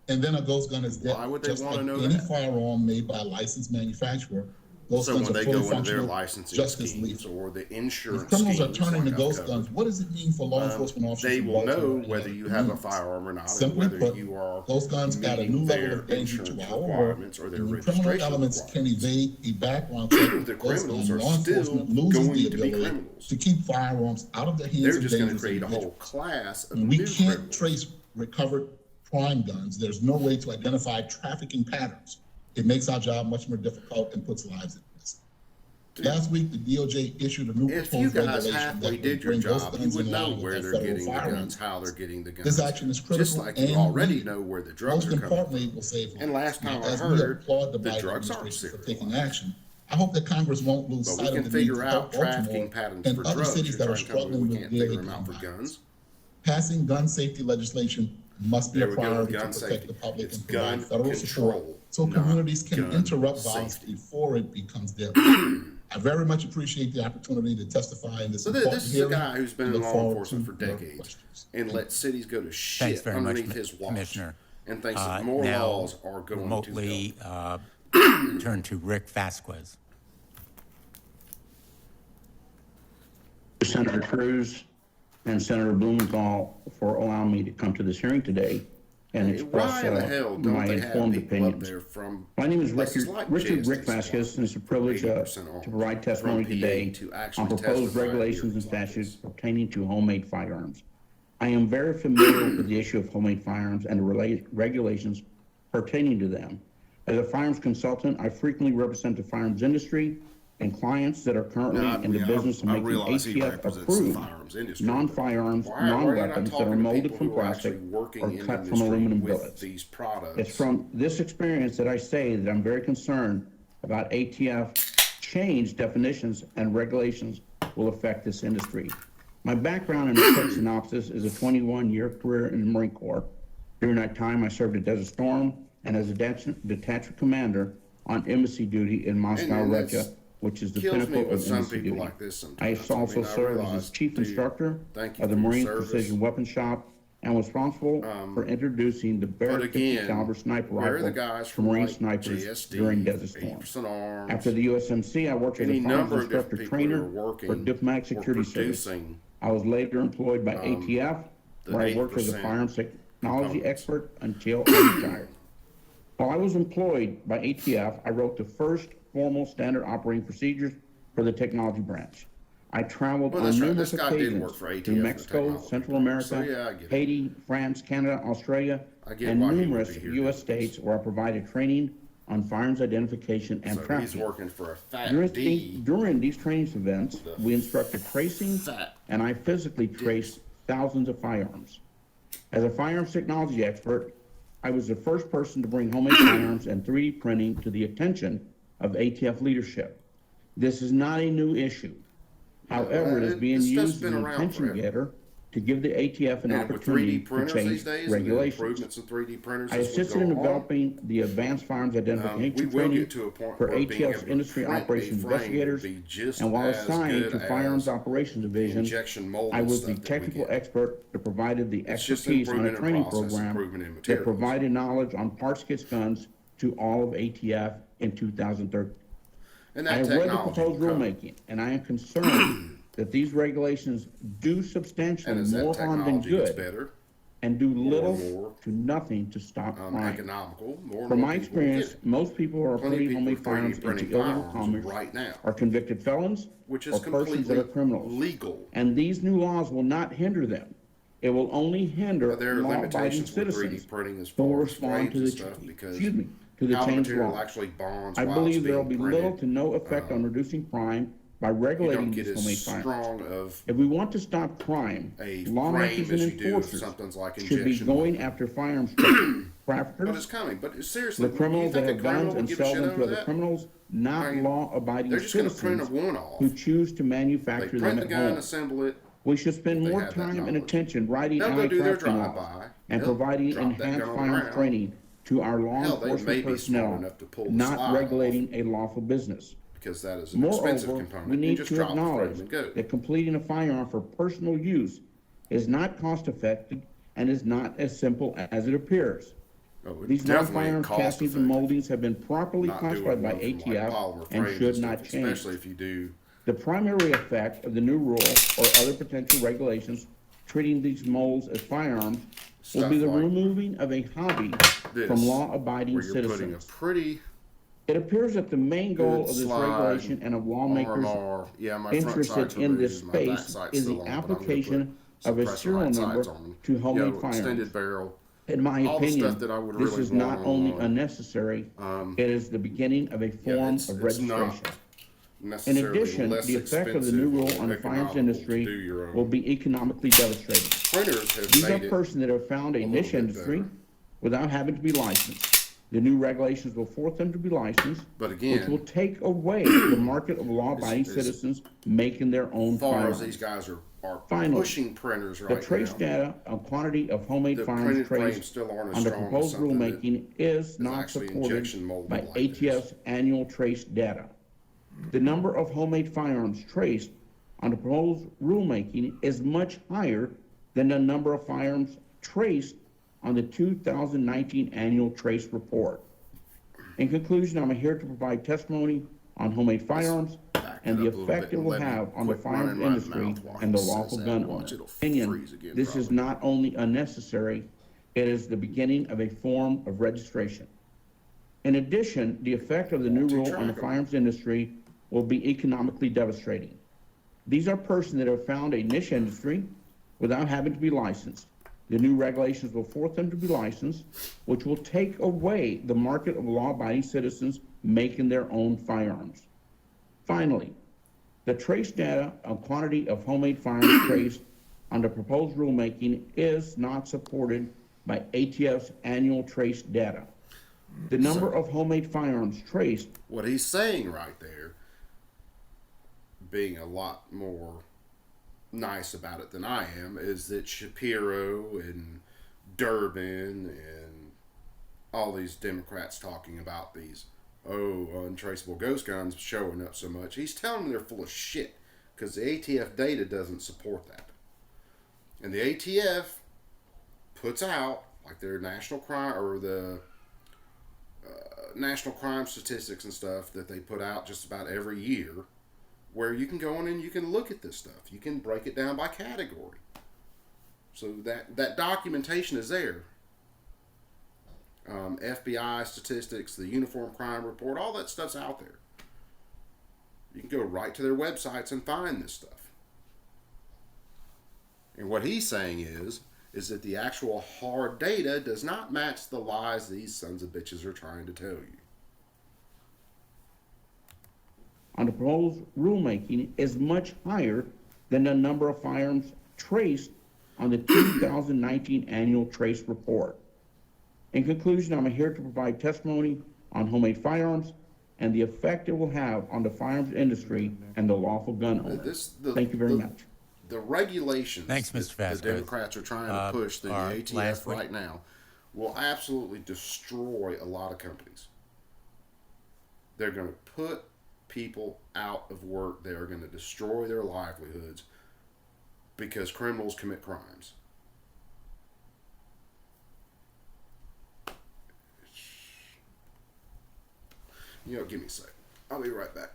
And then a ghost gun is dead. Why would they Just wanna like know any that? firearm made by a licensed manufacturer, ghost So guns when are they fully go into their functional, licensing just as schemes lethal. or the If insurance criminals are schemes, turning to like I've ghost covered, guns, what does it mean for law enforcement officers they in will know Baltimore and whether other you have a communities? firearm or not, and Simply whether put, you are ghost guns add a meeting new level their of danger to insurance our work, requirements or their and when criminal registration elements can requirements. evade a background check with The ghost criminals gun, are law still enforcement loses going the to be ability criminals. to keep firearms out of the hands They're of just going to dangerous create a whole individuals. class of When we new can't criminals. trace recovered crime guns, there's no way to identify trafficking patterns. It makes our job much more difficult and puts lives at risk. Last week, the DOJ issued a new If you proposed guys regulation halfway that would did your bring ghost job, you guns would in know line where with they're our federal getting the firearms. guns, how they're getting the guns. This action is critical Just like you and already needed. know where the drugs Most are coming importantly, from. it will save lives. And last time Now, I as we heard, applaud the the Biden drugs aren't administration for serialized. taking action, I hope that Congress won't lose But we sight can of the need to figure help out trafficking Baltimore patterns and for other drugs. cities You're that are trying to tell me struggling we with can't daily figure them out crime for violence. guns? Passing gun safety legislation must be There a we go, priority to gun protect safety. the public It's and provide gun federal control, support so not communities can gun interrupt violence safety. before it becomes deadly. I very much appreciate the opportunity to testify in this So important this is a hearing. guy who's been and in look law forward enforcement for to your decades questions. and let cities go to Thanks shit very much, underneath his watch Commissioner. and thinks that more Now, laws are going remotely to help. turn to Rick Vasquez. Senator Cruz and Senator Blumenthal for allowing me to come to this hearing today and express Why in the hell don't my they have informed people up opinions. there from My name is places Richard, like Richard Rick JSD Vasquez, and it's a privilege to 80% armed, provide testimony from PA today to actually on proposed testify at regulations and hearings like statutes this. pertaining to homemade firearms. I am very familiar with the issue of homemade firearms and the related regulations pertaining to them. As a firearms consultant, I frequently represent the firearms industry and clients that are currently Now, in the business of I making realize he ATF represents the approved firearms industry, non-firearms, Why are you not non-weapons that talking are to molded people from who are plastic actually working or in cut from industry aluminum with billets? these products? It's from this experience that I say that I'm very concerned about ATF change definitions and regulations will affect this industry. My background in a quick synopsis is a 21-year career in the Marine Corps. During that time, I served at Desert Storm and as a detachment commander on embassy duty in Moscow, And Russia, which is the kills me pinnacle with of some embassy people duty. like this sometimes. I I also mean, I served realize, as chief dude, instructor thank you of the for your Marine service. Precision Weapons Shop and was responsible for introducing the But Barrett 50 again, caliber sniper where are the rifle guys to from Marine like snipers JSD, during Desert Storm. 80% arms, After the USMC, I worked as any a firearms number of different instructor people trainer who are working for diplomatic or security service. producing I was later employed by ATF, the where I worked as a 80% firearms technology components. expert until I retired. While I was employed by ATF, I wrote the first formal standard operating procedures for the technology branch. I traveled Well, on that's right. numerous This guy did occasions work for ATF to in the Mexico, technology Central branch. America, So, yeah, I get it. Haiti, France, Canada, Australia, I get and why he would numerous be here U.S. doing this. states where I provided training on firearms identification and So he's trafficking. working for a fat During, D. during these training events, we instructed tracing, fat and I physically traced thousands of firearms. As a firearms technology expert, I was the first person to bring homemade firearms and 3D printing to the attention of ATF leadership. This is not a new issue. However, it is being this stuff's used as been an around attention forever. getter to give the ATF an And with opportunity 3D to printers change these days, and the regulations. improvements in 3D printers, I this would assisted in go on. developing the Advanced Firearms We Identification will Training get to a point for where being able ATF's to industry print a operations frame would investigators, be just and while as assigned good to Firearms as Operations the Division, injection molded I was the stuff that we technical get. expert that provided the It's just expertise on a improvement in training process, program improvement in that materials. provided knowledge on parts kits guns to all of ATF in 2013. And I that have read the technology proposed will come. rulemaking, and I am concerned that these regulations do substantially And as that more harm than technology gets good better, and do little more to nothing to stop crime. economical, more and From more my people will get experience, it. most people who are Plenty of putting people homemade with 3D firearms printing into illegal firearms commerce right now, are convicted felons which is or persons that are completely criminals. legal. And these new laws will not hinder them. It will only hinder But there are law-abiding limitations with citizens 3D printing as who will far as respond frames to and the, stuff because to the how the changed material law. actually bonds I while it's believe there will being be little printed. to no effect on reducing crime by You regulating don't get these as homemade firearms. strong of If we want to stop crime, a lawmakers frame and as you do if enforcers something's like should be injection going molded. after firearms But traffickers, it's coming. But seriously, the criminals you that think have a criminal guns would and give a sell shit them over to other that? criminals, not I mean, law-abiding they're just going to print citizens a one off. who choose to They manufacture them print the at gun, home. assemble it. We should spend They more have that time and knowledge. attention writing They'll go do their anti-trafficking laws drive-by. and They'll providing drop that gun enhanced on the firearms ground. training to our law Hell, they may enforcement be smart personnel, enough to pull the not slide regulating a lawful business. because that is an expensive Moreover, component. we You need just to drop the frame acknowledge and go. that completing a firearm for personal use is not cost-effective and is not as simple as it appears. Oh, it These definitely non-firearms cost castings and effective. moldings have been properly Not doing classified by one from, like, ATF polymer and frames should stuff, not change. especially if you do. The primary effect of the new rule or other potential regulations treating these molds as firearms will Stuff be the like removing of a hobby this, from law-abiding where you're putting a citizens. pretty It appears that the main goal good of this slide regulation and of lawmakers RMR. Yeah, my front interested sight's in this removed, my back space sight's is still the on, but I'm gonna application put of a suppressor serial height number sights on. to homemade Extended firearms. barrel. In my all the opinion, stuff that I would this really is not want only on. unnecessary, it is the beginning of a form it's of not registration. In necessarily addition, less the effect of the new expensive rule or on the firearms economical to industry do your own. will be economically devastating. Printers have These are made it persons that have found a little niche bit industry better. without having to be licensed. The new regulations will force them to be licensed, But which again, will take away the market of law-abiding as citizens making their own as far firearms. as these guys are Finally, pushing printers The right trace now. data on quantity of homemade The firearms printed frames traced still aren't as under strong as proposed something that rulemaking is not actually supported injection molded by like ATF's annual trace data. The number of homemade firearms traced under proposed rulemaking is much higher than the number of firearms traced on the 2019 annual trace report. In conclusion, I'm here to provide testimony on homemade firearms and the up a little effect bit it and will let me have on the quit running firearms my industry mouth while and the he lawful says gun that. owner. Watch, it'll Opinion, freeze again, this is probably. not only unnecessary, it is the beginning of a form of registration. In addition, the effect of the new to rule track on the 'em. firearms industry will be economically devastating. These are persons that have found a niche industry without having to be licensed. The new regulations will force them to be licensed, which will take away the market of law-abiding citizens making their own firearms. Finally, the trace data on quantity of homemade firearms traced under proposed rulemaking is not supported by ATF's annual trace data. The number of homemade firearms traced What he's saying right there, being a lot more nice about it than I am, is that Shapiro and Durbin and all these Democrats talking about these untraceable ghost guns showing up so much. He's telling them they're full of shit because the ATF data doesn't support that. And the ATF puts out like their national crime or the national crime statistics and stuff that they put out just about every year, where you can go in and you can look at this stuff. You can break it down by category. So that documentation is there. FBI statistics, the Uniform Crime Report, all that stuff's out there. You can go right to their websites and find this stuff. And what he's saying is that the actual hard data does not match the lies these sons of bitches are trying to tell you. on the proposed rulemaking is much higher than the number of firearms traced on the 2019 annual trace report. In conclusion, I'm here to provide testimony on homemade firearms and the effect it will have on the firearms industry and the lawful gun owner. Thank you very much. The regulations Thanks, Mr. the Vasquez. Democrats are trying to push through the our ATF last right now will absolutely destroy a lot of companies. They're going to put people out of work. They are going to destroy their livelihoods because criminals commit crimes. You know, give me a sec. I'll be right back.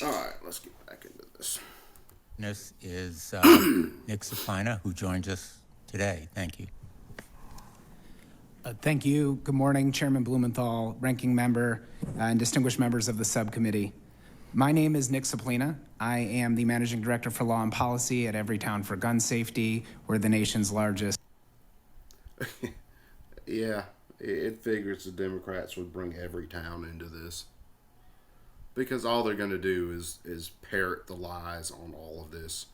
All right, let's get back into this. This is Nick Saplina, who joins us today. Thank you. Thank you. Good morning, Chairman Blumenthal, Ranking Member, and distinguished members of the subcommittee. My name is Nick Saplina. I am the Managing Director for Law and Policy at Everytown for Gun Safety. We're the nation's largest. Yeah, it figures the Democrats would bring Everytown into this. Because all they're going to do is parrot the lies on all of this.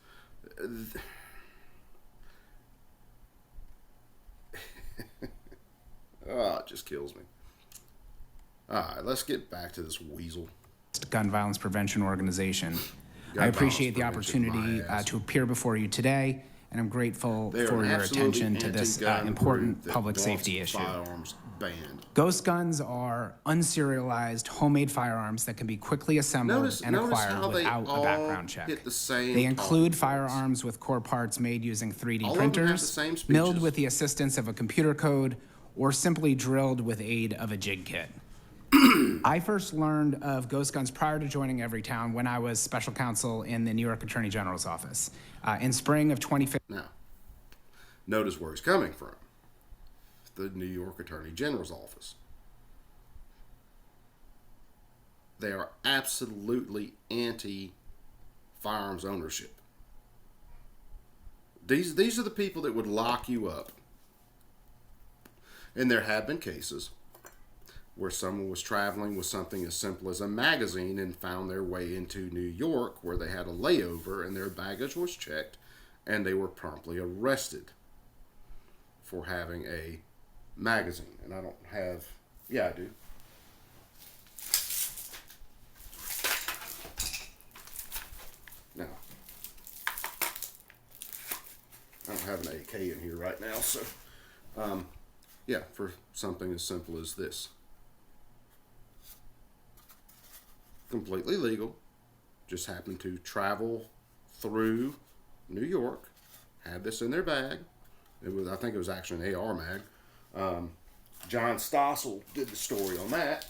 It just kills me. All right, let's get back to this weasel. Gun Violence Prevention Organization. I appreciate the opportunity to appear before you today, and I'm grateful for your attention to this important public safety issue. Firearms banned. Ghost guns are unserialized homemade firearms that can be quickly assembled and acquired without a background check. They include firearms with core parts made using 3D printers, milled with the assistance of a computer code, or simply drilled with aid of a jig kit. I first learned of ghost guns prior to joining Everytown when I was special counsel in the New York Attorney General's office. In spring of 2015. Now, notice where he's coming from. The New York Attorney General's office. They are absolutely anti-firearms ownership. These are the people that would lock you up. And there have been cases where someone was traveling with something as simple as a magazine and found their way into New York where they had a layover and their baggage was checked and they were promptly arrested for having a magazine. And I don't have, yeah, I do. Now, I don't have an AK in here right now, so, yeah, for something as simple as this. Completely legal. Just happened to travel through New York. Had this in their bag. It was, I think it was actually an AR mag. John Stossel did the story on that,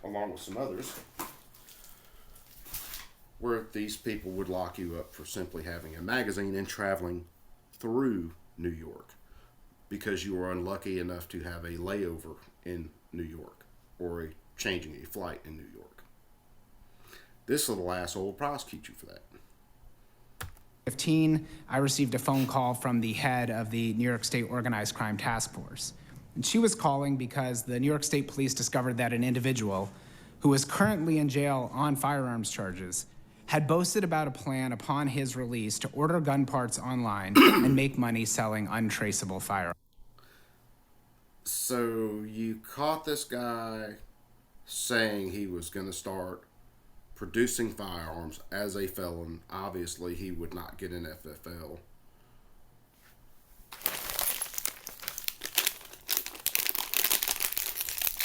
along with some others, where these people would lock you up for simply having a magazine and traveling through New York because you were unlucky enough to have a layover in New York or changing a flight in New York. This little asshole will prosecute you for that. 2015, I received a phone call from the head of the New York State Organized Crime Task Force. And she was calling because the New York State Police discovered that an individual who is currently in jail on firearms charges had boasted about a plan upon his release to order gun parts online and make money selling untraceable firearms. So you caught this guy saying he was going to start producing firearms as a felon. Obviously, he would not get an FFL.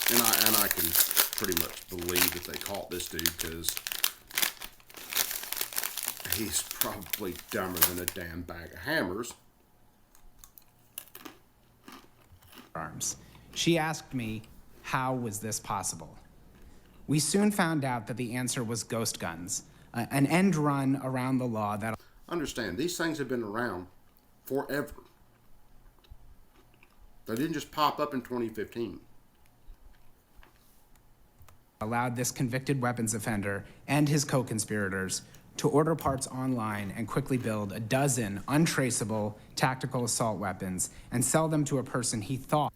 And I can pretty much believe that they caught this dude because he's probably dumber than a damn bag of hammers. She asked me, how was this possible? We soon found out that the answer was ghost guns, an end run around the law that... Understand, these things have been around forever. They didn't just pop up in 2015. Allowed this convicted weapons offender and his co-conspirators to order parts online and quickly build a dozen untraceable tactical assault weapons and sell them to a person he thought...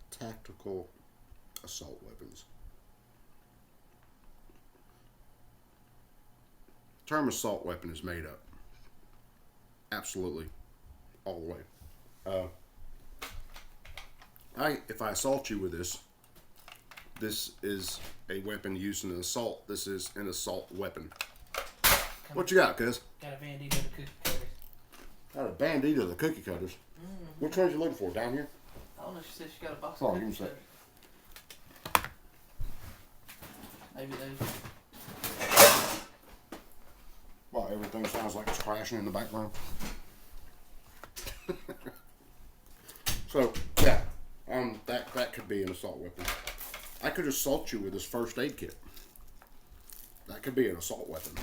Tactical assault weapons. The term assault weapon is made up. Absolutely. All the way. If I assault you with this is a weapon used in an assault. This is an assault weapon. What you got, cuz? Got a bandito of the cookie cutters. Got a bandito of the cookie cutters? Mm-hmm. Which ones you looking for? Down here? I don't know. She said she got a box Oh, of give me cookie a sec. cutters. Maybe those. Wow, everything sounds like it's crashing in the background. So, yeah, that could be an assault weapon. I could assault you with this first aid kit. That could be an assault weapon.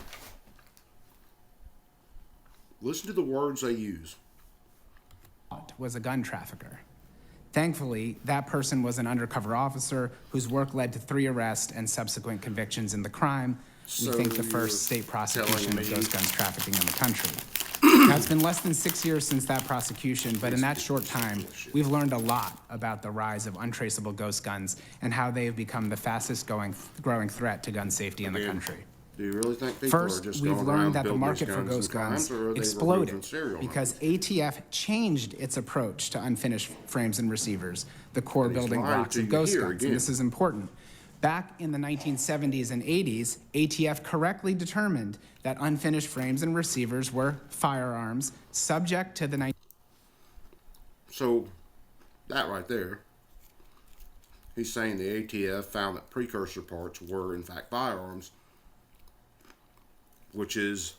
Listen to the words they use. ...was a gun trafficker. Thankfully, that person was an undercover officer whose work led to 3 arrests and subsequent convictions in the crime. We think the first state prosecution of ghost guns trafficking in the country. Now, it's been less than 6 years since that prosecution, but in that short time, we've learned a lot about the rise of untraceable ghost guns and how they have become the fastest growing threat to gun safety in the country. Do you really think people First, are just we've going learned around that the building market these for guns ghost and crimes, guns or are they exploded removing serial because numbers? ATF changed its approach to unfinished frames and receivers, the core And he's building lying blocks to of you ghost here guns. again. And this is important. Back in the 1970s and 80s, ATF correctly determined that unfinished frames and receivers were firearms subject to the... So, that right there, he's saying the ATF found that precursor parts were in fact firearms, which is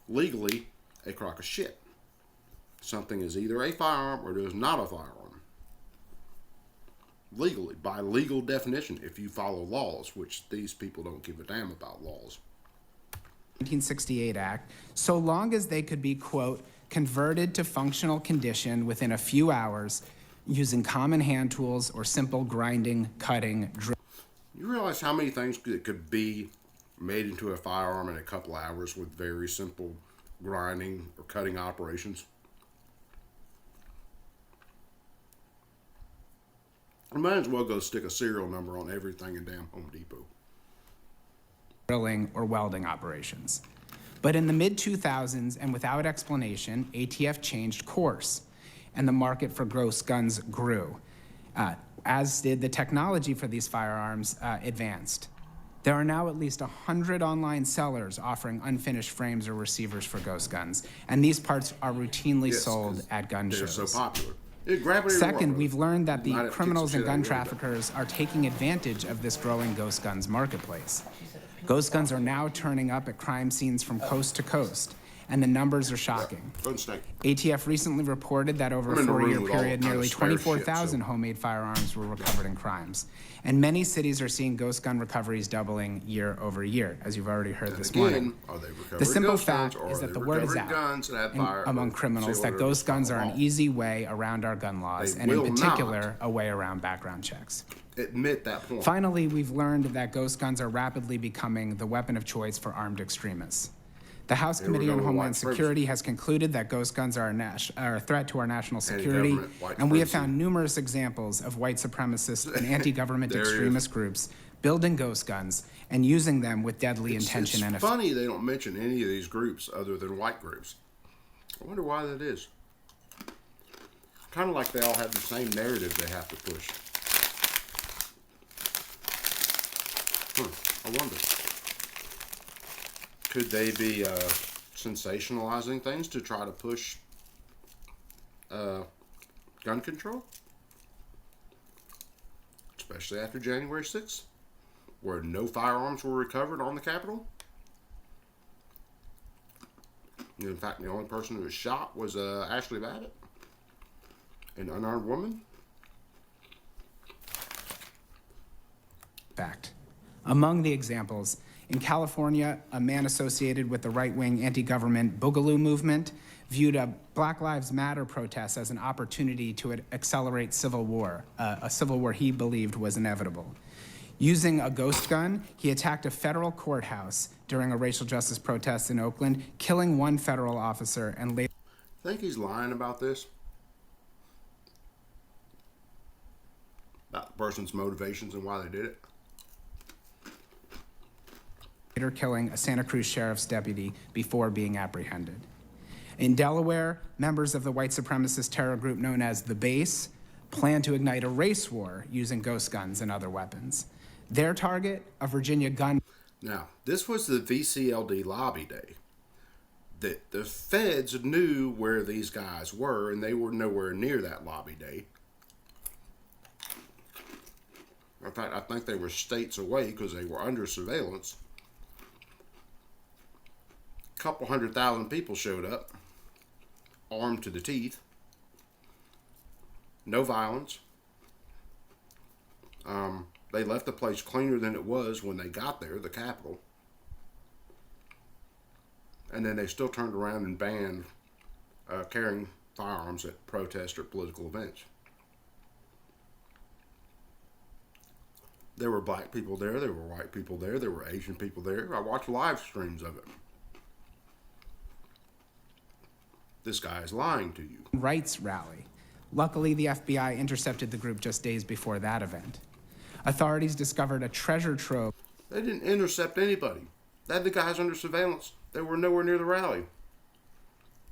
legally a crock of shit. Something is either a firearm or it is not a firearm. Legally, by legal definition, if you follow laws, which these people don't give a damn about laws. 1968 Act, so long as they could be, quote, converted to functional condition within a few hours using common hand tools or simple grinding, cutting, drilling. You realize how many things that could be made into a firearm in a couple hours with very simple grinding or cutting operations? I might as well go stick a serial number on everything in damn Home Depot. Drilling or welding operations. But in the mid-2000s and without explanation, ATF changed course and the market for ghost guns grew, as did the technology for these firearms advanced. There are now at least 100 online sellers offering unfinished frames or receivers for ghost guns, and these parts are routinely sold at gun shows. They're so popular. Second, we've learned that the Might have to kick criminals some and shit out gun of everybody. traffickers are taking advantage of this growing ghost guns marketplace. Ghost guns are now turning up at crime scenes from coast to coast, and the numbers are shocking. ATF recently reported that over a I'm in the 4-year room with all period, kinds of nearly spare shit, 24,000 homemade firearms were recovered in crimes. And many cities are seeing ghost gun recoveries doubling year over year, as you've already heard this morning. Are they recovering The simple ghost guns, fact or is are that they the word is recovering out guns that have fire, among criminals that ghost guns are an easy way around our gun laws, They and in will particular, a way around background checks. Admit that point. Finally, we've learned that ghost guns are rapidly becoming the weapon of choice for armed extremists. The House Here we Committee go on with Homeland white supremacy. Security has concluded that ghost guns are a threat to our national security, Anti-government white and we have supremacy. found numerous examples of white supremacist and anti-government There it is. extremist groups building ghost guns and using them with deadly intention and It's effect. funny they don't mention any of these groups other than white groups. I wonder why that is. Kind of like they all have the same narrative they have to push. I wonder. Could they be sensationalizing things to try to push gun control? especially after January 6th, where no firearms were recovered on the Capitol. In fact, the only person who was shot was Ashley Babbitt, an unarmed woman. Fact. Among the examples, in California, a man associated with the right-wing anti-government Boogaloo movement viewed a Black Lives Matter protest as an opportunity to accelerate civil war, a civil war he believed was inevitable. Using a ghost gun, he attacked a federal courthouse during a racial justice protest in Oakland, killing one federal officer and later... Think he's lying about this? About the person's motivations and why they did it? Later killing a Santa Cruz sheriff's deputy before being apprehended. In Delaware, members of the white supremacist terror group known as The Base plan to ignite a race war using ghost guns and other weapons. Their target, a Virginia gun... Now, this was the VCLD lobby day. The feds knew where these guys were, and they were nowhere near that lobby day. In fact, I think they were states away because they were under surveillance. A couple 100,000 people showed up, armed to the teeth. No violence. They left the place cleaner than it was when they got there, the Capitol. And then they still turned around and banned carrying firearms at protest or political events. There were black people there, there were white people there, there were Asian people there. I watched live streams of it. This guy is lying to you. Rights rally. Luckily, the FBI intercepted the group just days before that event. Authorities discovered a treasure trove. They didn't intercept anybody. They had the guys under surveillance. They were nowhere near the rally.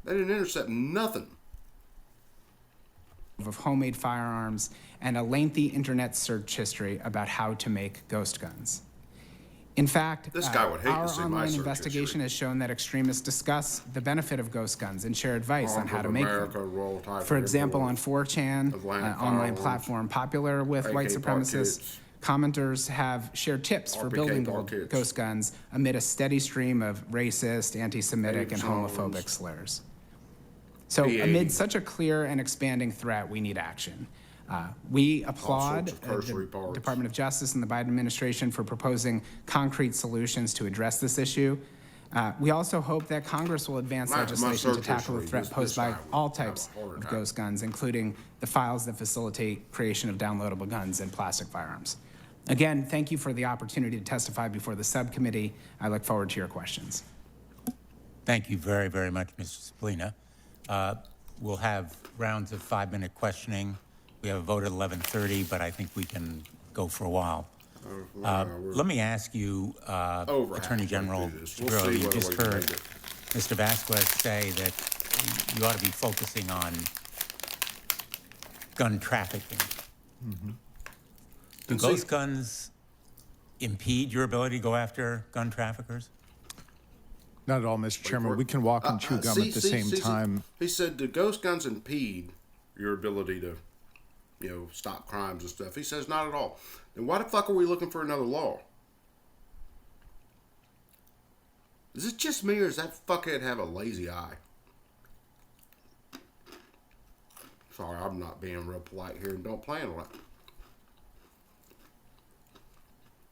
They didn't intercept nothing. Of homemade firearms and a lengthy internet search history about how to make ghost guns. In fact, this guy would hate our to see my online search investigation history. has shown that extremists discuss the benefit of ghost guns and share advice on how to make them. For example, on 4chan, an online platform popular with AK white supremacists, commenters have shared tips for building ghost guns amid a steady stream of racist, anti-Semitic, and homophobic slurs. So amid such a clear and expanding threat, we need action. We applaud the Department of Justice and the Biden administration for proposing concrete solutions to address this issue. We also hope that Congress will advance legislation to tackle the threat posed by all types of ghost guns, including the files that facilitate creation of downloadable guns and plastic firearms. Again, thank you for the opportunity to testify before the subcommittee. I look forward to your questions. Thank you very, very much, Mr. Splina. We'll have rounds of 5-minute questioning. We have a vote at 11:30, but I think we can go for a while. Let me ask you, Attorney General Shapiro, you just heard Mr. Vasquez say that you ought to be focusing on gun trafficking. Mm-hmm. Do ghost guns impede your ability to go after gun traffickers? Not at all, Mr. Chairman. We can walk and chew gum at the same time. He said, do ghost guns impede your ability to, stop crimes and stuff? He says, not at all. Then why the fuck are we looking for another law? Is it just me, or does that fuckhead have a lazy eye? Sorry, I'm not being real polite here and don't plan on it.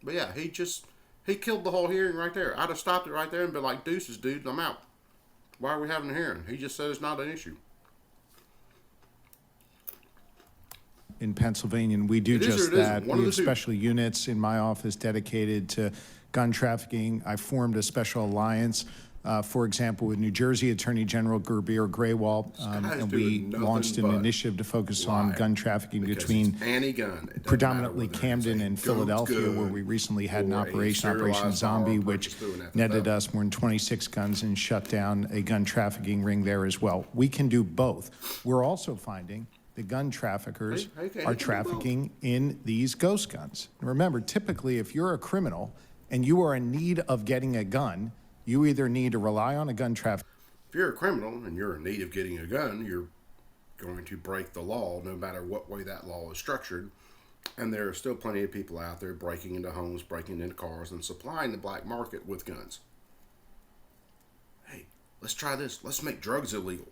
But yeah, he killed the whole hearing right there. I'd have stopped it right there and been like, deuces, dude, I'm out. Why are we having a hearing? He just said it's not an issue. In Pennsylvania, and we do just that. We have special units in my office dedicated to gun trafficking. I formed a special alliance, for example, with New Jersey Attorney General Gurbir Grewal, and we launched an initiative to focus on gun trafficking between predominantly Camden and Philadelphia, where we recently had an Operation Zombie, which netted us more than 26 guns and shut down a gun trafficking ring there as well. We can do both. We're also finding the gun traffickers are trafficking in these ghost guns. And remember, typically, if you're a criminal and you are in need of getting a gun, you either need to rely on a gun trafficker. If you're a criminal and you're in need of getting a gun, you're going to break the law no matter what way that law is structured. And there are still plenty of people out there breaking into homes, breaking into cars, and supplying the black market with guns. Hey, let's try this. Let's make drugs illegal.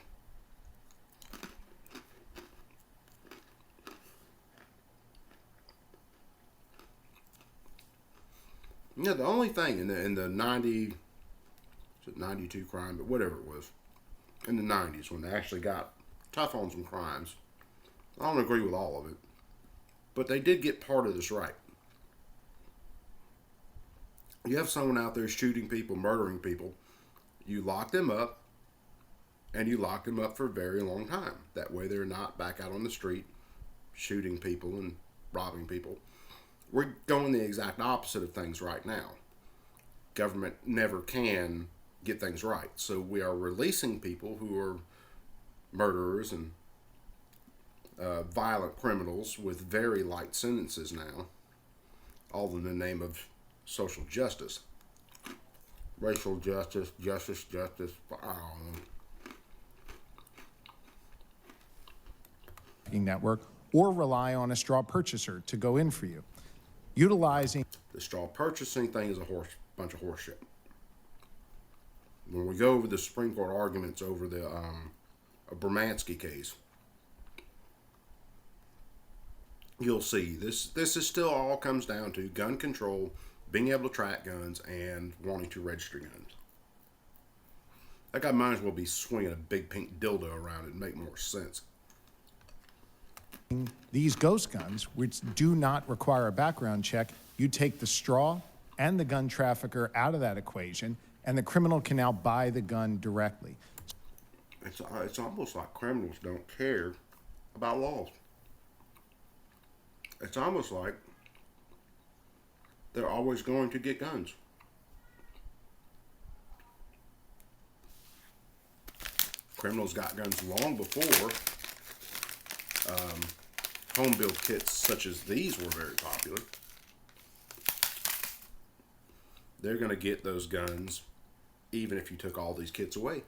You know, the only thing in the 92 crime, but whatever it was, in the 90s when they actually got tough on some crimes, I don't agree with all of it, but they did get part of this right. You have someone out there shooting people, murdering people, you lock them up, and you lock them up for a very long time. That way they're not back out on the street shooting people and robbing people. We're going the exact opposite of things right now. Government never can get things right. So we are releasing people who are murderers and violent criminals with very light sentences now, all in the name of social justice. Racial justice, justice, I don't know. Network, or rely on a straw purchaser to go in for you. Utilizing the straw purchasing thing is a bunch of horse shit. When we go over the Supreme Court arguments over the Bermansky case, you'll see this is still all comes down to gun control, being able to track guns, and wanting to register guns. That guy might as well be swinging a big pink dildo around it and make more sense. these ghost guns, which do not require a background check, you take the straw and the gun trafficker out of that equation, and the criminal can now buy the gun directly. It's almost like criminals don't care about laws. It's almost like they're always going to get guns. Criminals got guns long before home-built kits such as these were very popular. They're going to get those guns even if you took all these kits away.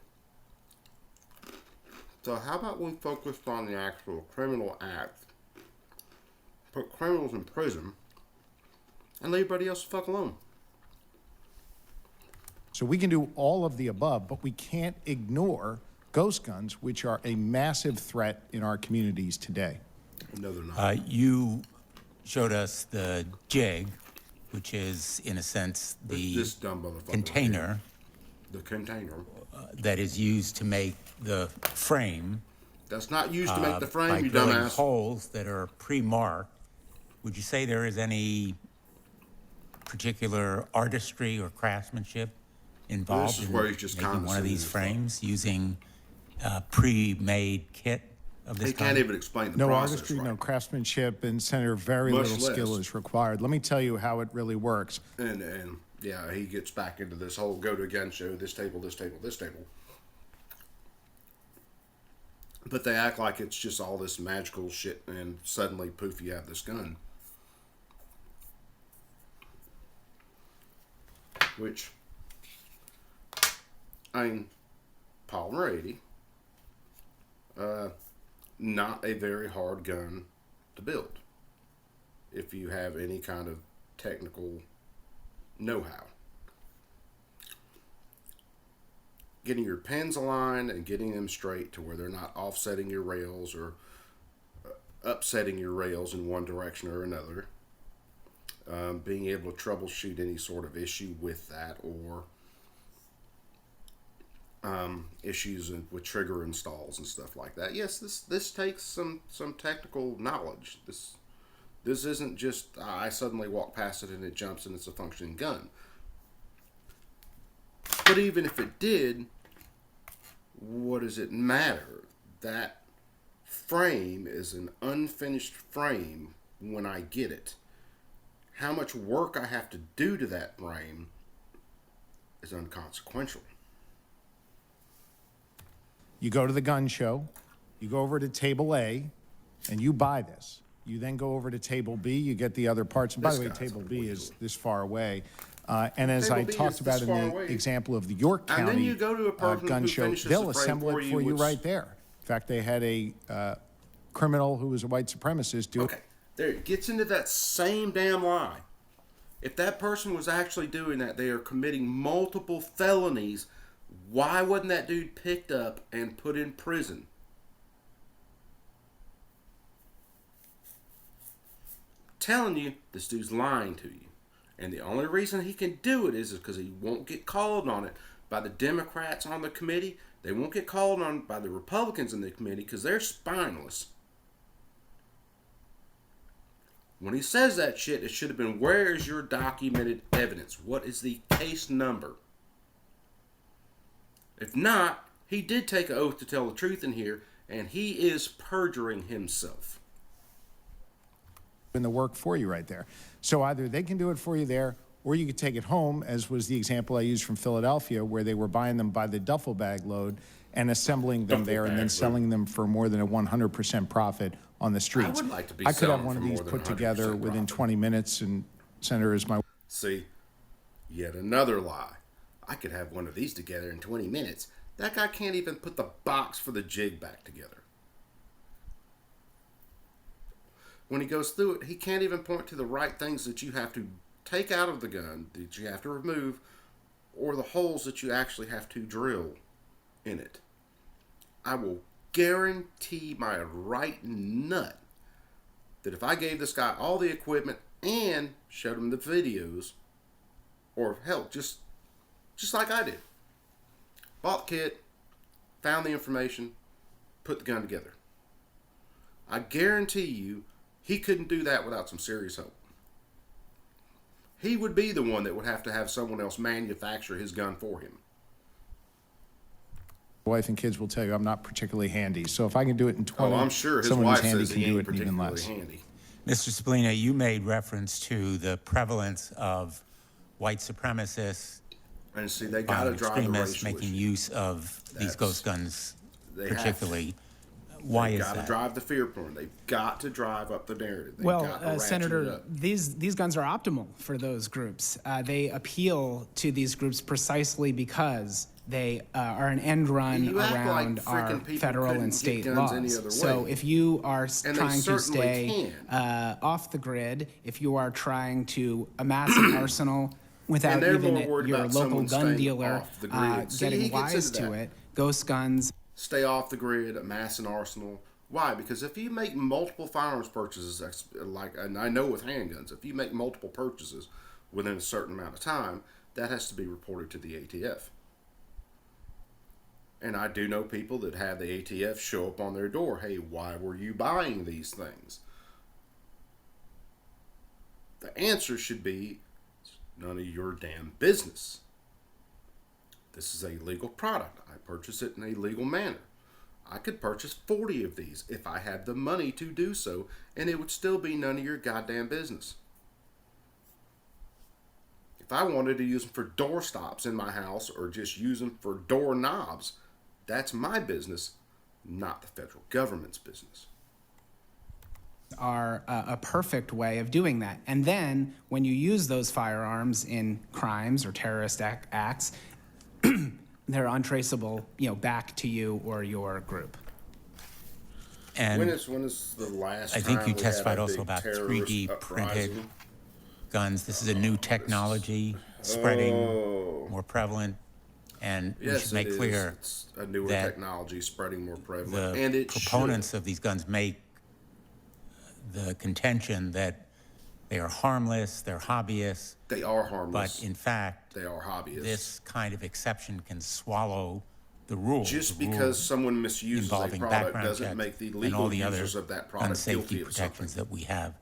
So how about we focused on the actual criminal act, put criminals in prison, and leave everybody else the fuck alone? So we can do all of the above, but we can't ignore ghost guns, which are a massive threat in our communities today. No, they're not. You showed us the jig, which is, in a sense, the this dumb motherfucker container. Right, the container. That is used to make the frame. That's not used to make the frame, by you drilling dumbass. holes that are pre-marked. Would you say there is any particular artistry or craftsmanship involved This is in where he's just making one of these condescending frames using a pre-made kit of this He kind? can't even explain the No process artistry, right. no craftsmanship, and Senator, very Much little skill less. is required. Let me tell you how it really works. And yeah, he gets back into this whole go to a gun show, this table, this table, this table. But they act like it's just all this magical shit, and suddenly, poof, you have this gun. Which, I mean, Polymer 80, not a very hard gun to build if you have any kind of technical know-how. Getting your pins aligned and getting them straight to where they're not offsetting your rails or upsetting your rails in one direction or another. Being able to troubleshoot any sort of issue with that, or issues with trigger installs and stuff like that. Yes, this takes some technical knowledge. This isn't just I suddenly walk past it and it jumps and it's a functioning gun. But even if it did, what does it matter? That frame is an unfinished frame when I get it. How much work I have to do to that frame is inconsequential. You go to the gun show, you go over to table A, and you buy this. You then go over to table B, you get the other parts. And by the way, table B is this far away. And as I talked about in the example of the York And then County you go to a person gun who show, finishes they'll the frame assemble for it you, for you which- right there. In fact, they had a criminal who was a white supremacist do Okay, There, it gets into that same damn lie. If that person was actually doing that, they are committing multiple felonies. Why wasn't that dude picked up and put in prison? I'm telling you, this dude's lying to you. And the only reason he can do it is because he won't get called on it by the Democrats on the committee. They won't get called on by the Republicans in the committee because they're spineless. When he says that shit, it should have been, where is your documented evidence? What is the case number? If not, he did take an oath to tell the truth in here, and he is perjuring himself. In the work for you right there. So either they can do it for you there, or you could take it home, as was the example I used from Philadelphia, where they were buying them by the duffel bag load and assembling them there and then selling them for more than a 100% profit on the streets. I would like to be I could have selling one for of these more than put together 100% within profit. 20 minutes, and Senator, is my... See, yet another lie. I could have one of these together in 20 minutes. That guy can't even put the box for the jig back together. When he goes through it, he can't even point to the right things that you have to take out of the gun, that you have to remove, or the holes that you actually have to drill in it. I will guarantee my right nut that if I gave this guy all the equipment and showed him the videos, or hell, just like I did, bought the kit, found the information, put the gun together, I guarantee you he couldn't do that without some serious help. He would be the one that would have to have someone else manufacture his gun for him. Wife and kids will tell you I'm not particularly handy. So if I can do it in 20, I'm sure his someone who's wife handy says can he do ain't it in even particularly less. handy. Mr. Spallina, you made reference to the prevalence of white supremacists And see, they got to drive the extremists racial making issue. use of these ghost guns, They have to. particularly. Why They've is got to that? drive the fear porn. They've got to drive up the narrative. They've Well, got to ratchet it Senator, up. these guns are optimal for those groups. They appeal to these groups precisely because they are an end run You act like around our freaking people federal couldn't and get state guns any laws. other So way. if you are And they trying to certainly stay can. off the grid, if you are trying to amass an arsenal without they're even more worried your about local someone gun staying dealer off the grid. See, he getting gets wise into to that. it, ghost guns. Stay off the grid, amass an arsenal. Why? Because if you make multiple firearms purchases, that's like, and I know with handguns, if you make multiple purchases within a certain amount of time, that has to be reported to the ATF. And I do know people that have the ATF show up on their door. Hey, why were you buying these things? The answer should be, it's none of your damn business. This is a legal product. I purchase it in a legal manner. I could purchase 40 of these if I had the money to do so, and it would still be none of your goddamn business. If I wanted to use them for door stops in my house or just use them for door knobs, that's my business, not the federal government's business. Are a perfect way of doing that. And then when you use those firearms in crimes or terrorist acts, they're untraceable, back to you or your group. And when is the last I think time you we had testified a also big about terrorist 3D printed uprising? guns. This is a new technology spreading, more prevalent, and we Yes, should make it is. clear It's a newer that technology spreading more prevalent. the And it proponents should. of these guns make the contention that they are harmless, they're hobbyists. They are harmless. But in fact, they are hobbyists. This kind of exception can swallow the rules. Just the because rules someone misuses a involving product background doesn't checks make the and all legal the other users of that gun product safety guilty of something. protections that we have.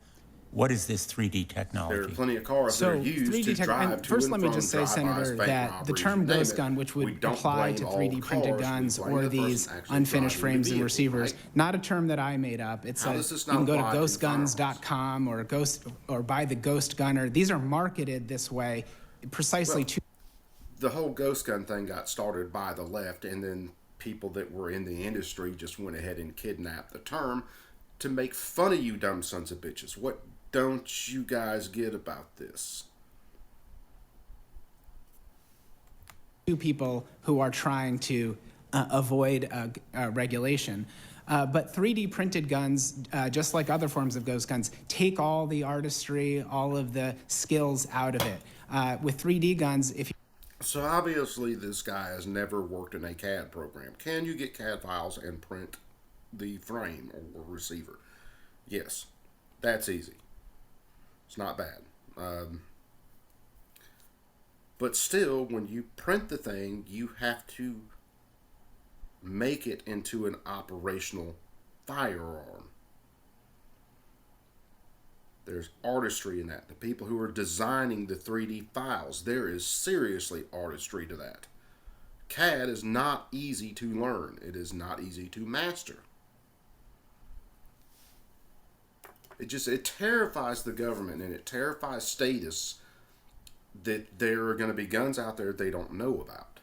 What is this 3D technology? There are plenty of cars that are used 3D to tech, drive and to first and let me from just say, drive-bys, Senator, bank that the robberies, term you name ghost it. gun, which We would don't apply blame to all 3D printed cars, we guns blame or the person these actually unfinished driving the frames and vehicle, receivers, right? not a term that I made up. It's How a, does this you can not go to apply to ghostguns.com or buy the Ghost Gunner. These are marketed this way precisely to. The whole ghost gun thing got started by the left, and then people that were in the industry just went ahead and kidnapped the term to make fun of you dumb sons of bitches. What don't you guys get about this? People who are trying to avoid regulation. But 3D printed guns, just like other forms of ghost guns, take all the artistry, all of the skills out of it. With 3D guns, if you... So obviously this guy has never worked in a CAD program. Can you get CAD files and print the frame or receiver? Yes, that's easy. It's not bad. But still, when you print the thing, you have to make it into an operational firearm. There's artistry in that. The people who are designing the 3D files, there is seriously artistry to that. CAD is not easy to learn. It is not easy to master. It terrifies the government, and it terrifies statists that there are going to be guns out there they don't know about.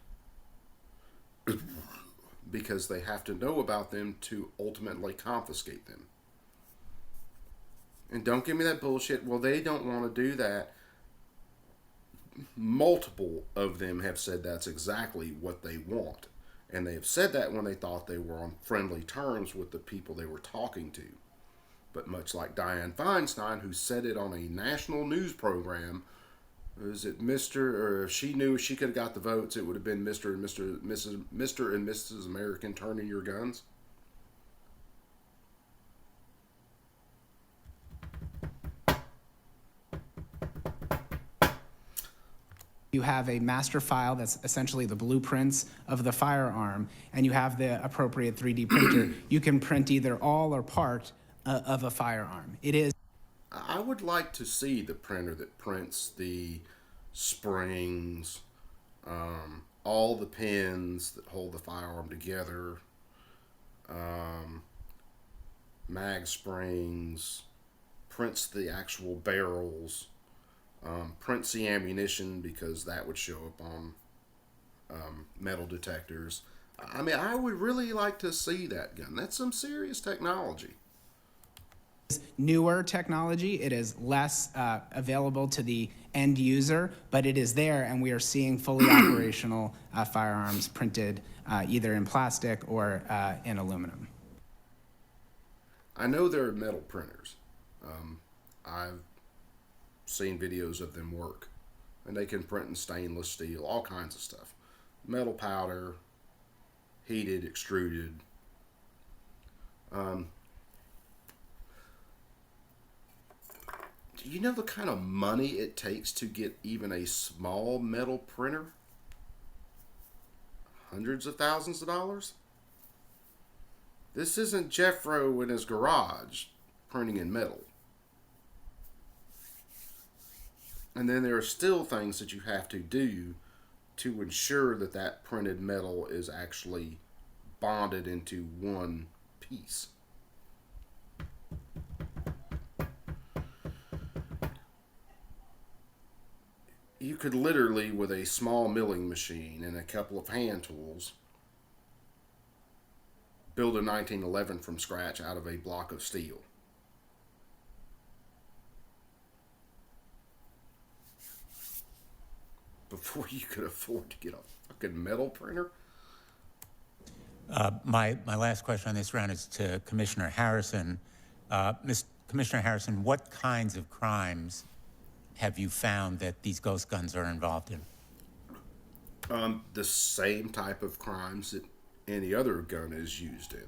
Because they have to know about them to ultimately confiscate them. And don't give me that bullshit, well, they don't want to do that. Multiple of them have said that's exactly what they want. And they have said that when they thought they were on friendly terms with the people they were talking to. But much like Dianne Feinstein, who said it on a national news program, is it Mr. or if she knew she could have got the votes, it would have been Mr. and Mrs. American, turn in your guns. You have a master file that's essentially the blueprints of the firearm, and you have the appropriate 3D printer. You can print either all or part of a firearm. It is. I would like to see the printer that prints the springs, all the pins that hold the firearm together, mag springs, prints the actual barrels, prints the ammunition, because that would show up on metal detectors. I mean, I would really like to see that gun. That's some serious technology. Newer technology. It is less available to the end user, but it is there, and we are seeing fully operational firearms printed either in plastic or in aluminum. I know there are metal printers. I've seen videos of them work, and they can print in stainless steel, all kinds of stuff. Metal powder, heated, extruded. Do you know the kind of money it takes to get even a small metal printer? Hundreds of thousands of dollars? This isn't Jeffro in his garage printing in metal. And then there are still things that you have to do to ensure that that printed metal is actually bonded into one piece. You could literally, with a small milling machine and a couple of hand tools, build a 1911 from scratch out of a block of steel. Before you could afford to get a fucking metal printer? My last question on this round is to Commissioner Harrison. Commissioner Harrison, what kinds of crimes have you found that these ghost guns are involved in? The same type of crimes that any other gun is used in.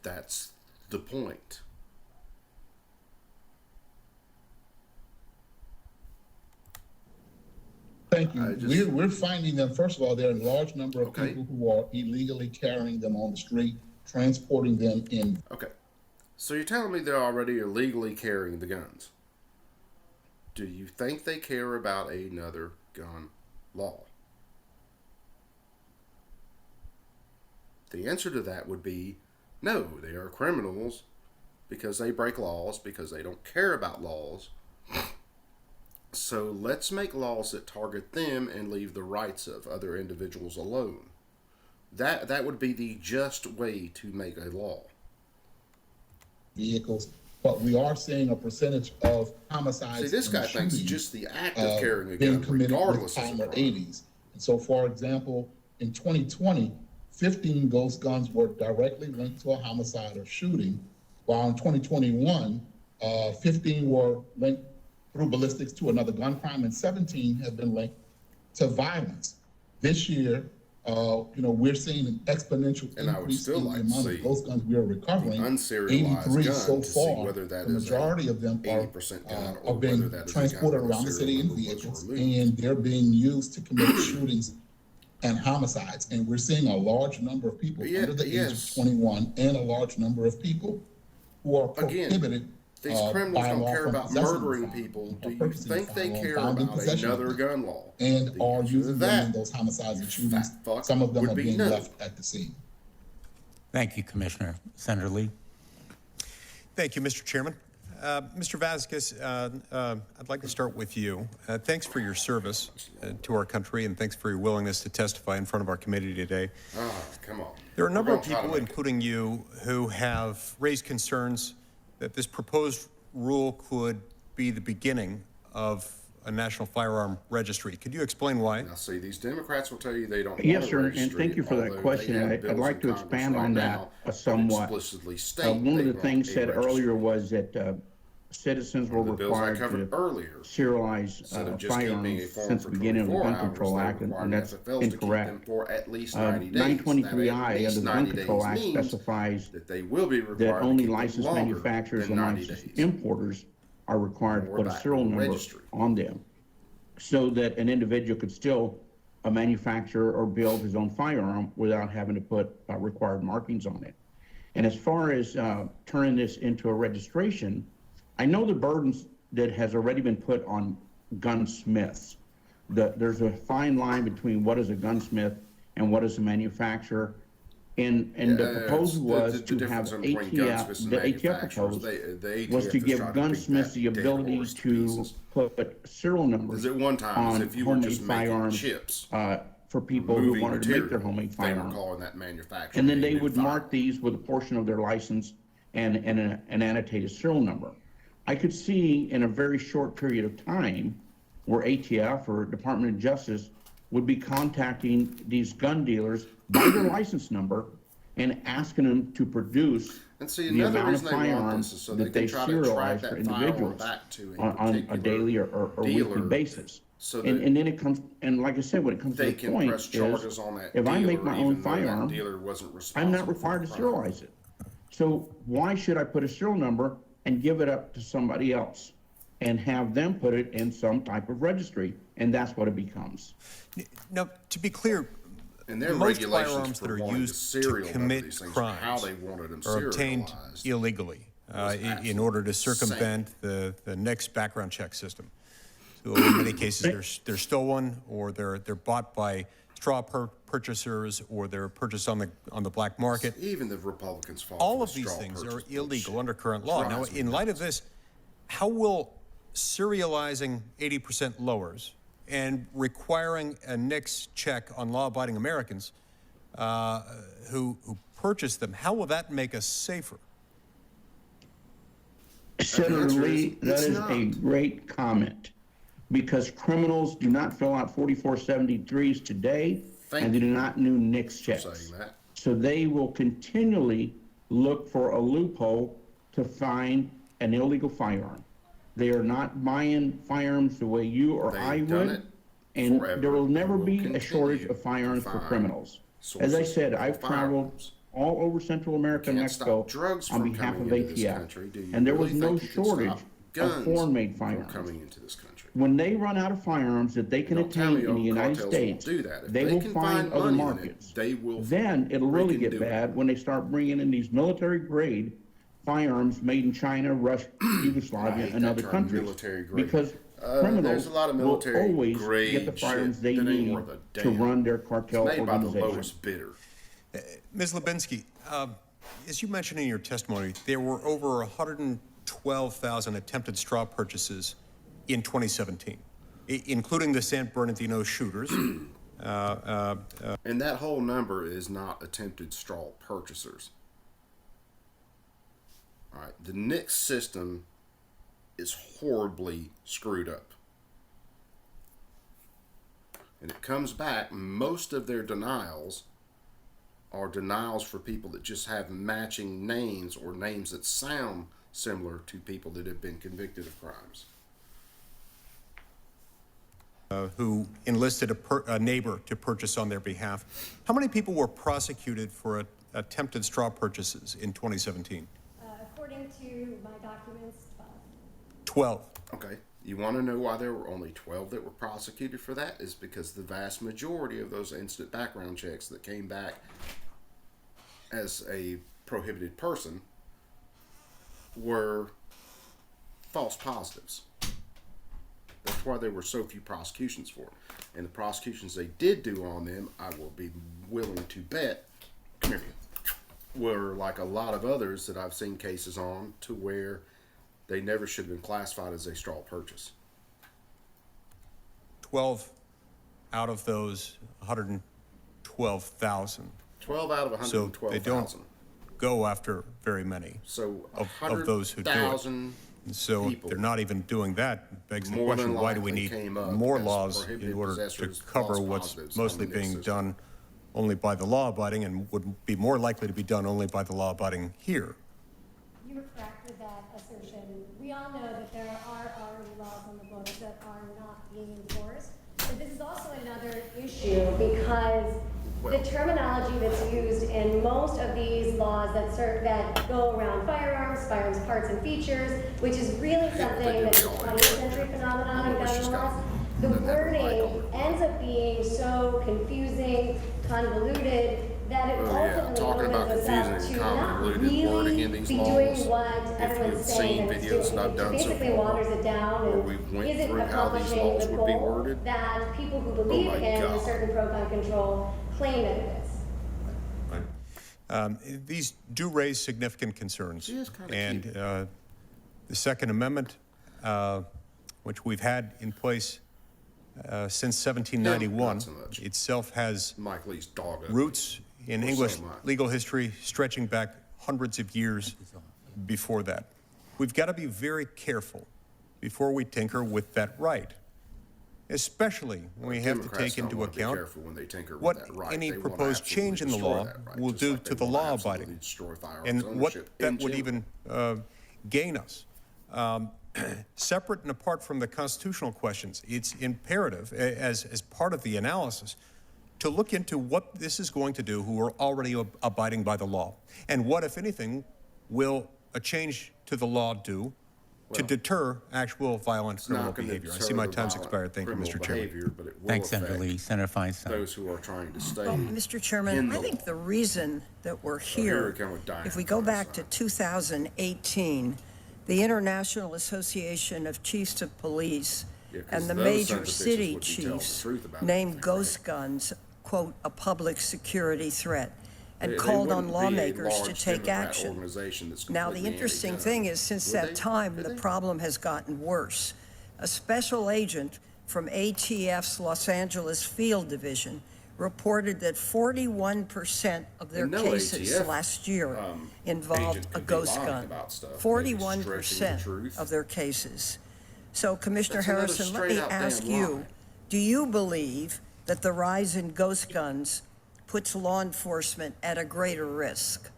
That's the point. Thank you. We're finding them. First of all, there are a large number of people who are illegally carrying them on the street, transporting them in. Okay. So you're telling me they're already illegally carrying the guns. Do you think they care about another gun law? The answer to that would be no, they are criminals because they break laws, because they don't care about laws. So let's make laws that target them and leave the rights of other individuals alone. That would be the just way to make a law. Vehicles, but we are seeing a percentage of homicides. See, this guy thinks just the act of carrying a gun, being committed regardless with of the crime. 80s. And so, for example, in 2020, 15 ghost guns were directly linked to a homicide or shooting, while in 2021, 15 were linked through ballistics to another gun crime, and 17 have been linked to violence. This year, we're seeing an exponential increase in the amount of ghost guns we are recovering. 83 so far. The majority of them are being transported around the city in vehicles, and they're being used to commit shootings and homicides. And we're seeing a large number of people under the age of 21 and a large number of people who are prohibited. These criminals don't care about murdering people. Do you think they care about another gun law? And are using them in those homicides and shootings. Some of them are being left at the scene. Thank you, Commissioner. Senator Lee. Thank you, Mr. Chairman. Mr. Vasquez, I'd like to start with you. Thanks for your service to our country, and thanks for your willingness to testify in front of our committee today. Come on. There are a number of people, including you, who have raised concerns that this proposed rule could be the beginning of a national firearm registry. Could you explain why? Now, see, these Democrats will tell you they don't Yes, want sir, a and registry, thank you for that question. I'd like to expand on that somewhat. One of the things said earlier was that citizens were required to serialize firearms since the beginning of the Gun Control Act, and that's incorrect. 923I of the Gun Control Act specifies that only licensed manufacturers and licensed importers are required to put a serial number on them, so that an individual could still manufacture or build his own firearm without having to put required markings on it. And as far as turning this into a registration, I know the burdens that has already been put on gunsmiths. There's a fine line between what is a gunsmith and what is a manufacturer. And the proposal was to have ATF, the ATF proposal was to give gunsmiths the ability to put serial numbers on homemade firearms for people who wanted to make their homemade firearms. And then they would mark these with a portion of their license and an annotated serial number. I could see in a very short period of time where ATF or Department of Justice would be contacting these gun dealers by their license number and asking them to produce the amount of firearms that they serialize for individuals on a daily or weekly basis. And then it comes, and like I said, when it comes to the point is, if I make my own firearm, I'm not required to serialize it. So why should I put a serial number and give it up to somebody else and have them put it in some type of registry? And that's what it becomes. Now, to be clear, most firearms that are used to commit crimes are obtained illegally in order to circumvent the next background check system. So in many cases, they're stolen, or they're bought by straw purchasers, or they're purchased on the black market. Even the Republicans fall. All of these things are illegal under current law. Now, in light of this, how will serializing 80% lowers and requiring a NICS check on law-abiding Americans who purchase them, how will that make us safer? Senator Lee, that is a great comment, because criminals do not fill out 4473s today, and they do not do NICS checks. So they will continually look for a loophole to find an illegal firearm. They are not buying firearms the way you or I would, and there will never be a shortage of firearms for criminals. As I said, I've traveled all over Central America and Mexico on behalf of ATF, and there was no shortage of foreign-made firearms. When they run out of firearms that they can obtain in the United States, they will find other markets. Then it'll really get bad when they start bringing in these military-grade firearms made in China, Russia, Yugoslavia, and other countries, because criminals will always get the firearms they need to run their cartel organization. Ms. Lubinsky, as you mentioned in your testimony, there were over 112,000 attempted straw purchases in 2017, including the San Bernardino shooters. And that whole number is not attempted straw purchasers. All right, the NICS system is horribly screwed up. and it comes back, most of their denials are denials for people that just have matching names or names that sound similar to people that have been convicted of crimes. Who enlisted a neighbor to purchase on their behalf. How many people were prosecuted for attempted straw purchases in 2017? According to my documents, 12. Okay. You want to know why there were only 12 that were prosecuted for that? Is because the vast majority of those instant background checks that came back as a prohibited person were false positives. That's why there were so few prosecutions for it. And the prosecutions they did do on them, I will be willing to bet, come here, were like a lot of others that I've seen cases on to where they never should have been classified as a straw purchase. 12 out of those 112,000. 12 out of 112,000. So they don't go after very many so of those who do it. So they're not even doing that. Begs the question, why do we need more laws in order to cover what's mostly being done only by the law-abiding and would be more likely to be done only by the law-abiding here? you were correct with that assertion. We all know that there are already laws on the books that are not being enforced. But this is also another issue because the terminology that's used in most of these laws that go around firearms parts and features, which is really something that's a 20th century phenomenon in gun laws, the wording ends up being so confusing, convoluted, that it ultimately opens us up to not really be doing what everyone's saying that it's doing. It basically waters it down and isn't accomplishing the goal that people who believe in a certain pro-gun control claim that it is. These do raise significant concerns. And the Second Amendment, which we've had in place since 1791, itself has roots in English legal history stretching back hundreds of years before that. We've got to be very careful before we tinker with that right, especially when we have to take into account what any proposed change in the law will do to the law-abiding and what that would even gain us. Separate and apart from the constitutional questions, it's imperative, as part of the analysis, to look into what this is going to do who are already abiding by the law. And what, if anything, will a change to the law do to deter actual violent criminal behavior? I see my time's expired. Thank you, Mr. Chairman. Thanks, Senator Lee. Senator Feinstein. Those who are trying to stay. Well, Mr. Chairman, I think the reason that we're here, if we go back to 2018, the International Association of Chiefs of Police and the major city chiefs named ghost guns, quote, a public security threat, and called on lawmakers to take action. Now, the interesting thing is, since that time, the problem has gotten worse. A special agent from ATF's Los Angeles Field Division reported that 41% of their cases last year involved a ghost gun. 41% of their cases. So, Commissioner Harrison, let me ask you, do you believe that the rise in ghost guns puts law enforcement at a greater risk?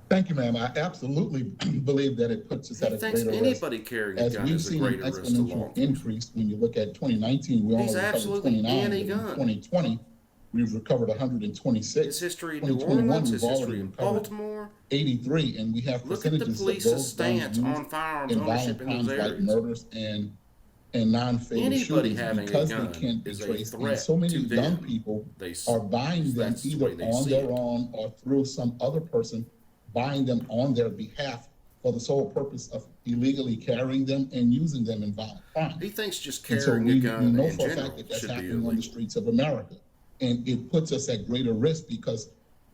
Thank you, ma'am. I absolutely believe that it puts us at a greater risk. As we've seen an exponential increase when you look at 2019, we only recovered 29. In 2020, we've recovered 126. His history in New Orleans, his history in Baltimore, 83, and we have percentages of those guns used in violent crimes like murders and non-fatal shootings because they can't be traced. And so many young people are buying them either on their own or through some other person buying them on their behalf for the sole purpose of illegally carrying them and using them in violent crime. He thinks just carrying a gun we know for a fact that that's happening on the streets of America. And it puts us at greater risk because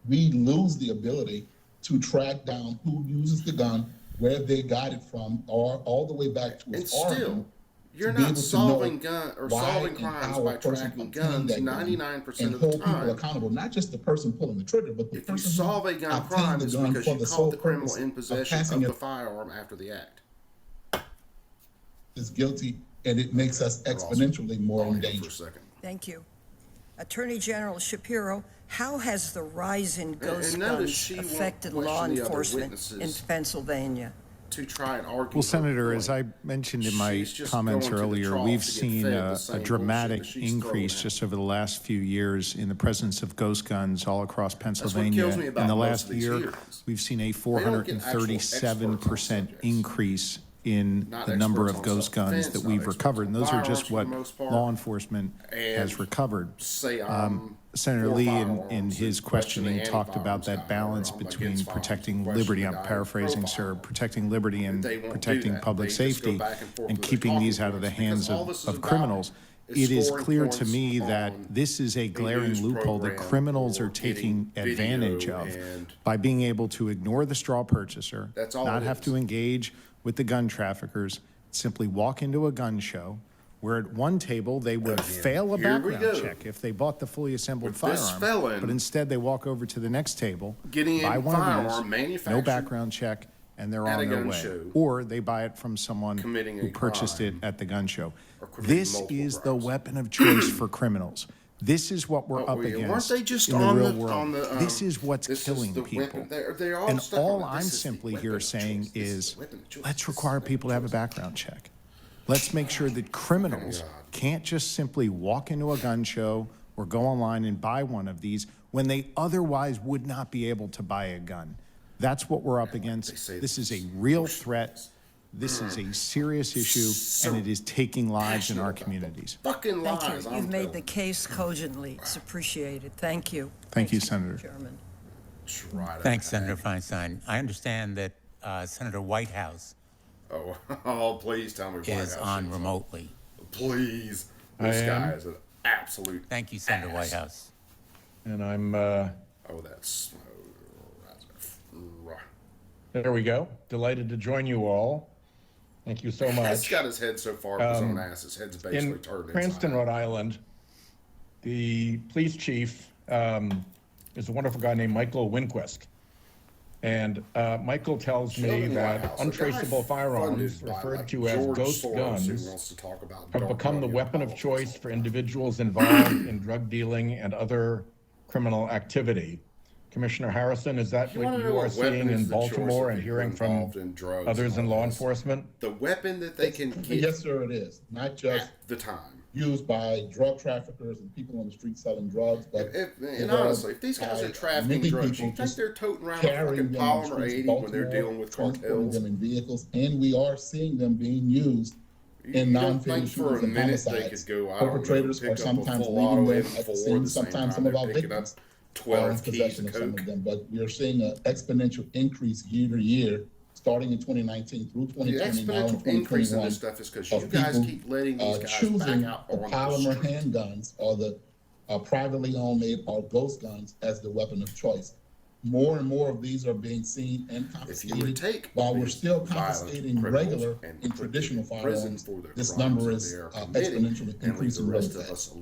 we lose the ability to track down who uses the gun, where they got it from, or all the way back to its origin. You're not solving crimes by tracking guns 99% of the time. Hold people accountable, not just the person pulling the trigger, but the person who solve a gun crime is because you caught the criminal in possession of the firearm after the act. Is guilty and it makes us exponentially more in danger. Thank you. Attorney General Shapiro, how has the rise in ghost guns affected law enforcement in Pennsylvania? To try and argue. Well, Senator, as I mentioned in my comments earlier, we've seen a dramatic increase just over the last few years in the presence of ghost guns all across Pennsylvania. In the last year, we've seen a 437% increase in the number of ghost guns that we've recovered. And those are just what law enforcement has recovered. Senator Lee, in his questioning, talked about that balance between protecting liberty, I'm paraphrasing, sir, protecting liberty and protecting public safety and keeping these out of the hands of criminals. It is clear to me that this is a glaring loophole that criminals are taking advantage of by being able to ignore the straw purchaser, not have to engage with the gun traffickers, simply walk into a gun show, where at one table they would fail a background check if they bought the fully assembled firearm, but instead they walk over to the next table, buy one of these, no background check, and they're on their way. Or they buy it from someone who purchased it at the gun show. This is the weapon of choice for criminals. This is what we're up against in the real world. This is what's killing people. And all I'm simply here saying is, let's require people to have a background check. Let's make sure that criminals can't just simply walk into a gun show or go online and buy one of these when they otherwise would not be able to buy a gun. That's what we're up against. This is a real threat. This is a serious issue, and it is taking lives in our communities. Thank you. You've made the case cogently. It's appreciated. Thank you. Thank you, Senator. Chairman. Thanks, Senator Feinstein. I understand that Senator Whitehouse please tell me is on remotely. Please. This guy is an absolute Thank you, Senator Whitehouse. And I'm, that's... there we go. Delighted to join you all. Thank you so much. He's got his head so far up his own ass, his head's basically turned in Cranston, Rhode Island, the police chief is a wonderful guy named Michael Winquist. And Michael tells me that untraceable firearms, referred to as ghost guns, have become the weapon of choice for individuals involved in drug dealing and other criminal activity. Commissioner Harrison, is that what you are seeing in Baltimore and hearing from others in law enforcement? The weapon that they can get. Yes, sir, it is. Not just at the time used by drug traffickers and people on the street selling drugs, but and honestly, if these guys are trafficking drugs, you think they're toting around a fucking Polymer 80 when they're dealing with cartels? Them in vehicles, and we are seeing them being used in non-fatal shootings and homicides. Perpetrators are sometimes leaving them at the scene. Sometimes some of our victims 12 possession of some of them, but we are seeing an exponential increase year to year, starting in 2019 through 2020 now in 2021. This stuff is because you guys keep letting these guys choosing back out the polymer handguns or the privately owned made or ghost guns as the weapon of choice. More and more of these are being seen and confiscated. While we're still confiscating regular and traditional firearms, this number is exponentially increasing really fast.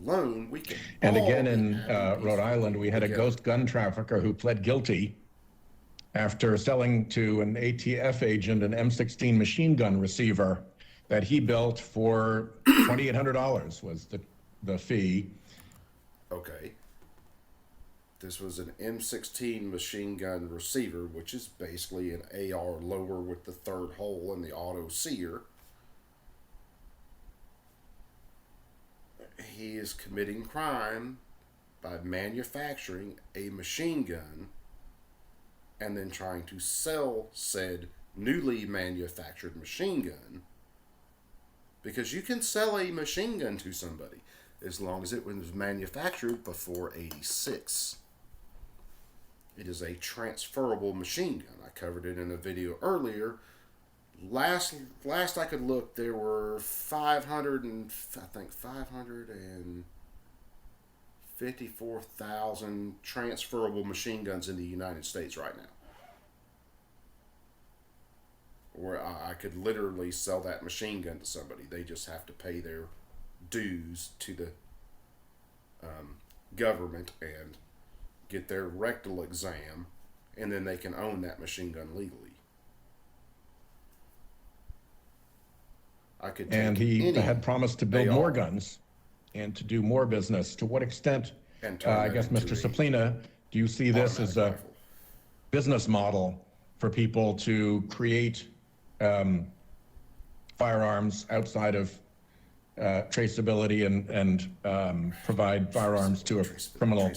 And again, in Rhode Island, we had a ghost gun trafficker who pled guilty after selling to an ATF agent an M16 machine gun receiver that he built for $2,800 was the fee. Okay. This was an M16 machine gun receiver, which is basically an AR lower with the third hole in the auto sear. He is committing crime by manufacturing a machine gun and then trying to sell said newly manufactured machine gun, because you can sell a machine gun to somebody as long as it was manufactured before '86. It is a transferable machine gun. I covered it in a video earlier. Last I could look, there were 554,000 transferable machine guns in the United States right now. Where I could literally sell that machine gun to somebody. They just have to pay their dues to the government and get their rectal exam, and then they can own that machine gun legally. and he had promised to build more guns and to do more business. To what extent, I guess, Mr. Saplina, do you see this as a business model for people to create firearms outside of traceability and provide firearms to a criminal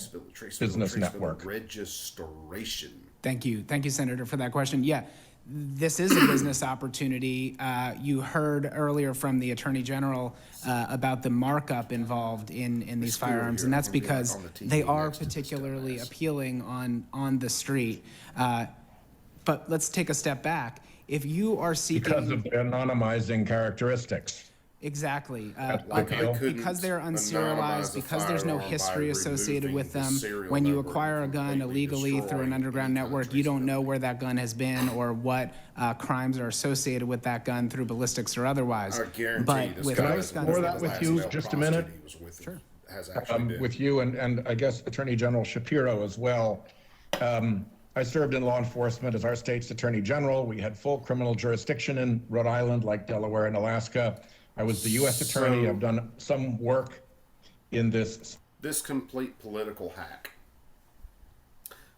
business network? Registration. Thank you, Senator, for that question. Yeah, this is a business opportunity. You heard earlier from the Attorney General about the markup involved in these firearms, and that's because they are particularly appealing on the street. But let's take a step back. If you are seeking... Because of their anonymizing characteristics. Exactly. Because they're unserialized, because there's no history associated with them. When you acquire a gun illegally through an underground network, you don't know where that gun has been or what crimes are associated with that gun through ballistics or otherwise. I guarantee but with those guns, explore that with you just a minute? Sure. With you and I guess Attorney General Shapiro as well. I served in law enforcement as our state's Attorney General. We had full criminal jurisdiction in Rhode Island, like Delaware and Alaska. I was the U.S. Attorney. I've done some work in this. This complete political hack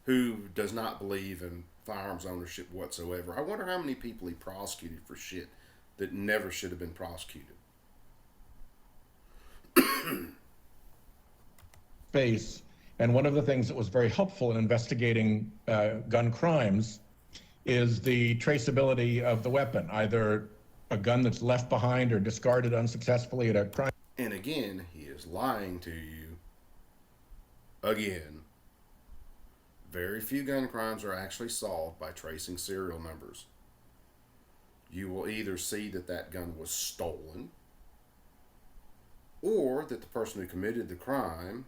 who does not believe in firearms ownership whatsoever. I wonder how many people he prosecuted for shit that never should have been prosecuted. Face. And one of the things that was very helpful in investigating gun crimes is the traceability of the weapon, either a gun that's left behind or discarded unsuccessfully at a crime. And again, he is lying to you. Again, very few gun crimes are actually solved by tracing serial numbers. You will either see that that gun was stolen, or that the person who committed the crime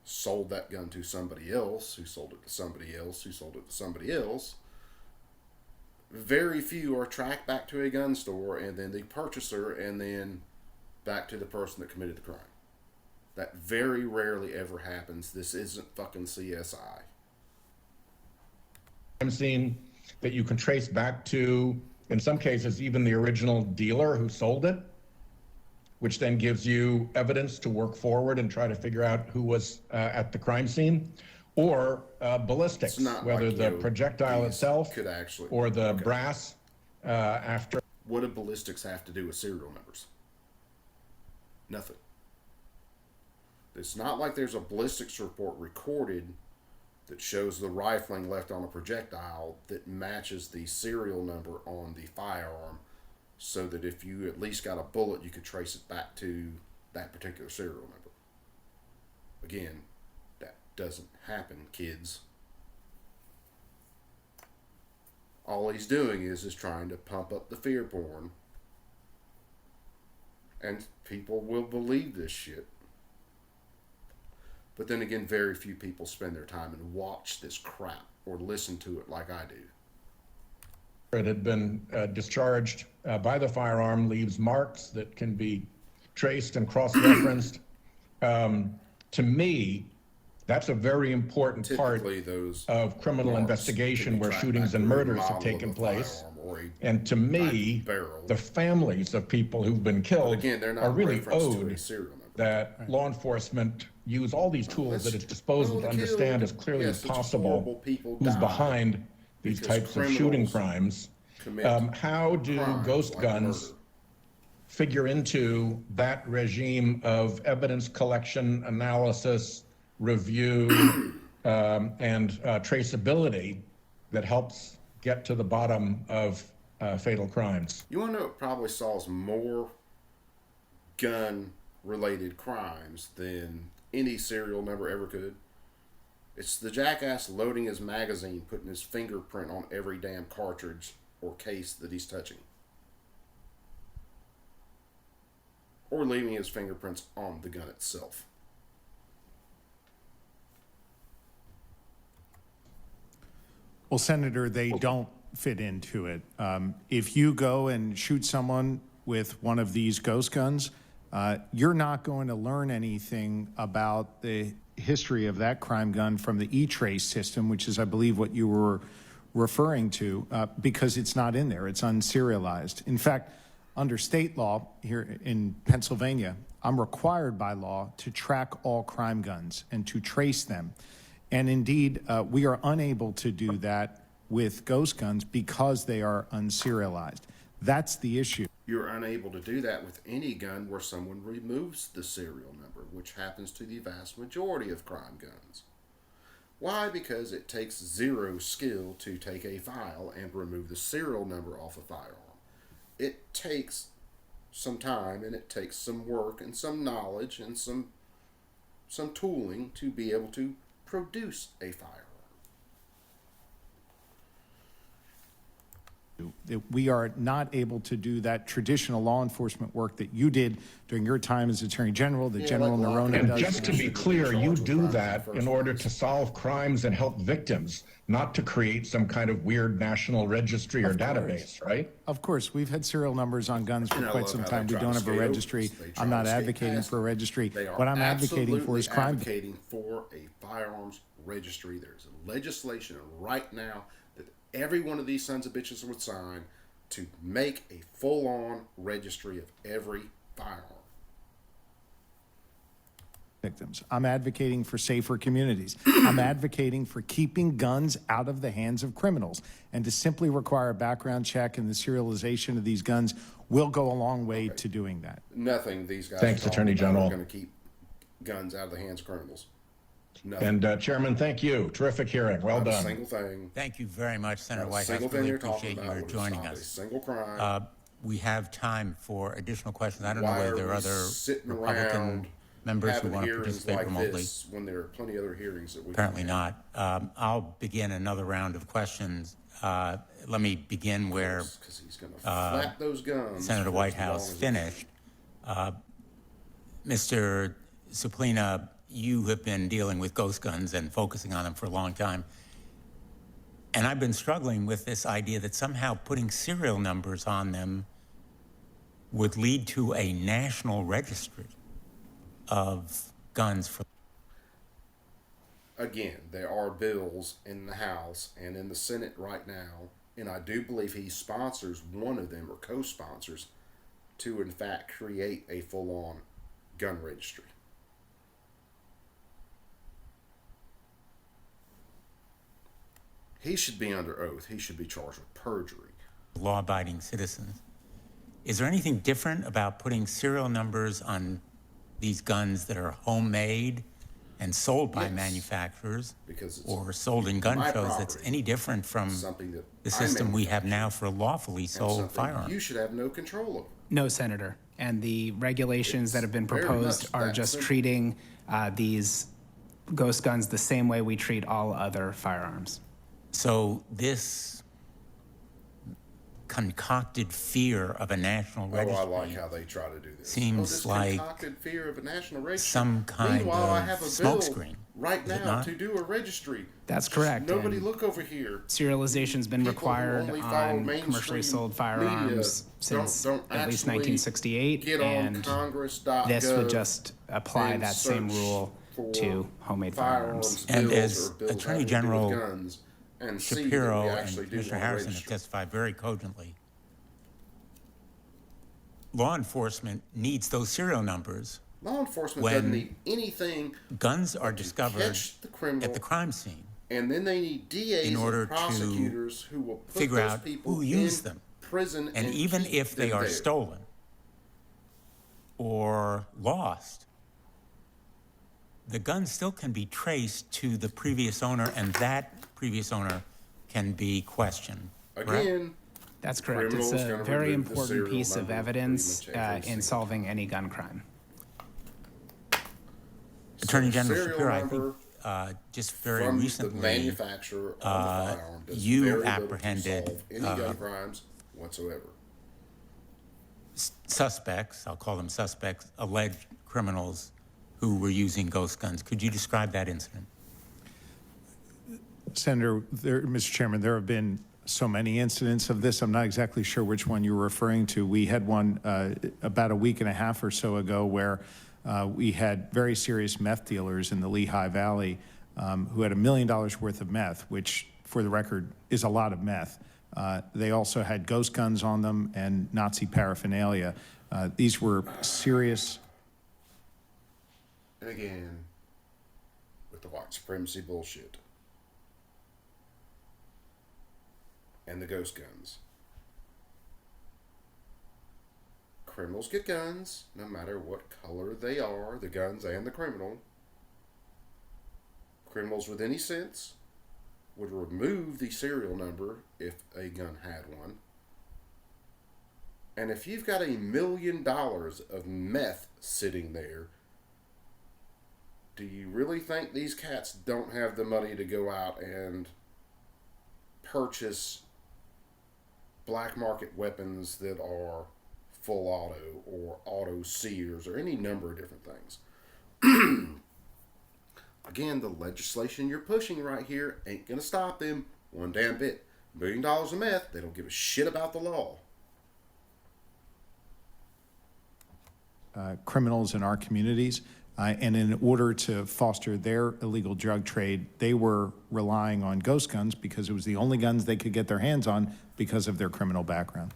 sold that gun to somebody else, who sold it to somebody else, who sold it to somebody else. Very few are tracked back to a gun store and then the purchaser and then back to the person that committed the crime. That very rarely ever happens. This isn't fucking CSI. I'm seeing that you can trace back to, in some cases, even the original dealer who sold it, which then gives you evidence to work forward and try to figure out who was at the crime scene, or ballistics, whether the projectile itself could actually, or the brass after. What do ballistics have to do with serial numbers? Nothing. It's not like there's a ballistics report recorded that shows the rifling left on a projectile that matches the serial number on the firearm, so that if you at least got a bullet, you could trace it back to that particular serial number. Again, that doesn't happen, kids. All he's doing is trying to pump up the fear porn. And people will believe this shit. But then again, very few people spend their time and watch this crap or listen to it like I do. It had been discharged by the firearm, leaves marks that can be traced and cross-referenced. To me, that's a very important part of criminal investigation where shootings and murders have taken place. And to me, the families of people who've been killed are really owed that law enforcement use all these tools at its disposal to understand as clearly as possible who's behind these types of shooting crimes. How do ghost guns figure into that regime of evidence collection, analysis, review, and traceability that helps get to the bottom of fatal crimes? You want to know what probably solves more gun-related crimes than any serial number ever could? It's the jackass loading his magazine, putting his fingerprint on every damn cartridge or case that he's touching. Or leaving his fingerprints on the gun itself. Well, Senator, they don't fit into it. If you go and shoot someone with one of these ghost guns, you're not going to learn anything about the history of that crime gun from the E-Trace system, which is, I believe, what you were referring to, because it's not in there. It's unserialized. In fact, under state law here in Pennsylvania, I'm required by law to track all crime guns and to trace them. And indeed, we are unable to do that with ghost guns because they are unserialized. That's the issue. You're unable to do that with any gun where someone removes the serial number, which happens to the vast majority of crime guns. Why? Because it takes zero skill to take a file and remove the serial number off a firearm. It takes some time, and it takes some work and some knowledge and some tooling to be able to produce a firearm. We are not able to do that traditional law enforcement work that you did during your time as Attorney General, that General Nerona And does. just to be clear, you do that in order to solve crimes and help victims, not to create some kind of weird national registry or database, right? Of course, we've had serial numbers on guns for quite some time. We don't have a registry. I'm not advocating for a registry. What I'm advocating for is crime. Advocating for a firearms registry. There's legislation right now that every one of these sons of bitches would sign to make a full-on registry of every firearm. Victims. I'm advocating for safer communities. I'm advocating for keeping guns out of the hands of criminals. And to simply require a background check and the serialization of these guns will go a long way to doing that. Nothing these guys Thanks, Attorney General. are going to keep guns out of the hands of criminals. Nothing. And Chairman, thank you. Terrific hearing. Well done. Single thing. Thank you very much, Senator Whitehouse. Single thing Really you're talking appreciate about you joining a us. single crime. We have time for additional questions. I don't know Why whether there are are we other sitting Republican around members who having want to hearings participate like remotely. this when there are plenty of other hearings that we Apparently can not. I'll begin another round of questions. Let me begin where because he's going to flap those guns. Senator for as Whitehouse long as finished. Mr. Suplina, you have been dealing with ghost guns and focusing on them for a long time. And I've been struggling with this idea that somehow putting serial numbers on them would lead to a national registry of guns. Again, there are bills in the House and in the Senate right now, and I do believe he sponsors one of them or co-sponsors to, in fact, create a full-on gun registry. He should be under oath. He should be charged with perjury. Law-abiding citizens. Is there anything different about putting serial numbers on these guns that are homemade and sold by manufacturers or sold in gun shows that's any different from the system we have now for lawfully sold firearms? You should have no control over. No, Senator. And the regulations that have been proposed are just treating these ghost guns the same way we treat all other firearms. So this concocted fear of a national registry. I like how they try to do this. Seems like concocted fear of a national registry. Some kind Meanwhile, I of have a smokescreen right now to do a registry. That's correct. Nobody and look over here. Serialization's been People required on commercially sold firearms since at least 1968, and this would just apply that same rule to homemade firearms. And as Attorney General Shapiro and Mr. Harrison have testified very cogently, law enforcement needs those serial numbers. Law enforcement doesn't need anything. Guns are discovered at the crime scene, and then they need DAs in order and prosecutors who will put figure those out people who used in them. prison. And even if they are there. stolen or lost, the gun still can be traced to the previous owner, and that previous owner can be questioned. Again, that's correct. It's a very important piece of evidence in solving any gun crime. Attorney General Shapiro, I think just very recently, the manufacturer of the firearm does you very apprehended little to solve any gun crimes whatsoever. Suspects, I'll call them suspects, alleged criminals who were using ghost guns. Could you describe that incident? Senator, Mr. Chairman, there have been so many incidents of this. I'm not exactly sure which one you're referring to. We had one about a week and a half or so ago where we had very serious meth dealers in the Lehigh Valley who had $1 million worth of meth, which, for the record, is a lot of meth. They also had ghost guns on them and Nazi paraphernalia. These were serious. And again, with the white supremacy bullshit and the ghost guns. Criminals get guns, no matter what color they are, the guns and the criminal. Criminals with any sense would remove the serial number if a gun had one. And if you've got $1 million of meth sitting there, do you really think these cats don't have the money to go out and purchase black market weapons that are full auto or auto sears or any number of different things? Again, the legislation you're pushing right here ain't going to stop them one damn bit. $1 million of meth, they don't give a shit about the law. Criminals in our communities, and in order to foster their illegal drug trade, they were relying on ghost guns because it was the only guns they could get their hands on because of their criminal background.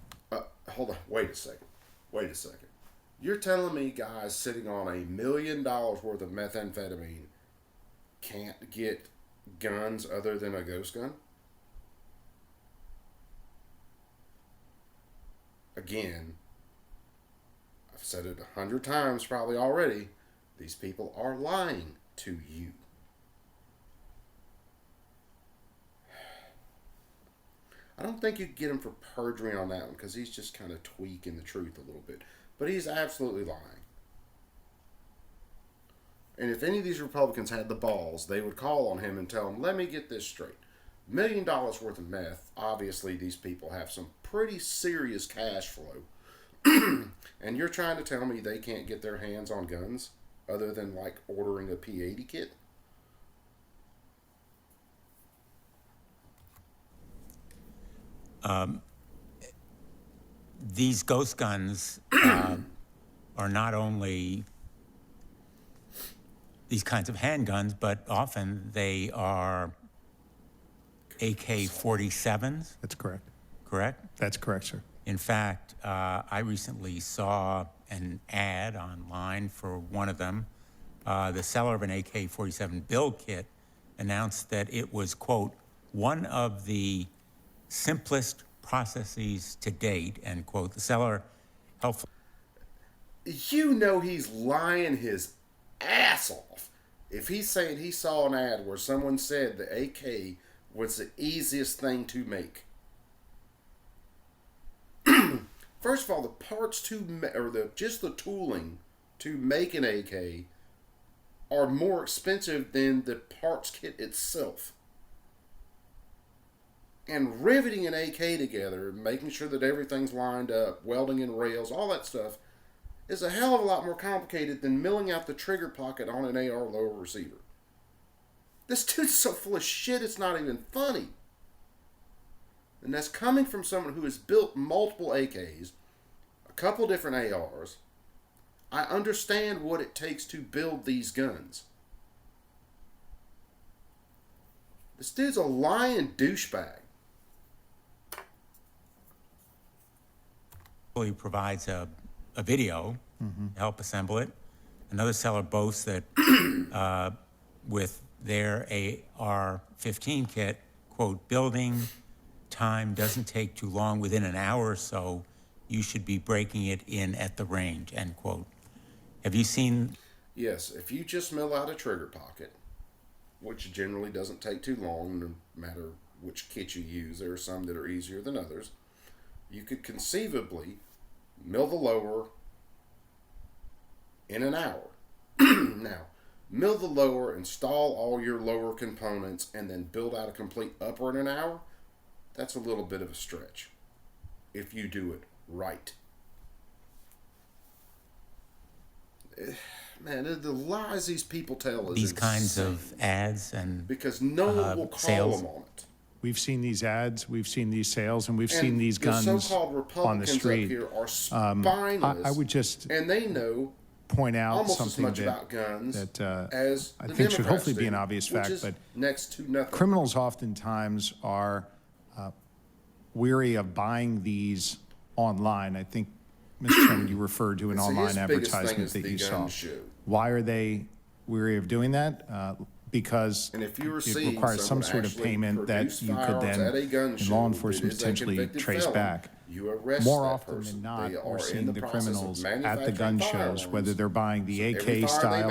Hold on, wait a second. You're telling me guys sitting on $1 million worth of methamphetamine can't get guns other than a ghost gun? Again, I've said it 100 times probably already. These people are lying to you. I don't think you can get him for perjury on that one because he's just kind of tweaking the truth a little bit. But he's absolutely lying. And if any of these Republicans had the balls, they would call on him and tell him, let me get this straight. $1 million worth of meth, obviously these people have some pretty serious cash flow. And you're trying to tell me they can't get their hands on guns other than like ordering a P80 kit? These ghost guns are not only these kinds of handguns, but often they are AK-47s. That's correct. Correct? That's correct, sir. In fact, I recently saw an ad online for one of them. The seller of an AK-47 build kit announced that it was, quote, one of the simplest processes to date, end quote. The seller helpful. You know he's lying his ass off if he's saying he saw an ad where someone said the AK was the easiest thing to make. First of all, the parts just the tooling to make an AK are more expensive than the parts kit itself. And riveting an AK together, making sure that everything's lined up, welding in rails, all that stuff, is a hell of a lot more complicated than milling out the trigger pocket on an AR lower receiver. This dude's so full of shit, it's not even funny. And that's coming from someone who has built multiple AKs, a couple different ARs. I understand what it takes to build these guns. This dude's a lying douchebag. He provides a video to help assemble it. Another seller boasts that with their AR-15 kit, quote, building time doesn't take too long. Within an hour or so, you should be breaking it in at the range, end quote. Have you seen? Yes, if you just mill out a trigger pocket, which generally doesn't take too long, no matter which kit you use, there are some that are easier than others, you could conceivably mill the lower in an hour. Now, mill the lower, install all your lower components, and then build out a complete upper in an hour, that's a little bit of a stretch if you do it right. Man, the lies these people tell is these insane. Kinds of ads and because no one will call sales. them on it. We've seen these ads, we've seen these sales, and we've And seen these guns the so-called Republicans on the street. up here are spineless. I would just and they know point out almost something as much that, about guns I as the think should Democrats hopefully be do, an obvious which fact, is but next to nothing. criminals oftentimes are weary of buying these online. I think, Mr. Chairman, you referred to an online advertisement that you saw. Why are they weary of doing that? Because it requires some sort of payment that you could then, in law enforcement, potentially trace back. More often than not, we're seeing the criminals at the gun shows, whether they're buying the AK style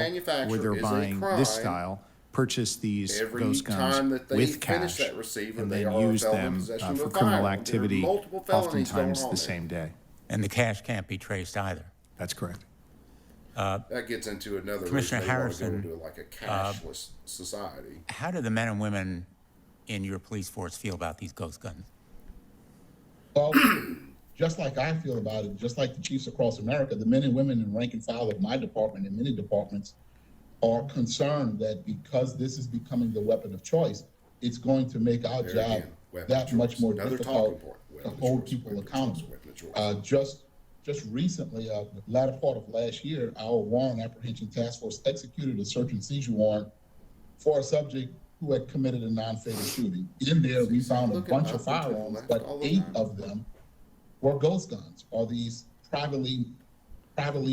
or they're buying this style, purchase these ghost guns with cash and then use them for criminal activity, oftentimes the same day. And the cash can't be traced either. That's correct. That gets into another Commissioner reason they want to Harrison, go into like a cashless society. How do the men and women in your police force feel about these ghost guns? Well, just like I feel about it, just like the chiefs across America, the men and women in rank and file of my department and many departments are concerned that because this is becoming the weapon of choice, it's going to make our job that much more difficult to hold people accountable. Just recently, the latter part of last year, our warrant apprehension task force executed a search and seizure warrant for a subject who had committed a non-fatal shooting. In there, we found a bunch of firearms, but 8 of them were ghost guns, or these privately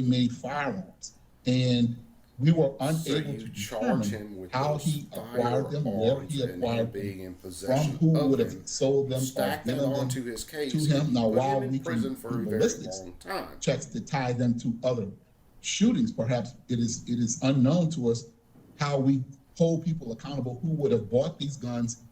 made firearms. And we were unable to determine how he acquired them, where he acquired them, from who would have sold them or given them to him. Now, while we can do ballistics checks to tie them to other shootings, perhaps it is unknown to us how we hold people accountable who would have bought these guns,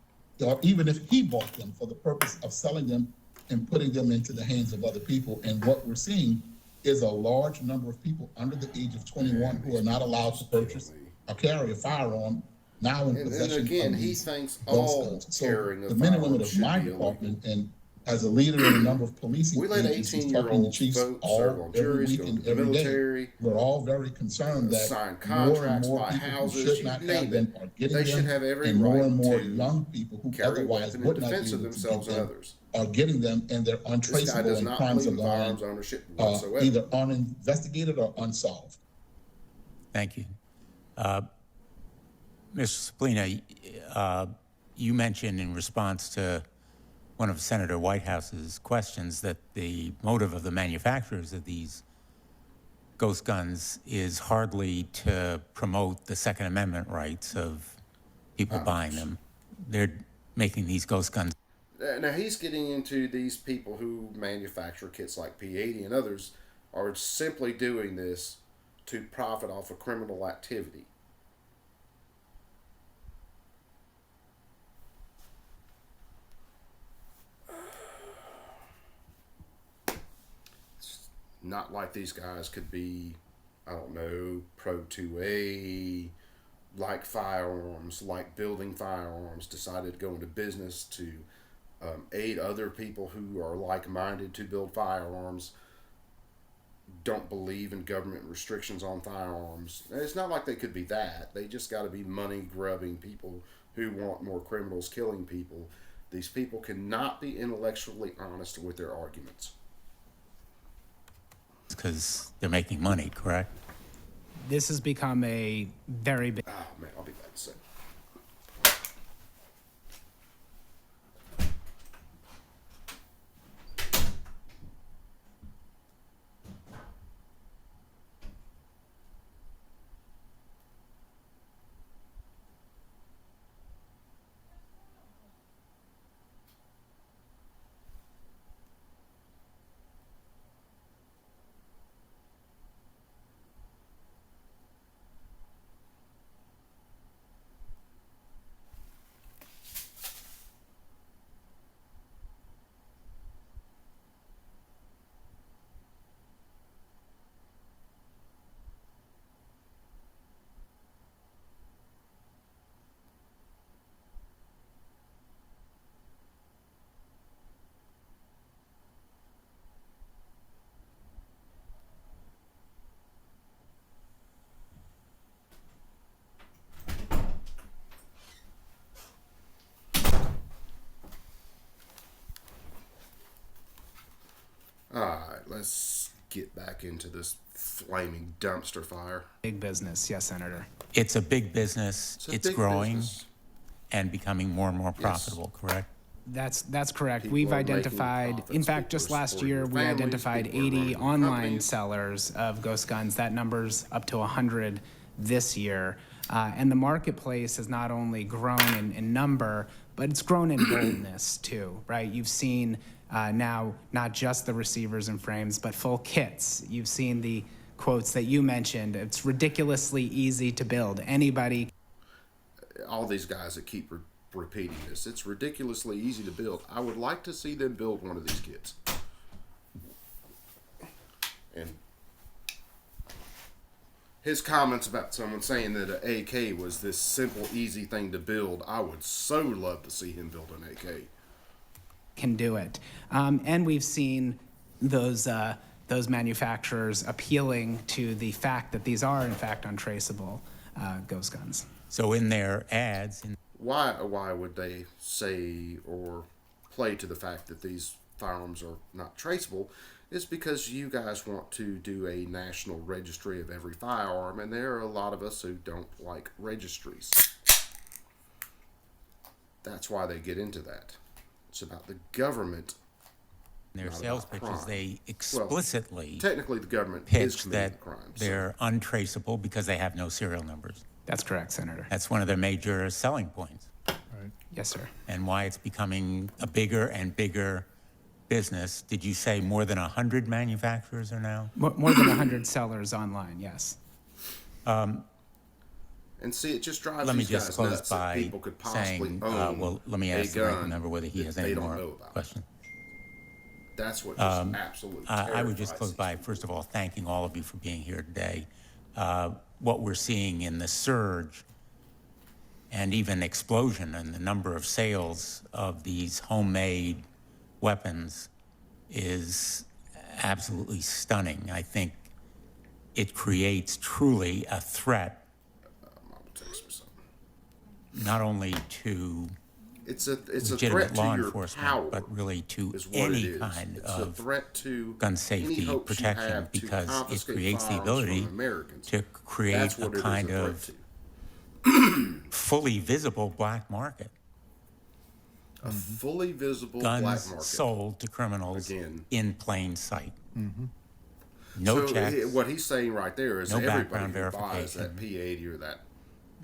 or even if he bought them for the purpose of selling them and putting them into the hands of other people. And what we're seeing is a large number of people under the age of 21 who are not allowed to purchase or carry a firearm now in possession of these ghost guns. So the men and women of my department, and as a leader in a number of policing agencies, talking to chiefs every week and every day, we're all very concerned that more and more people who should not have them are getting them, and more young people who otherwise would not be able to get them are getting them, and they're untraceable, and crimes are going either uninvestigated or unsolved. Thank you. Mr. Splina, you mentioned in response to one of Senator Whitehouse's questions that the motive of the manufacturers of these ghost guns is hardly to promote the Second Amendment rights of people buying them. They're making these ghost guns. Now he's getting into these people who manufacture kits like P80 and others are simply doing this to profit off of criminal activity. It's not like these guys could be, I don't know, pro 2A, like firearms, like building firearms, decided to go into business to aid other people who are like-minded to build firearms, don't believe in government restrictions on firearms. It's not like they could be that. They just got to be money-grubbing people who want more criminals killing people. These people cannot be intellectually honest with their arguments. Because they're making money, correct? This has become a very big... Oh, man, I'll be glad to say. Let's get back into this flaming dumpster fire. Big business, yes, Senator. It's a big business. It's growing and becoming more and more profitable, correct? That's correct. People We've are making identified, in profits. fact, People just are last supporting year, their we families. identified People are 80 running online companies. sellers of ghost guns. That number's up to 100 this year. And the marketplace has not only grown in number, but it's grown in boldness too, right? You've seen now not just the receivers and frames, but full kits. You've seen the quotes that you mentioned. It's ridiculously easy to build. Anybody. All these guys that keep repeating this, it's ridiculously easy to build. I would like to see them build one of these kits. And his comments about someone saying that an AK was this simple, easy thing to build, I would so love to see him build an AK. Can do it. And we've seen those manufacturers appealing to the fact that these are, in fact, untraceable ghost guns. So in their ads... Why would they say or play to the fact that these firearms are not traceable? It's because you guys want to do a national registry of every firearm, and there are a lot of us who don't like registries. That's why they get into that. It's about the government. In their sales pitches, crime. they explicitly technically the government is pitch committing that crimes. they're untraceable because they have no serial numbers. That's correct, Senator. That's one of their major selling points. Right. Yes, sir. And why it's becoming a bigger and bigger business. Did you say more than 100 manufacturers are now? More than 100 sellers online, yes. And see, it just drives Let me these just guys close nuts that by people could possibly saying, own well, let me a ask the ranking gun member whether he that has they any don't more know about. questions. That's what just absolutely I would just terrifies close these by, people. first of all, thanking all of you for being here today. What we're seeing in the surge and even explosion in the number of sales of these homemade weapons is absolutely stunning. I think it creates truly a threat not only to it's a legitimate threat to law your enforcement, power, but really to is what any it is. kind It's a of threat to gun any safety hopes you protection, have to because it confiscate creates the firearms ability from Americans. to create That's a what it is kind threat of to. fully visible black market. A fully visible Guns black market sold to criminals Again. in plain sight. No so checks. What he's saying right there is no everybody background who buys verification. that P80 or that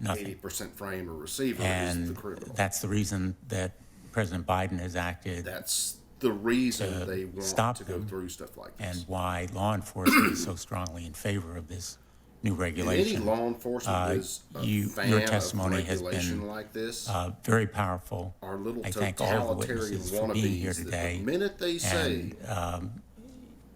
Nothing. 80% frame or receiver is And the criminal. that's the reason that President Biden has acted That's the reason to they want stop to go them, through stuff like this. and why law enforcement is so strongly in favor of this new regulation. Any law enforcement is a fan your testimony of has regulation been like this. Very powerful. Our little I thank all the totalitarian witnesses for being here wannabes that today. the minute they say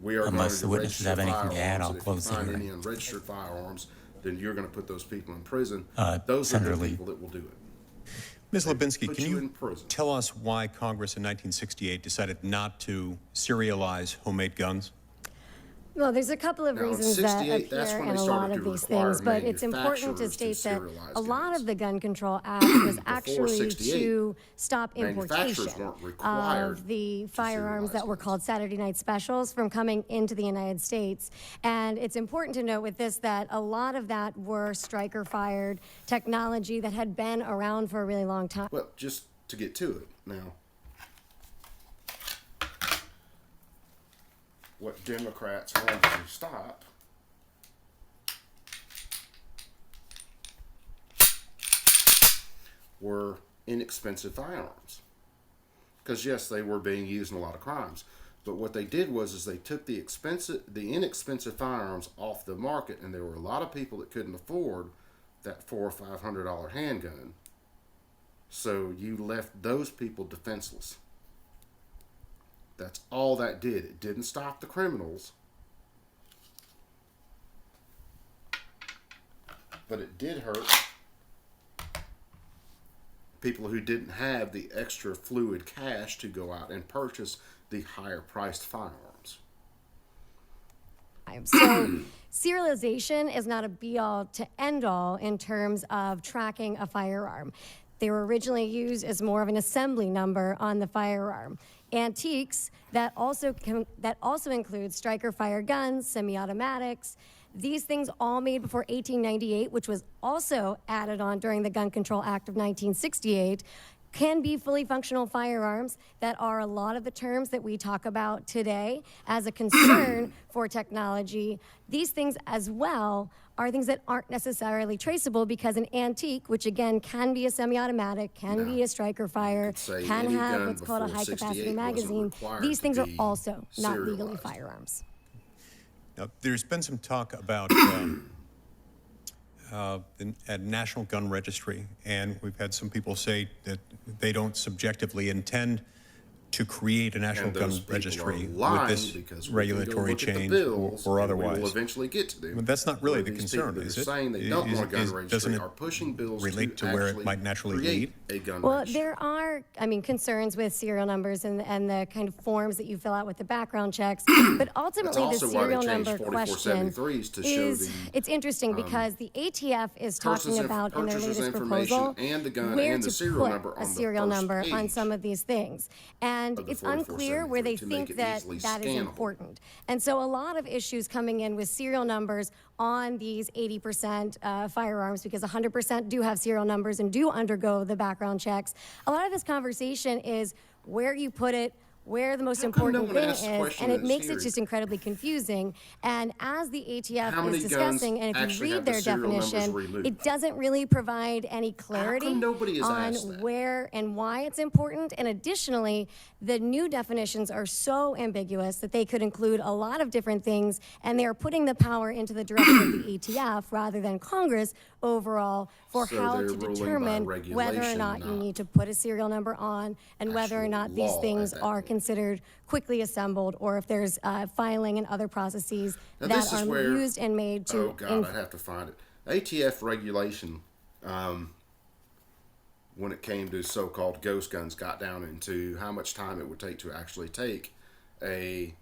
we are unless the going to witnesses register have anything to add, firearms, I'll and if close you the find hearing. any unregistered firearms, then you're going to put those people in prison. Those Senator are the Lee. people that will do it. Ms. Lubinski, Put can you in you prison. tell us why Congress in 1968 decided not to serialize homemade guns? Well, there's a couple of Now, in reasons that 68, that's appear when in they a lot started of to these require things, but it's important to manufacturers to state that serialize a lot guns. of the Gun Control Act was actually 68, to stop manufacturers importation weren't required of the firearms serialize that were guns. called Saturday Night Specials from coming into the United States. And it's important to note with this that a lot of that were striker-fired technology that had been around for a really long time. Well, just to get to it now. What Democrats wanted to stop were inexpensive firearms. Because yes, they were being used in a lot of crimes. But what they did was they took the inexpensive firearms off the market, and there were a lot of people that couldn't afford that $400 or $500 handgun. So you left those people defenseless. That's all that did. It didn't stop the criminals, but it did hurt people who didn't have the extra fluid cash to go out and purchase the higher priced firearms. So serialization is not a be-all to end-all in terms of tracking a firearm. They were originally used as more of an assembly number on the firearm. Antiques that also include striker-fire guns, semi-automatics. These things all made before 1898, which was also added on during the Gun Control Act of 1968, can be fully functional firearms that are a lot of the terms that we talk about today as a concern for technology. These things as well are things that aren't necessarily traceable, because an antique, which again can be a semi-automatic, can be a striker fire, can have what's called a high-capacity magazine, these things are also not legally firearms. Now, there's been some talk about a national gun registry, and we've had some people say that they don't subjectively intend to create a national gun registry with this regulatory change or otherwise. We'll eventually get to them. But that's not really the concern, is it? Saying they don't want a gun registry are pushing bills relate to where it might naturally lead? A gun well, registry. there are, concerns with serial numbers and the kind of forms that you fill out with the background checks. But ultimately, the serial number question is, it's interesting because the ATF is talking about in their latest proposal where to put a serial number on some of these things. And it's unclear where they think that that is important. And so a lot of issues coming in with serial numbers on these 80% firearms, because 100% do have serial numbers and do undergo the background checks. A lot of this conversation is where you put it, where the most important thing is, and it makes it just incredibly confusing. And as the ATF is discussing, and if you read their definition, it doesn't really provide any clarity on where and why it's important. And additionally, the new definitions are so ambiguous that they could include a lot of different things, and they are putting the power into the direction of the ATF rather than Congress overall for how to determine whether or not you need to put a serial number on, and whether or not these things are considered quickly assembled, or if there's filing and other processes that are used and made to... Oh, God, I'd have to find it. ATF regulation, when it came to so-called ghost guns, got down into how much time it would take to actually take a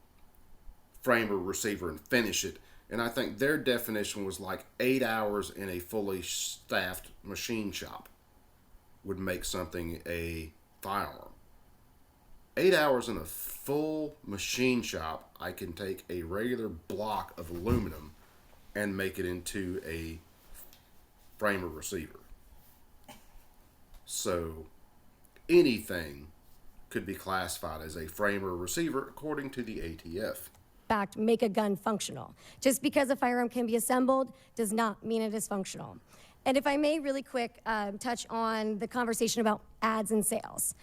framer receiver and finish it. And I think their definition was like 8 hours in a fully staffed machine shop would make something a firearm. 8 hours in a full machine shop, I can take a regular block of aluminum and make it into a framer receiver. So anything could be classified as a framer receiver according to the ATF. Fact, make a gun functional. Just because a firearm can be assembled does not mean it is functional. And if I may really quick touch on the conversation about ads and sales.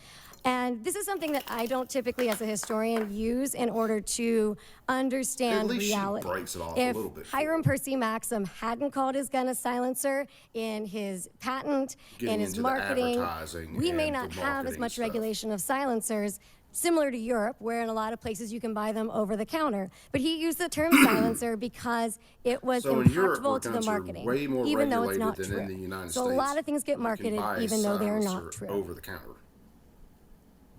And this is something that I don't typically, as a historian, use in order to understand reality. She breaks it off if a little bit Hiram Percy Maxim hadn't called his gun a silencer in his patent, in his marketing, we may not have as much regulation of silencers, similar to Europe, where in a lot of places you can buy them over the counter. But he used the term silencer because it was impactful to the marketing, even though it's not true. So a lot of things get marketed even though they are not true. Over the counter.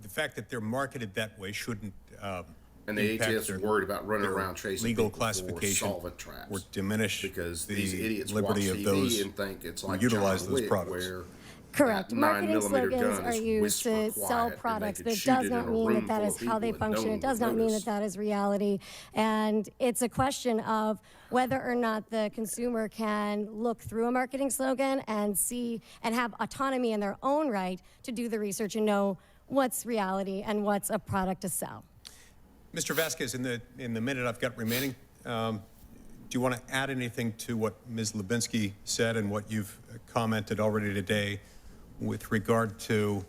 The fact that they're marketed that way shouldn't and the ATF's worried about running around chasing legal people classification for solvent traps, or diminish because the these idiots liberty watch of TV those and think it's like who utilize John those Wick, products. Where correct. Marketing 9mm slogans gun are is used to whisper sell quiet, products. and they That could shoot does it in not a mean room that that full is of how they people and no function. one It does would not mean notice. that that is reality. And it's a question of whether or not the consumer can look through a marketing slogan and see and have autonomy in their own right to do the research and know what's reality and what's a product to sell. Mr. Vasquez, in the minute I've got remaining, do you want to add anything to what Ms. Lubinsky said and what you've commented already today with regard to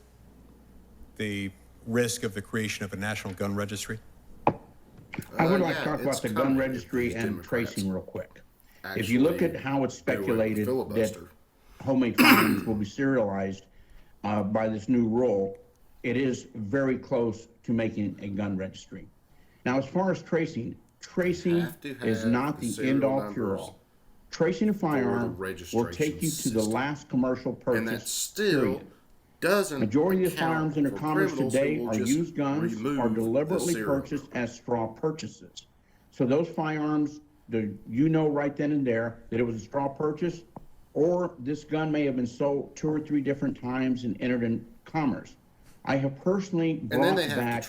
the risk of the creation of a national gun registry? I would like to talk about the gun registry and tracing real quick. If you look at how it's speculated that homemade firearms will be serialized by this new rule, it is very close to making a gun registry. Now, as far as tracing is not the end-all, cure-all. Tracing a firearm will take you to the last commercial purchase, and that still doesn't majority of the firearms in account the for commerce criminals today who will are just used guns remove or the deliberately serial purchased number. as straw purchases. So those firearms, you know right then and there that it was a straw purchase, or this gun may have been sold 2 or 3 different times and entered in commerce. I have personally brought back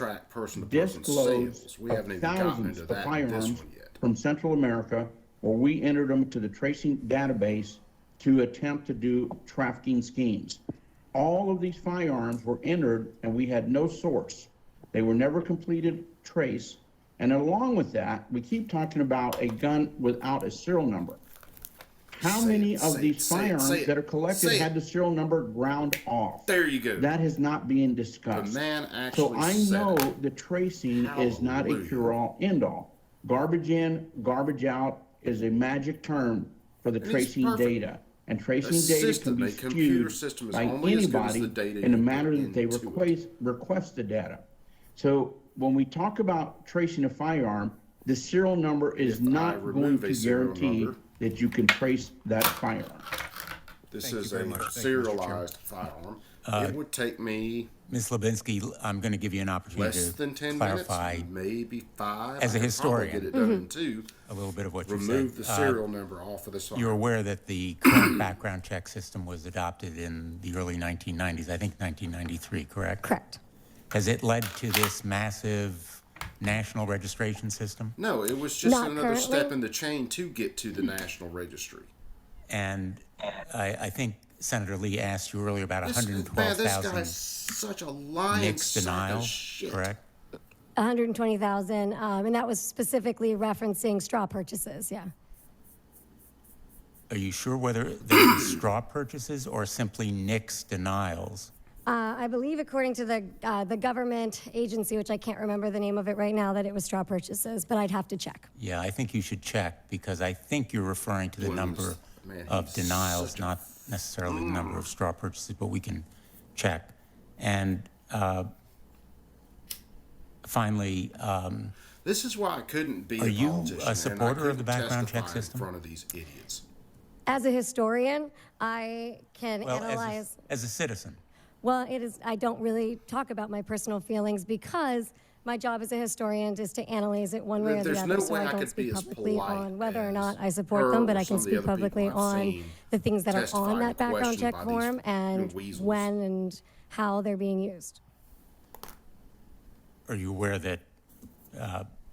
disc loads of thousands of firearms from Central America, where we entered them to the tracing database to attempt to do trafficking schemes. all of these firearms were entered and we had no source. They were never completed trace. And along with that, we keep talking about a gun without a serial number. How many of these firearms that are collected had the serial number ground off? There you go. That has not been discussed. The man actually So I know the tracing is not a Hallelujah. cure-all, end-all. Garbage in, garbage out is a magic term for the tracing perfect. data. And tracing A data system, can be a computer skewed system is by only as good as anybody the data in the you manner put that they into it. request the data. So when we talk about tracing a firearm, the serial number is not going remove a to serial guarantee number- that you can trace that firearm. This Thank you is very a much. Thank you, Mr. serialized firearm. It would take me Ms. Levinsky, I'm going to give you an opportunity less than to 10 clarify minutes, maybe 5. As a I could probably historian. get it done in 2. a little bit of what you said. Remove the serial number off of this You're firearm. aware that the current background check system was adopted in the early 1990s, I think 1993, correct? Correct. Has it led to this massive national registration system? No, it was just Not another step currently. in the chain to get to the national registry. And I think Senator Lee asked you earlier about This guy's 112,000 such a lying NICS sack of denials, shit. correct? 120,000, and that was specifically referencing straw purchases, yeah. Are you sure whether they were straw purchases or simply NICS denials? I believe according to the government agency, which I can't remember the name of it right now, that it was straw purchases, but I'd have to check. Yeah, I think you should check because I think you're referring to the number of denials, not necessarily the number of straw purchases, but we can check. And finally, This is why I couldn't be Are a you a politician. and I supporter of the couldn't background check testify system? in front of these idiots. As a historian, I can well, analyze. as a citizen, Well, it is. I don't really talk about my personal feelings because my job as a historian is to analyze it one way or the There's other. no So way I I don't could speak be as publicly polite on whether or as not I support her them, or but I can some of the speak other people publicly I've on seen the things that are testifying on to that background check questioned by these form and weasels. when and how they're being used. are you aware that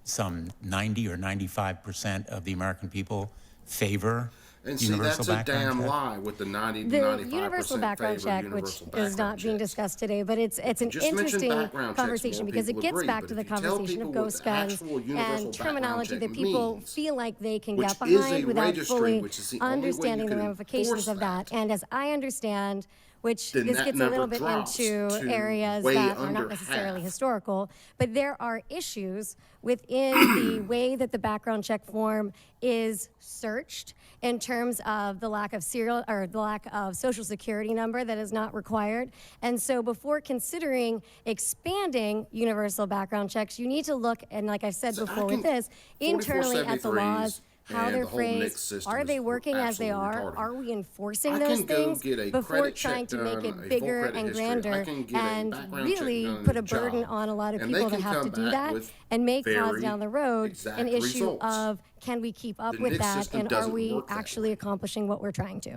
some 90 or 95% of the American people favor And see, universal that's a background damn check? lie with the 90 to The 95% universal background favor check, which universal is background not being checks. discussed today, but it's an Just mention interesting background checks, conversation more because it people gets agree, back but to the if you tell conversation of people what ghost the guns actual universal and background terminology check that people means, feel like they can which get is a behind without registry, fully which is the only way you understanding the can ramifications enforce of that. And as I understand, which then this that gets a little number bit drops into to areas way that are under not necessarily half. historical, but there are issues within the way that the background check form is searched in terms of the lack of serial or the lack of social security number that is not required. And so before considering expanding universal background checks, you need to look, and like I've said before with this, internally at the 4473s laws, how and they're the whole NICS phrased, system are they is working as they absolutely are? retarded. Are we enforcing I those can go things get a before credit trying check to make done, a it full bigger credit and history. I grander can get a and background check really done put in a burden job, on a lot of and people they that can have to come do back that with and may cause very down the road exact an issue results. of can we keep up The with NICS that system and are doesn't we work that actually accomplishing what we're trying to?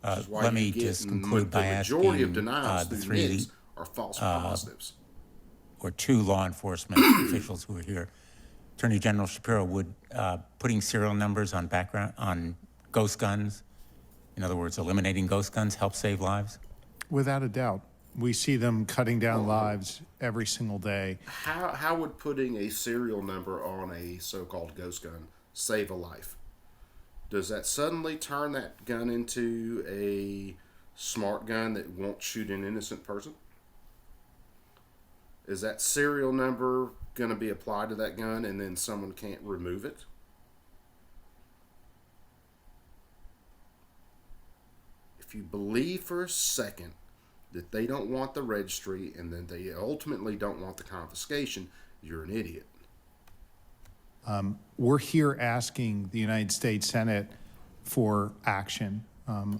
Which is why Let you me get just conclude by the majority of asking denials the through three NICS are false positives. or two law enforcement officials who are here. Attorney General Shapiro, would putting serial numbers on background on ghost guns, in other words, eliminating ghost guns, help save lives? Without a doubt. We see them cutting down lives every single day. How would putting a serial number on a so-called ghost gun save a life? Does that suddenly turn that gun into a smart gun that won't shoot an innocent person? Is that serial number going to be applied to that gun and then someone can't remove it? If you believe for a second that they don't want the registry and then they ultimately don't want the confiscation, you're an idiot. We're here asking the United States Senate for action.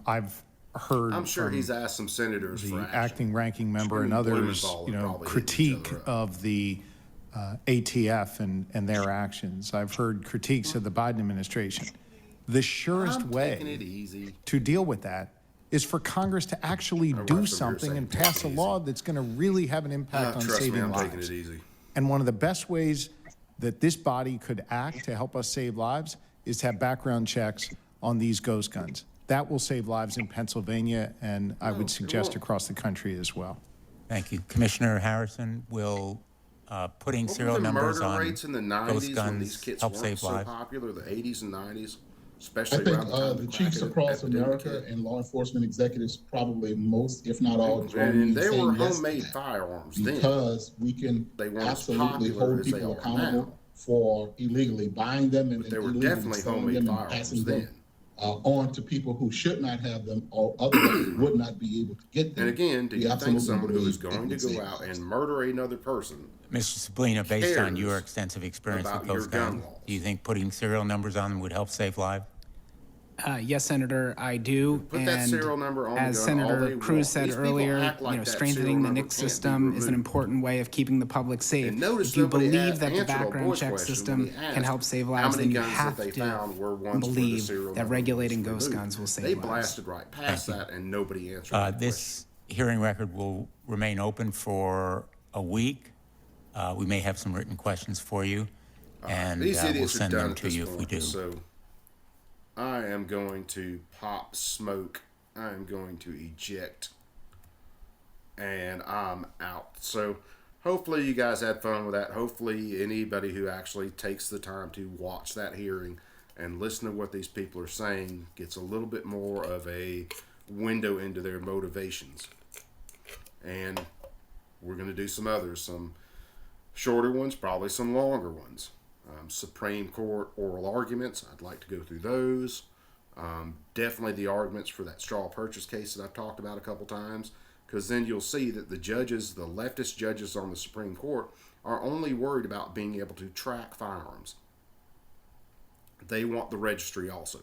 I've heard I'm sure from he's asked some senators for the action. acting ranking member and Screaming others, Blumenthal you would know, probably hit each critique other up. of the ATF and their actions. I've heard critiques of the Biden administration. The surest I'm way taking it easy. to deal with that is for Congress to actually do here something saying and take it pass a easy. law that's going to really have an impact on Trust me, saving I'm lives. taking it easy. And one of the best ways that this body could act to help us save lives is to have background checks on these ghost guns. That will save lives in Pennsylvania, and I would suggest won't. across the country as well. Thank you. Commissioner Harrison, will putting What serial were the numbers murder on rates in the ghost 90s when these guns kits help weren't save so lives? popular, the 80s and 90s, I especially think around the time the the chiefs crack across epidemic America hit? and law enforcement executives probably most, if not all, join me And in there were saying yes to homemade that, firearms then. because we can They weren't as absolutely popular hold as they people are accountable now. for illegally buying them and But then there were illegally definitely selling homemade them and firearms passing them then. on to people who should not have them or otherwise would not be able to get them. And again, do We you think absolutely someone who is believe it going to would go save out lives. and murder another person Mr. Sablina, based on your cares extensive experience with about your ghost gun guns, laws? do you think putting serial numbers on them would help save lives? Yes, Senator, I do. Put that serial number on the as gun all Senator they Cruz want. said These people earlier, act like that strengthening serial the number NICS can't be system is an removed. important way of keeping the public safe. And notice If you nobody believe that the answered old background boy's check question system when he asked can help save how lives, many then you guns have that they to found were ones where the believe serial that number regulating was ghost removed. guns will save They lives. blasted right past that, and nobody answered that This hearing record will remain open for a week. We may have some written questions for you, and These we'll idiots are send done them at to this you if we point, do. so I am going to pop smoke. I am going to eject, and I'm out. So hopefully you guys had fun with that. Hopefully anybody who actually takes the time to watch that hearing and listen to what these people are saying gets a little bit more of a window into their motivations. And we're going to do some others, some shorter ones, probably some longer ones. Supreme Court oral arguments, I'd like to go through those. Definitely the arguments for that straw purchase case that I've talked about a couple times, because then you'll see that the judges, the leftist judges on the Supreme Court, are only worried about being able to track firearms. They want the registry also.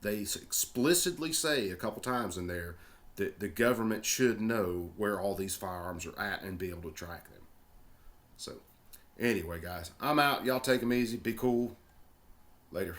They explicitly say a couple times in there that the government should know where all these firearms are at and be able to track them. So, anyway, guys, I'm out. Y'all take them easy. Be cool. Later.